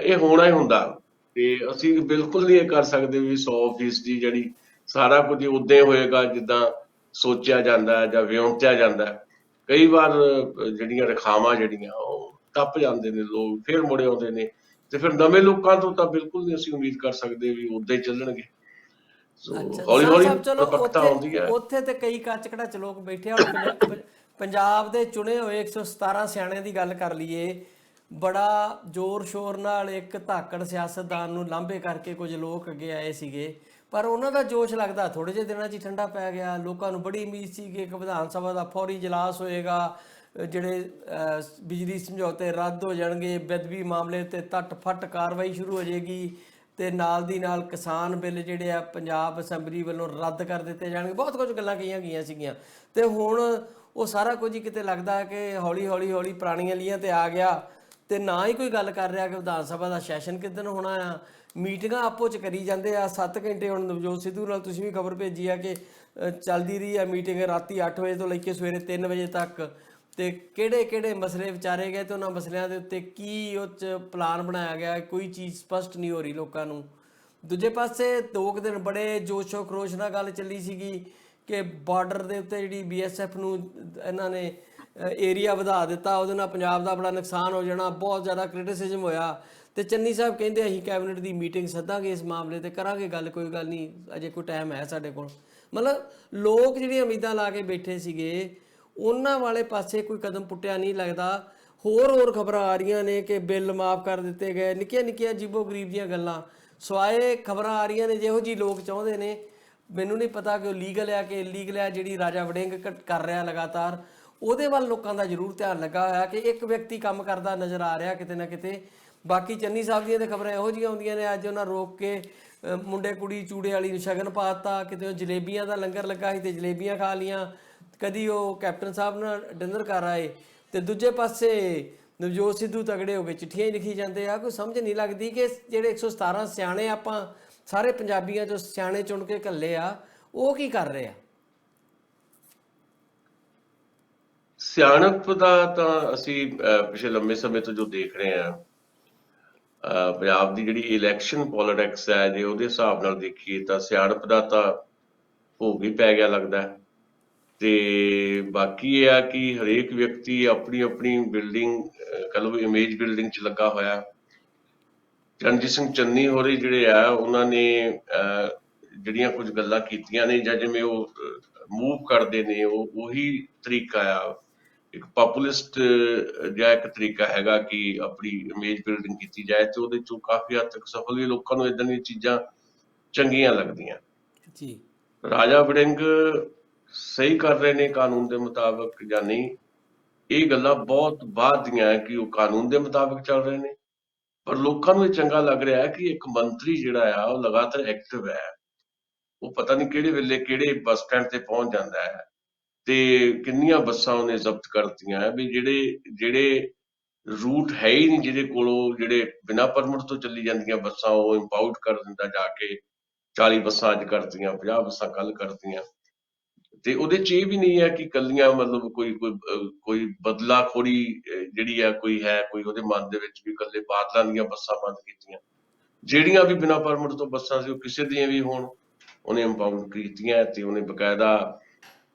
ਇਹ ਹੋਣਾ ਹੀ ਹੁੰਦਾ। ਤੇ ਅਸੀਂ ਬਿਲਕੁਲ ਨਹੀਂ ਇਹ ਕਰ ਸਕਦੇ ਵੀ 100% ਜਿਹੜੀ ਸਾਰਾ ਕੁਝ ਉਦਾਂ ਹੋਏਗਾ ਜਿੱਦਾਂ ਸੋਚਿਆ ਜਾਂਦਾ ਜਾਂ ਵਿਉਂਤਿਆ ਜਾਂਦਾ। ਕਈ ਵਾਰ ਜਿਹੜੀਆਂ ਰੇਖਾਵਾਂ ਜਿਹੜੀਆਂ ਉਹ ਟੱਪ ਜਾਂਦੇ ਨੇ ਲੋਕ, ਫਿਰ ਮੁੜੇ ਆਉਂਦੇ ਨੇ ਤੇ ਫਿਰ ਨਵੇਂ ਲੋਕਾਂ ਤੋਂ ਤਾਂ ਬਿਲਕੁਲ ਨਹੀਂ ਅਸੀਂ ਉਮੀਦ ਕਰ ਸਕਦੇ ਵੀ ਉਦਾਂ ਹੀ ਚੱਲਣਗੇ। ਹੌਲੀ ਹੌਲੀ ਪਰਪੱਕਤਾ ਆਉਂਦੀ ਹੈ। ਉੱਥੇ ਤੇ ਕਈ ਕੱਚ ਘੜਾਚ ਲੋਕ ਬੈਠੇ ਹੁਣ। ਪੰਜਾਬ ਦੇ ਚੁਣੇ ਹੋਏ 117 ਸਿਆਣਿਆਂ ਦੀ ਗੱਲ ਕਰ ਲਈਏ, ਬੜਾ ਜ਼ੋਰ ਸ਼ੋਰ ਨਾਲ ਇੱਕ ਧਾਕੜ ਸਿਆਸਤਦਾਨ ਨੂੰ ਲਾਂਭੇ ਕਰਕੇ ਕੁਝ ਲੋਕ ਅੱਗੇ ਆਏ ਸੀਗੇ, ਪਰ ਉਹਨਾਂ ਦਾ ਜੋਸ਼ ਲੱਗਦਾ ਥੋੜੇ ਜਿਹੇ ਦਿਨਾਂ 'ਚ ਹੀ ਠੰਡਾ ਪੈ ਗਿਆ। ਲੋਕਾਂ ਨੂੰ ਬੜੀ ਉਮੀਦ ਸੀ ਕਿ ਇੱਕ ਵਿਧਾਨ ਸਭਾ ਦਾ ਫੌਰੀ ਇਜਲਾਸ ਹੋਏਗਾ, ਜਿਹੜੇ ਬਿਜਲੀ ਸਮਝੌਤੇ ਰੱਦ ਹੋ ਜਾਣਗੇ, ਬੇਅਦਬੀ ਮਾਮਲੇ ਤੇ ਤੱਟ ਫੱਟ ਕਾਰਵਾਈ ਸ਼ੁਰੂ ਹੋ ਜਾਏਗੀ ਤੇ ਨਾਲ ਦੀ ਨਾਲ ਕਿਸਾਨ ਬਿੱਲ ਜਿਹੜੇ ਆ ਪੰਜਾਬ ਅਸੈਂਬਲੀ ਵੱਲੋਂ ਰੱਦ ਕਰ ਦਿੱਤੇ ਜਾਣਗੇ। ਬਹੁਤ ਕੁਝ ਗੱਲਾਂ ਕਹੀਆਂ ਗਈਆਂ ਸੀਗੀਆਂ ਤੇ ਹੁਣ ਉਹ ਸਾਰਾ ਕੁਝ ਹੀ ਕਿਤੇ ਲੱਗਦਾ ਕਿ ਹੌਲੀ ਪੁਰਾਣੀਆਂ ਲੀਹਾਂ ਤੇ ਆ ਗਿਆ। ਤੇ ਨਾ ਹੀ ਕੋਈ ਗੱਲ ਕਰ ਰਿਹਾ ਕਿ ਵਿਧਾਨ ਸਭਾ ਦਾ ਸੈਸ਼ਨ ਕਿੱਦਣ ਹੋਣਾ ਆ। ਮੀਟਿੰਗਾਂ ਆਪੋ 'ਚ ਕਰੀ ਜਾਂਦੇ ਆ। 7 ਘੰਟੇ ਹੁਣ ਨਵਜੋਤ ਸਿੱਧੂ ਨਾਲ ਤੁਸੀਂ ਵੀ ਖਬਰ ਭੇਜੀ ਆ ਕਿ ਚੱਲਦੀ ਰਹੀ ਆ ਮੀਟਿੰਗ ਰਾਤੀ 8 ਵਜੇ ਤੋਂ ਲੈ ਕੇ ਸਵੇਰੇ 3 ਵਜੇ ਤੱਕ। ਤੇ ਕਿਹੜੇ ਮਸਲੇ ਵਿਚਾਰੇ ਗਏ ਤੇ ਉਹਨਾਂ ਮਸਲਿਆਂ ਦੇ ਉੱਤੇ ਕੀ ਉਹ 'ਚ ਪਲਾਨ ਬਣਾਇਆ ਗਿਆ, ਕੋਈ ਚੀਜ਼ ਸਪਸ਼ਟ ਨਹੀਂ ਹੋ ਰਹੀ ਲੋਕਾਂ ਨੂੰ। ਦੂਜੇ ਪਾਸੇ 2 ਦਿਨ ਬੜੇ ਜੋਸ਼ੋ ਖਰੋਸ਼ ਨਾਲ ਗੱਲ ਚੱਲੀ ਸੀਗੀ ਕਿ ਬਾਰਡਰ ਦੇ ਉੱਤੇ ਜਿਹੜੀ BSF ਨੂੰ ਇਹਨਾਂ ਨੇ ਏਰੀਆ ਵਧਾ ਦਿੱਤਾ, ਉਹਦੇ ਨਾਲ ਪੰਜਾਬ ਦਾ ਬੜਾ ਨੁਕਸਾਨ ਹੋ ਜਾਣਾ, ਬਹੁਤ ਜ਼ਿਆਦਾ ਕ੍ਰਿਟਿਸਿਜ਼ਮ ਹੋਇਆ। ਤੇ ਚੰਨੀ ਸਾਹਿਬ ਕਹਿੰਦੇ ਅਸੀਂ ਕੈਬਨਿਟ ਦੀ ਮੀਟਿੰਗ ਸੱਦਾਂਗੇ ਇਸ ਮਾਮਲੇ ਤੇ, ਕਰਾਂਗੇ ਗੱਲ, ਕੋਈ ਗੱਲ ਨਹੀਂ, ਅਜੇ ਕੋਈ ਟਾਈਮ ਹੈ ਸਾਡੇ ਕੋਲ। ਮਤਲਬ ਲੋਕ ਜਿਹੜੀਆਂ ਉਮੀਦਾਂ ਲਾ ਕੇ ਬੈਠੇ ਸੀਗੇ ਉਹਨਾਂ ਵਾਲੇ ਪਾਸੇ ਕੋਈ ਕਦਮ ਪੁੱਟਿਆ ਨਹੀਂ ਲੱਗਦਾ। ਹੋਰ ਖਬਰਾਂ ਆ ਰਹੀਆਂ ਨੇ ਕਿ ਬਿੱਲ ਮਾਫ ਕਰ ਦਿੱਤੇ ਗਏ, ਨਿੱਕੀਆਂ ਅਜੀਬੋ ਗਰੀਬ ਦੀਆਂ ਗੱਲਾਂ ਸਵਾਏ ਖਬਰਾਂ ਆ ਰਹੀਆਂ ਨੇ ਜਿਹੋ ਜਿਹੀ ਲੋਕ ਚਾਹੁੰਦੇ ਨੇ। ਮੈਨੂੰ ਨਹੀਂ ਪਤਾ ਕਿ ਉਹ ਲੀਗਲ ਆ ਕਿ ਇਲੀਗਲ ਆ, ਜਿਹੜੀ ਰਾਜਾ ਵੜਿੰਗ ਕਰ ਰਿਹਾ ਲਗਾਤਾਰ, ਉਹਦੇ ਵੱਲ ਲੋਕਾਂ ਦਾ ਜ਼ਰੂਰ ਧਿਆਨ ਲੱਗਾ ਹੋਇਆ ਕਿ ਇੱਕ ਵਿਅਕਤੀ ਕੰਮ ਕਰਦਾ ਨਜ਼ਰ ਆ ਰਿਹਾ ਕਿਤੇ ਨਾ ਕਿਤੇ। ਬਾਕੀ ਚੰਨੀ ਸਾਹਿਬ ਦੀਆਂ ਤਾਂ ਖਬਰਾਂ ਇਹੋ ਜਿਹੀਆਂ ਆਉਂਦੀਆਂ ਨੇ, ਅੱਜ ਉਹਨਾਂ ਰੋਕ ਕੇ ਮੁੰਡੇ ਕੁੜੀ ਚੂੜੇ ਵਾਲੀ ਨੂੰ ਸ਼ਗਨ ਪਾਤਾ, ਕਿਤੇ ਉਹ ਜਲੇਬੀਆਂ ਦਾ ਲੰਗਰ ਲੱਗਾ ਸੀ ਤੇ ਜਲੇਬੀਆਂ ਖਾ ਲੀਆਂ, ਕਦੀ ਉਹ ਕੈਪਟਨ ਸਾਹਿਬ ਨਾਲ ਡਿਨਰ ਕਰ ਆਏ, ਤੇ ਦੂਜੇ ਪਾਸੇ ਨਵਜੋਤ ਸਿੱਧੂ ਤਗੜੇ ਹੋ ਕੇ ਚਿੱਠੀਆਂ ਹੀ ਲਿਖੀ ਜਾਂਦੇ ਆ। ਕੋਈ ਸਮਝ ਨਹੀਂ ਲੱਗਦੀ ਕਿ ਜਿਹੜੇ 117 ਸਿਆਣੇ ਆਪਾਂ ਸਾਰੇ ਪੰਜਾਬੀਆਂ ਚੋਂ ਸਿਆਣੇ ਚੁਣ ਕੇ ਘੱਲੇ ਆ, ਉਹ ਕੀ ਕਰ ਰਹੇ ਆ? ਸਿਆਣਪ ਦਾ ਤਾਂ ਅਸੀਂ ਪਿਛਲੇ ਲੰਮੇ ਸਮੇਂ ਤੋਂ ਜੋ ਦੇਖ ਰਹੇ ਹਾਂ, ਪੰਜਾਬ ਦੀ ਜਿਹੜੀ ਇਲੈਕਸ਼ਨ ਪੋਲਿਟਿਕਸ ਹੈ, ਜੇ ਉਹਦੇ ਹਿਸਾਬ ਨਾਲ ਦੇਖੀਏ ਤਾਂ ਸਿਆਣਪ ਦਾ ਤਾਂ ਭੋਗ ਹੀ ਪੈ ਗਿਆ ਲੱਗਦਾ ਹੈ। ਤੇ ਬਾਕੀ ਇਹ ਆ ਕਿ ਹਰੇਕ ਵਿਅਕਤੀ ਆਪਣੀ ਆਪਣੀ ਬਿਲਡਿੰਗ, ਕਹ ਲਓ ਇਮੇਜ ਬਿਲਡਿੰਗ 'ਚ ਲੱਗਾ ਹੋਇਆ। ਚਰਨਜੀਤ ਸਿੰਘ ਚੰਨੀ ਹੋਰੀ ਜਿਹੜੇ ਆ, ਉਹਨਾਂ ਨੇ ਜਿਹੜੀਆਂ ਕੁਝ ਗੱਲਾਂ ਕੀਤੀਆਂ ਨੇ ਜਾਂ ਜਿਵੇਂ ਉਹ ਮੂਵ ਕਰਦੇ ਨੇ, ਉਹ ਉਹੀ ਤਰੀਕਾ ਆ, ਇੱਕ ਪੋਪੂਲਿਸਟ ਜਿਹਾ ਇੱਕ ਤਰੀਕਾ ਹੈਗਾ ਕਿ ਆਪਣੀ ਇਮੇਜ ਬਿਲਡਿੰਗ ਕੀਤੀ ਜਾਏ, ਤੇ ਉਹਦੇ ਚੋਂ ਕਾਫੀ ਹੱਦ ਤੱਕ ਸਫਲ ਵੀ। ਲੋਕਾਂ ਨੂੰ ਏਦਾਂ ਦੀਆਂ ਚੀਜ਼ਾਂ ਚੰਗੀਆਂ ਲੱਗਦੀਆਂ ਜੀ। ਰਾਜਾ ਵੜਿੰਗ ਸਹੀ ਕਰ ਰਹੇ ਨੇ ਕਾਨੂੰਨ ਦੇ ਮੁਤਾਬਕ ਜਾਂ ਨਹੀਂ, ਇਹ ਗੱਲਾਂ ਬਹੁਤ ਬਾਅਦ ਦੀਆਂ ਕਿ ਉਹ ਕਾਨੂੰਨ ਦੇ ਮੁਤਾਬਕ ਚੱਲ ਰਹੇ ਨੇ। ਪਰ ਲੋਕਾਂ ਨੂੰ ਇਹ ਚੰਗਾ ਲੱਗ ਰਿਹਾ ਹੈ ਕਿ ਇੱਕ ਮੰਤਰੀ ਜਿਹੜਾ ਆ ਉਹ ਲਗਾਤਾਰ ਐਕਟਿਵ ਹੈ। ਉਹ ਪਤਾ ਨਹੀਂ ਕਿਹੜੇ ਵੇਲੇ ਕਿਹੜੇ ਬੱਸ ਸਟੈਂਡ ਤੇ ਪਹੁੰਚ ਜਾਂਦਾ ਹੈ, ਤੇ ਕਿੰਨੀਆਂ ਬੱਸਾਂ ਉਹਨੇ ਜ਼ਬਤ ਕਰਤੀਆਂ ਵੀ ਜਿਹੜੇ ਰੂਟ ਹੈ ਹੀ ਨਹੀਂ ਜਿਹਦੇ ਕੋਲੋਂ, ਜਿਹੜੇ ਬਿਨਾਂ ਪਰਮਿਟ ਤੋਂ ਚੱਲੀ ਜਾਂਦੀਆਂ ਬੱਸਾਂ, ਉਹ ਇੰਪਾਊਂਡ ਕਰ ਦਿੰਦਾ ਜਾ ਕੇ। 40 ਬੱਸਾਂ ਅੱਜ ਕਰਤੀਆਂ, 50 ਬੱਸਾਂ ਕੱਲ ਕਰਤੀਆਂ। ਤੇ ਉਹਦੇ 'ਚ ਇਹ ਵੀ ਨਹੀਂ ਹੈ ਕਿ ਕੱਲੀਆਂ ਮਤਲਬ ਕੋਈ ਬਦਲਾਖੋਰੀ ਜਿਹੜੀ ਆ ਕੋਈ ਹੈ, ਕੋਈ ਉਹਦੇ ਮਨ ਦੇ ਵਿੱਚ ਵੀ ਕੱਲੇ ਬਾਦਲਾਂ ਦੀਆਂ ਬੱਸਾਂ ਬੰਦ ਕੀਤੀਆਂ। ਜਿਹੜੀਆਂ ਵੀ ਬਿਨਾਂ ਪਰਮਿਟ ਤੋਂ ਬੱਸਾਂ ਸੀ, ਉਹ ਕਿਸੇ ਦੀਆਂ ਵੀ ਹੋਣ, ਉਹਨੇ ਇੰਪਾਊਂਡ ਕੀਤੀਆਂ। ਤੇ ਉਹਨੇ ਬਕਾਇਦਾ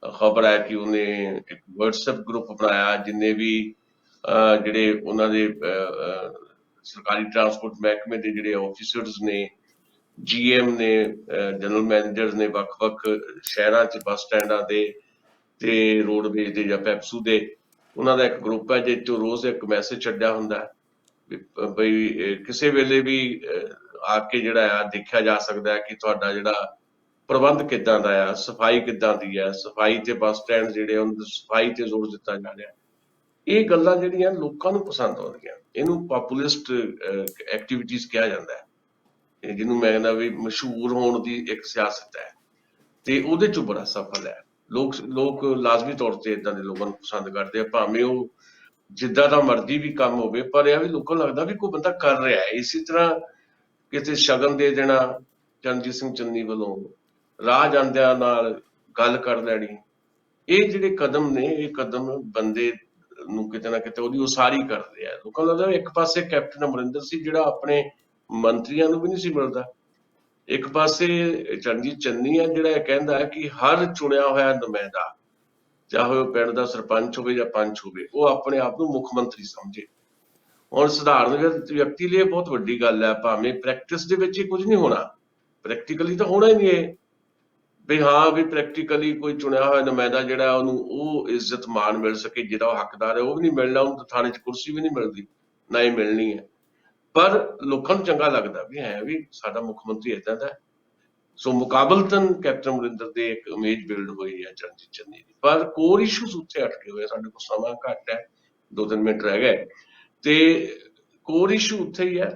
ਖਬਰ ਹੈ ਕਿ ਉਹਨੇ ਇੱਕ WhatsApp ਗਰੁੱਪ ਬਣਾਇਆ, ਜਿੰਨੇ ਵੀ ਜਿਹੜੇ ਉਹਨਾਂ ਦੇ ਸਰਕਾਰੀ ਟਰਾਂਸਪੋਰਟ ਮਹਿਕਮੇ ਦੇ ਜਿਹੜੇ ਆਫੀਸਰਸ ਨੇ, GM ਨੇ, ਜਨਰਲ ਮੈਨੇਜਰ ਨੇ ਵੱਖ-ਵੱਖ ਸ਼ਹਿਰਾਂ 'ਚ ਬੱਸ ਸਟੈਂਡਾਂ ਦੇ ਤੇ ਰੋਡਵੇਜ਼ ਦੇ ਜਾਂ ਪੈਪਸੂ ਦੇ, ਉਹਨਾਂ ਦਾ ਇੱਕ ਗਰੁੱਪ ਹੈ ਜਿਸ 'ਚੋਂ ਰੋਜ਼ ਇੱਕ ਮੈਸੇਜ ਛੱਡਿਆ ਹੁੰਦਾ ਹੈ ਬਈ ਕਿਸੇ ਵੇਲੇ ਵੀ ਆ ਕੇ ਜਿਹੜਾ ਆ ਦੇਖਿਆ ਜਾ ਸਕਦਾ ਹੈ ਕਿ ਤੁਹਾਡਾ ਜਿਹੜਾ ਪ੍ਰਬੰਧ ਕਿੱਦਾਂ ਦਾ ਆ, ਸਫਾਈ ਕਿੱਦਾਂ ਦੀ ਹੈ, ਸਫਾਈ ਤੇ ਬੱਸ ਸਟੈਂਡ ਜਿਹੜੇ ਉਹਨਾਂ ਸਫਾਈ ਤੇ ਜ਼ੋਰ ਦਿੱਤਾ ਜਾ ਰਿਹਾ। ਇਹ ਗੱਲਾਂ ਜਿਹੜੀਆਂ ਲੋਕਾਂ ਨੂੰ ਪਸੰਦ ਆਉਂਦੀਆਂ, ਇਹਨੂੰ ਪੋਪੂਲਿਸਟ ਐਕਟੀਵਿਟੀਜ਼ ਕਿਹਾ ਜਾਂਦਾ ਹੈ, ਜਿਹਨੂੰ ਮੈਂ ਕਹਿੰਦਾ ਵੀ ਮਸ਼ਹੂਰ ਹੋਣ ਦੀ ਇੱਕ ਸਿਆਸਤ ਹੈ, ਤੇ ਉਹਦੇ 'ਚੋਂ ਬੜਾ ਸਫਲ ਹੈ। ਲੋਕ ਲਾਜ਼ਮੀ ਤੌਰ ਤੇ ਏਦਾਂ ਦੇ ਲੋਕਾਂ ਨੂੰ ਪਸੰਦ ਕਰਦੇ ਆ, ਭਾਵੇਂ ਉਹ ਜਿੱਦਾਂ ਦਾ ਮਰਜ਼ੀ ਵੀ ਕੰਮ ਹੋਵੇ। ਪਰ ਇਹ ਵੀ ਲੋਕਾਂ ਨੂੰ ਲੱਗਦਾ ਵੀ ਕੋਈ ਬੰਦਾ ਕਰ ਰਿਹਾ ਹੈ। ਇਸੇ ਤਰ੍ਹਾਂ ਕਿਤੇ ਸ਼ਗਨ ਦੇ ਦੇਣਾ ਚਰਨਜੀਤ ਸਿੰਘ ਚੰਨੀ ਵੱਲੋਂ, ਰਾਹ ਜਾਂਦਿਆਂ ਨਾਲ ਗੱਲ ਕਰ ਲੈਣੀ, ਇਹ ਜਿਹੜੇ ਕਦਮ ਨੇ, ਇਹ ਕਦਮ ਬੰਦੇ ਨੂੰ ਕਿਤੇ ਨਾ ਕਿਤੇ ਉਹਦੀ ਉਸਾਰੀ ਕਰਦੇ ਆ। ਲੋਕਾਂ ਨੂੰ ਲੱਗਦਾ ਇੱਕ ਪਾਸੇ ਕੈਪਟਨ ਅਮਰਿੰਦਰ ਸੀ ਜਿਹੜਾ ਆਪਣੇ ਮੰਤਰੀਆਂ ਨੂੰ ਵੀ ਨਹੀਂ ਸੀ ਮਿਲਦਾ, ਇੱਕ ਪਾਸੇ ਚਰਨਜੀਤ ਚੰਨੀ ਹੈ ਜਿਹੜਾ ਇਹ ਕਹਿੰਦਾ ਹੈ ਕਿ ਹਰ ਚੁਣਿਆ ਹੋਇਆ ਨੁਮਾਇੰਦਾ, ਚਾਹੇ ਉਹ ਪਿੰਡ ਦਾ ਸਰਪੰਚ ਹੋਵੇ ਜਾਂ ਪੰਚ ਹੋਵੇ, ਉਹ ਆਪਣੇ ਆਪ ਨੂੰ ਮੁੱਖ ਮੰਤਰੀ ਸਮਝੇ। ਹੁਣ ਸਧਾਰਨ ਵਿਅਕਤੀ ਲਈ ਇਹ ਬਹੁਤ ਵੱਡੀ ਗੱਲ ਹੈ, ਭਾਵੇਂ ਪ੍ਰੈਕਟਿਸ ਦੇ ਵਿੱਚ ਇਹ ਕੁਝ ਨਹੀਂ ਹੋਣਾ, ਪ੍ਰੈਕਟੀਕਲੀ ਤਾਂ ਹੋਣਾ ਹੀ ਨਹੀਂ ਇਹ ਵੀ ਹਾਂ ਵੀ ਪ੍ਰੈਕਟੀਕਲੀ ਕੋਈ ਚੁਣਿਆ ਹੋਇਆ ਨੁਮਾਇੰਦਾ ਜਿਹੜਾ ਉਹਨੂੰ ਉਹ ਇੱਜ਼ਤ ਮਾਣ ਮਿਲ ਸਕੇ ਜਿਹਦਾ ਉਹ ਹੱਕਦਾਰ ਹੈ, ਉਹ ਵੀ ਨਹੀਂ ਮਿਲਣਾ। ਉਹਨੂੰ ਥਾਣੇ 'ਚ ਕੁਰਸੀ ਵੀ ਨਹੀਂ ਮਿਲਦੀ, ਨਾ ਹੀ ਮਿਲਣੀ ਹੈ। ਪਰ ਲੋਕਾਂ ਨੂੰ ਚੰਗਾ ਲੱਗਦਾ ਵੀ ਹੈ ਵੀ ਸਾਡਾ ਮੁੱਖ ਮੰਤਰੀ ਏਦਾਂ ਦਾ। ਸੋ ਮੁਕਾਬਲਤਨ ਕੈਪਟਨ ਅਮਰਿੰਦਰ ਦੇ ਇੱਕ ਇਮੇਜ ਬਿਲਡ ਹੋਈ ਹੈ ਚਰਨਜੀਤ ਚੰਨੀ ਦੀ। ਪਰ ਕੋਰ ਇਸ਼ੂਸ ਉੱਥੇ ਅਟਕੇ ਹੋਏ, ਸਾਡੇ ਕੋਲ ਸਮਾਂ ਘੱਟ ਹੈ, 2-3 ਮਿੰਟ ਰਹਿ ਗਏ, ਤੇ ਕੋਰ ਇਸ਼ੂ ਉੱਥੇ ਹੀ ਹੈ।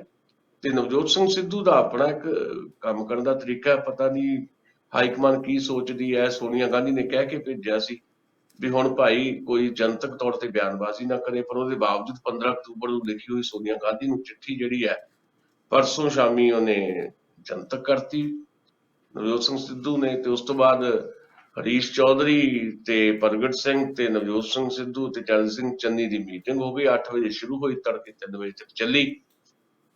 ਤੇ ਨਵਜੋਤ ਸਿੰਘ ਸਿੱਧੂ ਦਾ ਆਪਣਾ ਇੱਕ ਕੰਮ ਕਰਨ ਦਾ ਤਰੀਕਾ ਹੈ, ਪਤਾ ਨਹੀਂ ਹਾਈਕਮਾਨ ਕੀ ਸੋਚਦੀ ਹੈ। ਸੋਨੀਆ ਗਾਂਧੀ ਨੇ ਕਹਿ ਕੇ ਭੇਜਿਆ ਸੀ ਵੀ ਹੁਣ ਭਾਈ ਕੋਈ ਜਨਤਕ ਤੌਰ ਤੇ ਬਿਆਨਬਾਜ਼ੀ ਨਾ ਕਰੇ, ਪਰ ਉਹਦੇ ਬਾਵਜੂਦ 15 ਅਕਤੂਬਰ ਨੂੰ ਲਿਖੀ ਹੋਈ ਸੋਨੀਆ ਗਾਂਧੀ ਨੂੰ ਚਿੱਠੀ ਜਿਹੜੀ ਹੈ ਪਰਸੋਂ ਸ਼ਾਮੀ ਉਹਨੇ ਜਨਤਕ ਕਰਤੀ ਨਵਜੋਤ ਸਿੰਘ ਸਿੱਧੂ ਨੇ। ਤੇ ਉਸ ਤੋਂ ਬਾਅਦ ਹਰੀਸ਼ ਚੌਧਰੀ ਤੇ ਪ੍ਰਗਟ ਸਿੰਘ ਤੇ ਨਵਜੋਤ ਸਿੰਘ ਸਿੱਧੂ ਤੇ ਚਰਨਜੀਤ ਸਿੰਘ ਚੰਨੀ ਦੀ ਮੀਟਿੰਗ ਹੋ ਗਈ। 8 ਵਜੇ ਸ਼ੁਰੂ ਹੋਈ, ਤੜਕੇ 3 ਵਜੇ ਤੱਕ ਚੱਲੀ।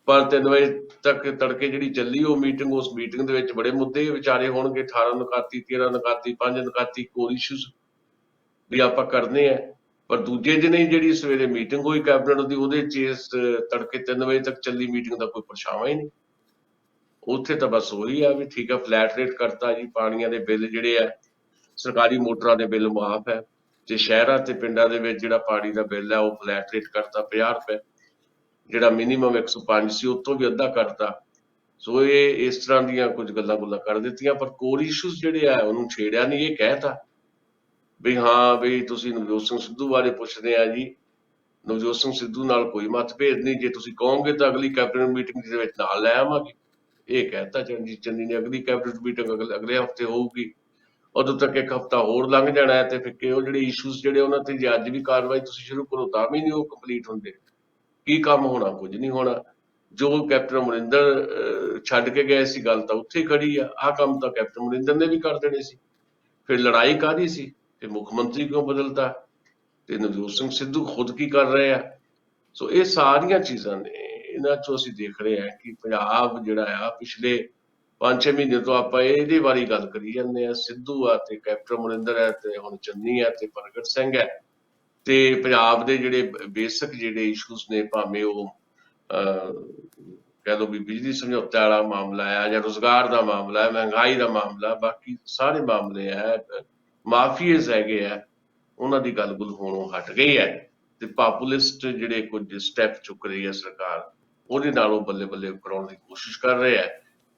ਪਰ 3 ਵਜੇ ਤੱਕ ਤੜਕੇ ਜਿਹੜੀ ਚੱਲੀ ਉਹ ਮੀਟਿੰਗ, ਉਸ ਮੀਟਿੰਗ ਦੇ ਵਿੱਚ ਬੜੇ ਮੁੱਦੇ ਵਿਚਾਰੇ ਹੋਣਗੇ, 18 ਨਿਕਾਤੀ, 13 ਨਿਕਾਤੀ, 5 ਨਿਕਾਤੀ ਕੋਰ ਇਸ਼ੂਜ਼ ਵੀ ਆਪਾਂ ਕਰਨੇ ਆ। ਪਰ ਦੂਜੇ ਦਿਨ ਹੀ ਜਿਹੜੀ ਸਵੇਰੇ ਮੀਟਿੰਗ ਹੋਈ ਕੈਬਨਿਟ ਦੀ, ਉਹਦੇ 'ਚ ਇਸ ਤੜਕੇ 3 ਵਜੇ ਤੱਕ ਚੱਲੀ ਮੀਟਿੰਗ ਦਾ ਕੋਈ ਪਰਛਾਵਾਂ ਹੀ ਨਹੀਂ। ਉੱਥੇ ਤਾਂ ਬਸ ਉਹੀ ਆ ਵੀ ਠੀਕ ਆ, ਫਲੈਟ ਰੇਟ ਕਰਤਾ ਜੀ, ਪਾਣੀਆਂ ਦੇ ਬਿੱਲ ਜਿਹੜੇ ਆ, ਸਰਕਾਰੀ ਮੋਟਰਾਂ ਦੇ ਬਿੱਲ ਮਾਫ ਹੈ, ਤੇ ਸ਼ਹਿਰਾਂ ਤੇ ਪਿੰਡਾਂ ਦੇ ਵਿੱਚ ਜਿਹੜਾ ਪਾਣੀ ਦਾ ਬਿੱਲ ਹੈ ਉਹ ਫਲੈਟ ਰੇਟ ਕਰਤਾ 50 ਰੁਪਏ, ਜਿਹੜਾ ਮਿਨੀਮਮ 105 ਸੀ ਉੱਥੋਂ ਵੀ ਅੱਧਾ ਕਰਤਾ। ਸੋ ਇਹ ਇਸ ਤਰ੍ਹਾਂ ਦੀਆਂ ਕੁਝ ਗੱਲਾਂ ਕਰ ਦਿੱਤੀਆਂ, ਪਰ ਕੋਰ ਇਸ਼ੂਜ਼ ਜਿਹੜੇ ਆ ਉਹਨੂੰ ਛੇੜਿਆ ਨਹੀਂ। ਇਹ ਕਹਿਤਾ ਵੀ ਹਾਂ ਵੀ ਤੁਸੀਂ ਨਵਜੋਤ ਸਿੰਘ ਸਿੱਧੂ ਬਾਰੇ ਪੁੱਛਦੇ ਆ ਜੀ, ਨਵਜੋਤ ਸਿੰਘ ਸਿੱਧੂ ਨਾਲ ਕੋਈ ਮਤਭੇਦ ਨਹੀਂ, ਜੇ ਤੁਸੀਂ ਕਹੋਗੇ ਤਾਂ ਅਗਲੀ ਕੈਬਨਿਟ ਮੀਟਿੰਗ ਦੇ ਵਿੱਚ ਨਾਲ ਲੈ ਆਵਾਂਗੇ। ਇਹ ਕਹਿਤਾ ਚਰਨਜੀਤ ਚੰਨੀ ਨੇ। ਅਗਲੀ ਕੈਬਨਿਟ ਮੀਟਿੰਗ ਅਗਲੇ ਹਫਤੇ ਹੋਊਗੀ, ਉਦੋਂ ਤੱਕ ਇੱਕ ਹਫਤਾ ਹੋਰ ਲੰਘ ਜਾਣਾ ਹੈ, ਤੇ ਫਿਰ ਉਹ ਜਿਹੜੇ ਇਸ਼ੂਜ਼ ਜਿਹੜੇ ਉਹਨਾਂ ਤੇ ਜੇ ਅੱਜ ਵੀ ਕਾਰਵਾਈ ਤੁਸੀਂ ਸ਼ੁਰੂ ਕਰੋ ਤਾਂ ਵੀ ਨਹੀਂ ਉਹ ਕੰਪਲੀਟ ਹੁੰਦੇ। ਕੀ ਕੰਮ ਹੋਣਾ? ਕੁਝ ਨਹੀਂ ਹੋਣਾ। ਜੋ ਕੈਪਟਨ ਅਮਰਿੰਦਰ ਛੱਡ ਕੇ ਗਏ ਸੀ ਗੱਲ ਤਾਂ ਉੱਥੇ ਹੀ ਖੜੀ ਆ। ਆਹ ਕੰਮ ਤਾਂ ਕੈਪਟਨ ਅਮਰਿੰਦਰ ਨੇ ਵੀ ਕਰ ਦੇਣੇ ਸੀ। ਫਿਰ ਲੜਾਈ ਕਾਹਦੀ ਸੀ? ਤੇ ਮੁੱਖ ਮੰਤਰੀ ਕਿਉਂ ਬਦਲਤਾ? ਤੇ ਨਵਜੋਤ ਸਿੰਘ ਸਿੱਧੂ ਖੁਦ ਕੀ ਕਰ ਰਹੇ ਆ? ਸੋ ਇਹ ਸਾਰੀਆਂ ਚੀਜ਼ਾਂ ਨੇ, ਇਹਨਾਂ ਚੋਂ ਅਸੀਂ ਦੇਖ ਰਹੇ ਹਾਂ ਕਿ ਪੰਜਾਬ ਜਿਹੜਾ ਆ ਪਿਛਲੇ 5-6 ਮਹੀਨੇ ਤੋਂ ਆਪਾਂ ਇਹਦੇ ਬਾਰੇ ਗੱਲ ਕਰੀ ਜਾਂਦੇ ਆ। ਸਿੱਧੂ ਆ ਤੇ ਕੈਪਟਨ ਅਮਰਿੰਦਰ ਹੈ ਤੇ ਹੁਣ ਚੰਨੀ ਹੈ ਤੇ ਪ੍ਰਗਟ ਸਿੰਘ ਹੈ, ਤੇ ਪੰਜਾਬ ਦੇ ਜਿਹੜੇ ਬੇਸਿਕ ਜਿਹੜੇ ਇਸ਼ੂਜ਼ ਨੇ, ਭਾਵੇਂ ਉਹ ਕਹਿ ਲਓ ਵੀ ਬਿਜਲੀ ਸਮਝੌਤੇ ਵਾਲਾ ਮਾਮਲਾ ਆ ਜਾਂ ਰੁਜ਼ਗਾਰ ਦਾ ਮਾਮਲਾ ਹੈ, ਮਹਿੰਗਾਈ ਦਾ ਮਾਮਲਾ, ਬਾਕੀ ਸਾਰੇ ਮਾਮਲੇ ਆ, ਮਾਫੀਏਜ਼ ਹੈਗੇ ਆ, ਉਹਨਾਂ ਦੀ ਗੱਲ ਗੁੱਲ ਹੋਣੋਂ ਹਟ ਗਈ ਹੈ। ਤੇ ਪਾਪੂਲਿਸਟ ਜਿਹੜੇ ਕੁਝ ਸਟੈਪ ਚੁੱਕ ਰਹੀ ਹੈ ਸਰਕਾਰ, ਉਹਦੇ ਨਾਲੋਂ ਬੱਲੇ ਬੱਲੇ ਕਰਾਉਣ ਦੀ ਕੋਸ਼ਿਸ਼ ਕਰ ਰਹੇ ਆ।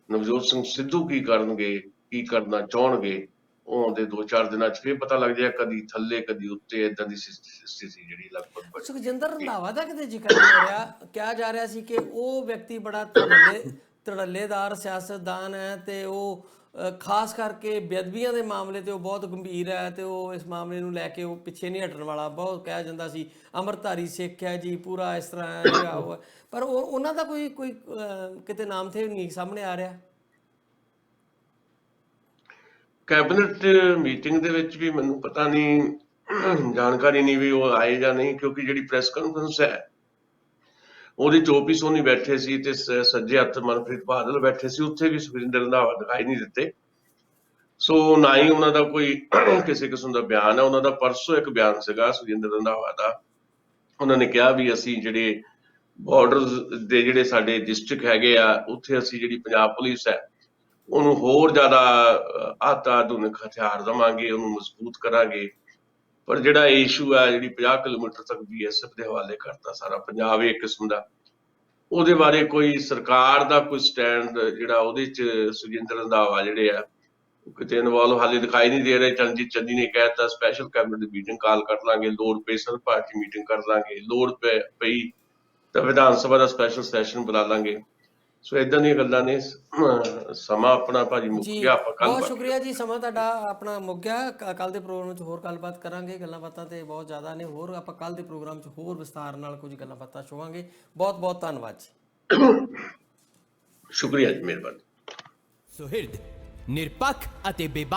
ਨਵਜੋਤ ਸਿੰਘ ਸਿੱਧੂ ਕੀ ਕਰਨਗੇ, ਕੀ ਕਰਨਾ ਚਾਹਣਗੇ, ਉਹ ਆਉਂਦੇ 2-4 ਦਿਨਾਂ ਚ ਫਿਰ ਪਤਾ ਲੱਗ ਜਾਏ, ਕਦੀ ਥੱਲੇ ਕਦੀ ਉੱਤੇ, ਏਦਾਂ ਦੀ ਸਥਿਤੀ ਜਿਹੜੀ ਲਗਭਗ। ਸੁਖਜਿੰਦਰ ਰੰਧਾਵਾ ਦਾ ਕਿਤੇ ਜ਼ਿਕਰ ਨਹੀਂ ਹੋ ਰਿਹਾ। ਕਿਹਾ ਜਾ ਰਿਹਾ ਸੀ ਕਿ ਉਹ ਵਿਅਕਤੀ ਬੜਾ ਧੜੱਲੇਦਾਰ ਸਿਆਸਤਦਾਨ ਹੈ ਤੇ ਉਹ ਖਾਸ ਕਰਕੇ ਬੇਅਦਬੀਆਂ ਦੇ ਮਾਮਲੇ ਤੇ ਉਹ ਬਹੁਤ ਗੰਭੀਰ ਹੈ, ਤੇ ਉਹ ਇਸ ਮਾਮਲੇ ਨੂੰ ਲੈ ਕੇ ਉਹ ਪਿੱਛੇ ਨਹੀਂ ਹਟਣ ਵਾਲਾ। ਬਹੁਤ ਕਿਹਾ ਜਾਂਦਾ ਸੀ ਅੰਮ੍ਰਿਤਧਾਰੀ ਸਿੱਖ ਹੈ ਜੀ, ਪੂਰਾ ਇਸ ਤਰ੍ਹਾਂ ਹੈ, ਪਰ ਉਹਨਾਂ ਦਾ ਕੋਈ ਕਿਤੇ ਨਾਮ ਤੇ ਨਹੀਂ ਸਾਹਮਣੇ ਆ ਰਿਹਾ। ਕੈਬਨਿਟ ਮੀਟਿੰਗ ਦੇ ਵਿੱਚ ਵੀ ਮੈਨੂੰ ਪਤਾ ਨਹੀਂ, ਜਾਣਕਾਰੀ ਨਹੀਂ ਵੀ ਉਹ ਆਏ ਜਾਂ ਨਹੀਂ, ਕਿਉਂਕਿ ਜਿਹੜੀ ਪ੍ਰੈਸ ਕਾਨਫਰੰਸ ਹੈ ਉਹਦੇ ਚ ਓਪੀ ਸੋਨੀ ਬੈਠੇ ਸੀ ਤੇ ਸੱਜੇ ਹੱਥ ਮਨਪ੍ਰੀਤ ਬਾਦਲ ਬੈਠੇ ਸੀ, ਉੱਥੇ ਵੀ ਸੁਖਜਿੰਦਰ ਰੰਧਾਵਾ ਦਿਖਾਈ ਨਹੀਂ ਦਿੱਤੇ। ਸੋ ਨਾ ਹੀ ਉਹਨਾਂ ਦਾ ਕੋਈ ਕਿਸੇ ਕਿਸਮ ਦਾ ਬਿਆਨ ਹੈ। ਉਹਨਾਂ ਦਾ ਪਰਸੋਂ ਇੱਕ ਬਿਆਨ ਸੀਗਾ ਸੁਖਜਿੰਦਰ ਰੰਧਾਵਾ ਦਾ, ਉਹਨਾਂ ਨੇ ਕਿਹਾ ਵੀ ਅਸੀਂ ਜਿਹੜੇ ਬਾਰਡਰਸ ਦੇ ਜਿਹੜੇ ਸਾਡੇ ਡਿਸਟ੍ਰਿਕਟ ਹੈਗੇ ਆ, ਉੱਥੇ ਅਸੀਂ ਜਿਹੜੀ ਪੰਜਾਬ ਪੁਲਿਸ ਹੈ ਉਹਨੂੰ ਹੋਰ ਜ਼ਿਆਦਾ ਆਧੁਨਿਕ ਹਥਿਆਰ ਦੇਵਾਂਗੇ, ਉਹਨੂੰ ਮਜ਼ਬੂਤ ਕਰਾਂਗੇ। ਪਰ ਜਿਹੜਾ ਇਸ਼ੂ ਹੈ, ਜਿਹੜੀ 50 ਕਿਲੋਮੀਟਰ ਤੱਕ BSF ਦੇ ਹਵਾਲੇ ਕਰਤਾ ਸਾਰਾ ਪੰਜਾਬ ਇੱਕ ਕਿਸਮ ਦਾ, ਉਹਦੇ ਬਾਰੇ ਕੋਈ ਸਰਕਾਰ ਦਾ ਕੋਈ ਸਟੈਂਡ ਜਿਹੜਾ ਉਹਦੇ ਚ ਸੁਖਜਿੰਦਰ ਰੰਧਾਵਾ ਜਿਹੜੇ ਆ ਕਿਤੇ ਇਨਵੋਲਵ ਹਾਲੇ ਦਿਖਾਈ ਨਹੀਂ ਦੇ ਰਹੇ। ਚਰਨਜੀਤ ਚੰਨੀ ਨੇ ਕਹਿ ਦਿੱਤਾ ਸਪੈਸ਼ਲ ਕੈਬਨਿਟ ਮੀਟਿੰਗ ਕਾਲ ਕਰ ਲਾਂਗੇ, ਲੋੜ ਪਈ ਸਰਬ ਪਾਰਟੀ ਮੀਟਿੰਗ ਕਰ ਲਾਂਗੇ, ਲੋੜ ਪਈ ਤਾਂ ਵਿਧਾਨ ਸਭਾ ਦਾ ਸਪੈਸ਼ਲ ਸੈਸ਼ਨ ਬੁਲਾ ਲਾਂਗੇ। ਸੋ ਏਦਾਂ ਦੀਆਂ ਗੱਲਾਂ ਨੇ। ਸਮਾਂ ਆਪਣਾ ਭਾਜੀ ਮੁੱਕ ਗਿਆ, ਆਪਾਂ ਕੱਲ। ਬਹੁਤ ਸ਼ੁਕਰੀਆ ਜੀ, ਸਮਾਂ ਤੁਹਾਡਾ ਆਪਣਾ ਮੁੱਕ ਗਿਆ। ਕੱਲ ਦੇ ਪ੍ਰੋਗਰਾਮ 'ਚ ਹੋਰ ਗੱਲਬਾਤ ਕਰਾਂਗੇ। ਗੱਲਾਂ ਬਾਤਾਂ ਤੇ ਬਹੁਤ ਜ਼ਿਆਦਾ ਨੇ, ਹੋਰ ਆਪਾਂ ਕੱਲ ਦੇ ਪ੍ਰੋਗਰਾਮ 'ਚ ਹੋਰ ਵਿਸਤਾਰ ਨਾਲ ਕੁਝ ਗੱਲਾਂ ਬਾਤਾਂ ਛੋਵਾਂਗੇ। ਬਹੁਤ ਬਹੁਤ ਧੰਨਵਾਦ ਜੀ। ਸ਼ੁਕਰੀਆ ਜੀ, ਮਿਹਰਬਾਨੀ। ਸੁਹਿਰਦ ਨਿਰਪੱਖ ਅਤੇ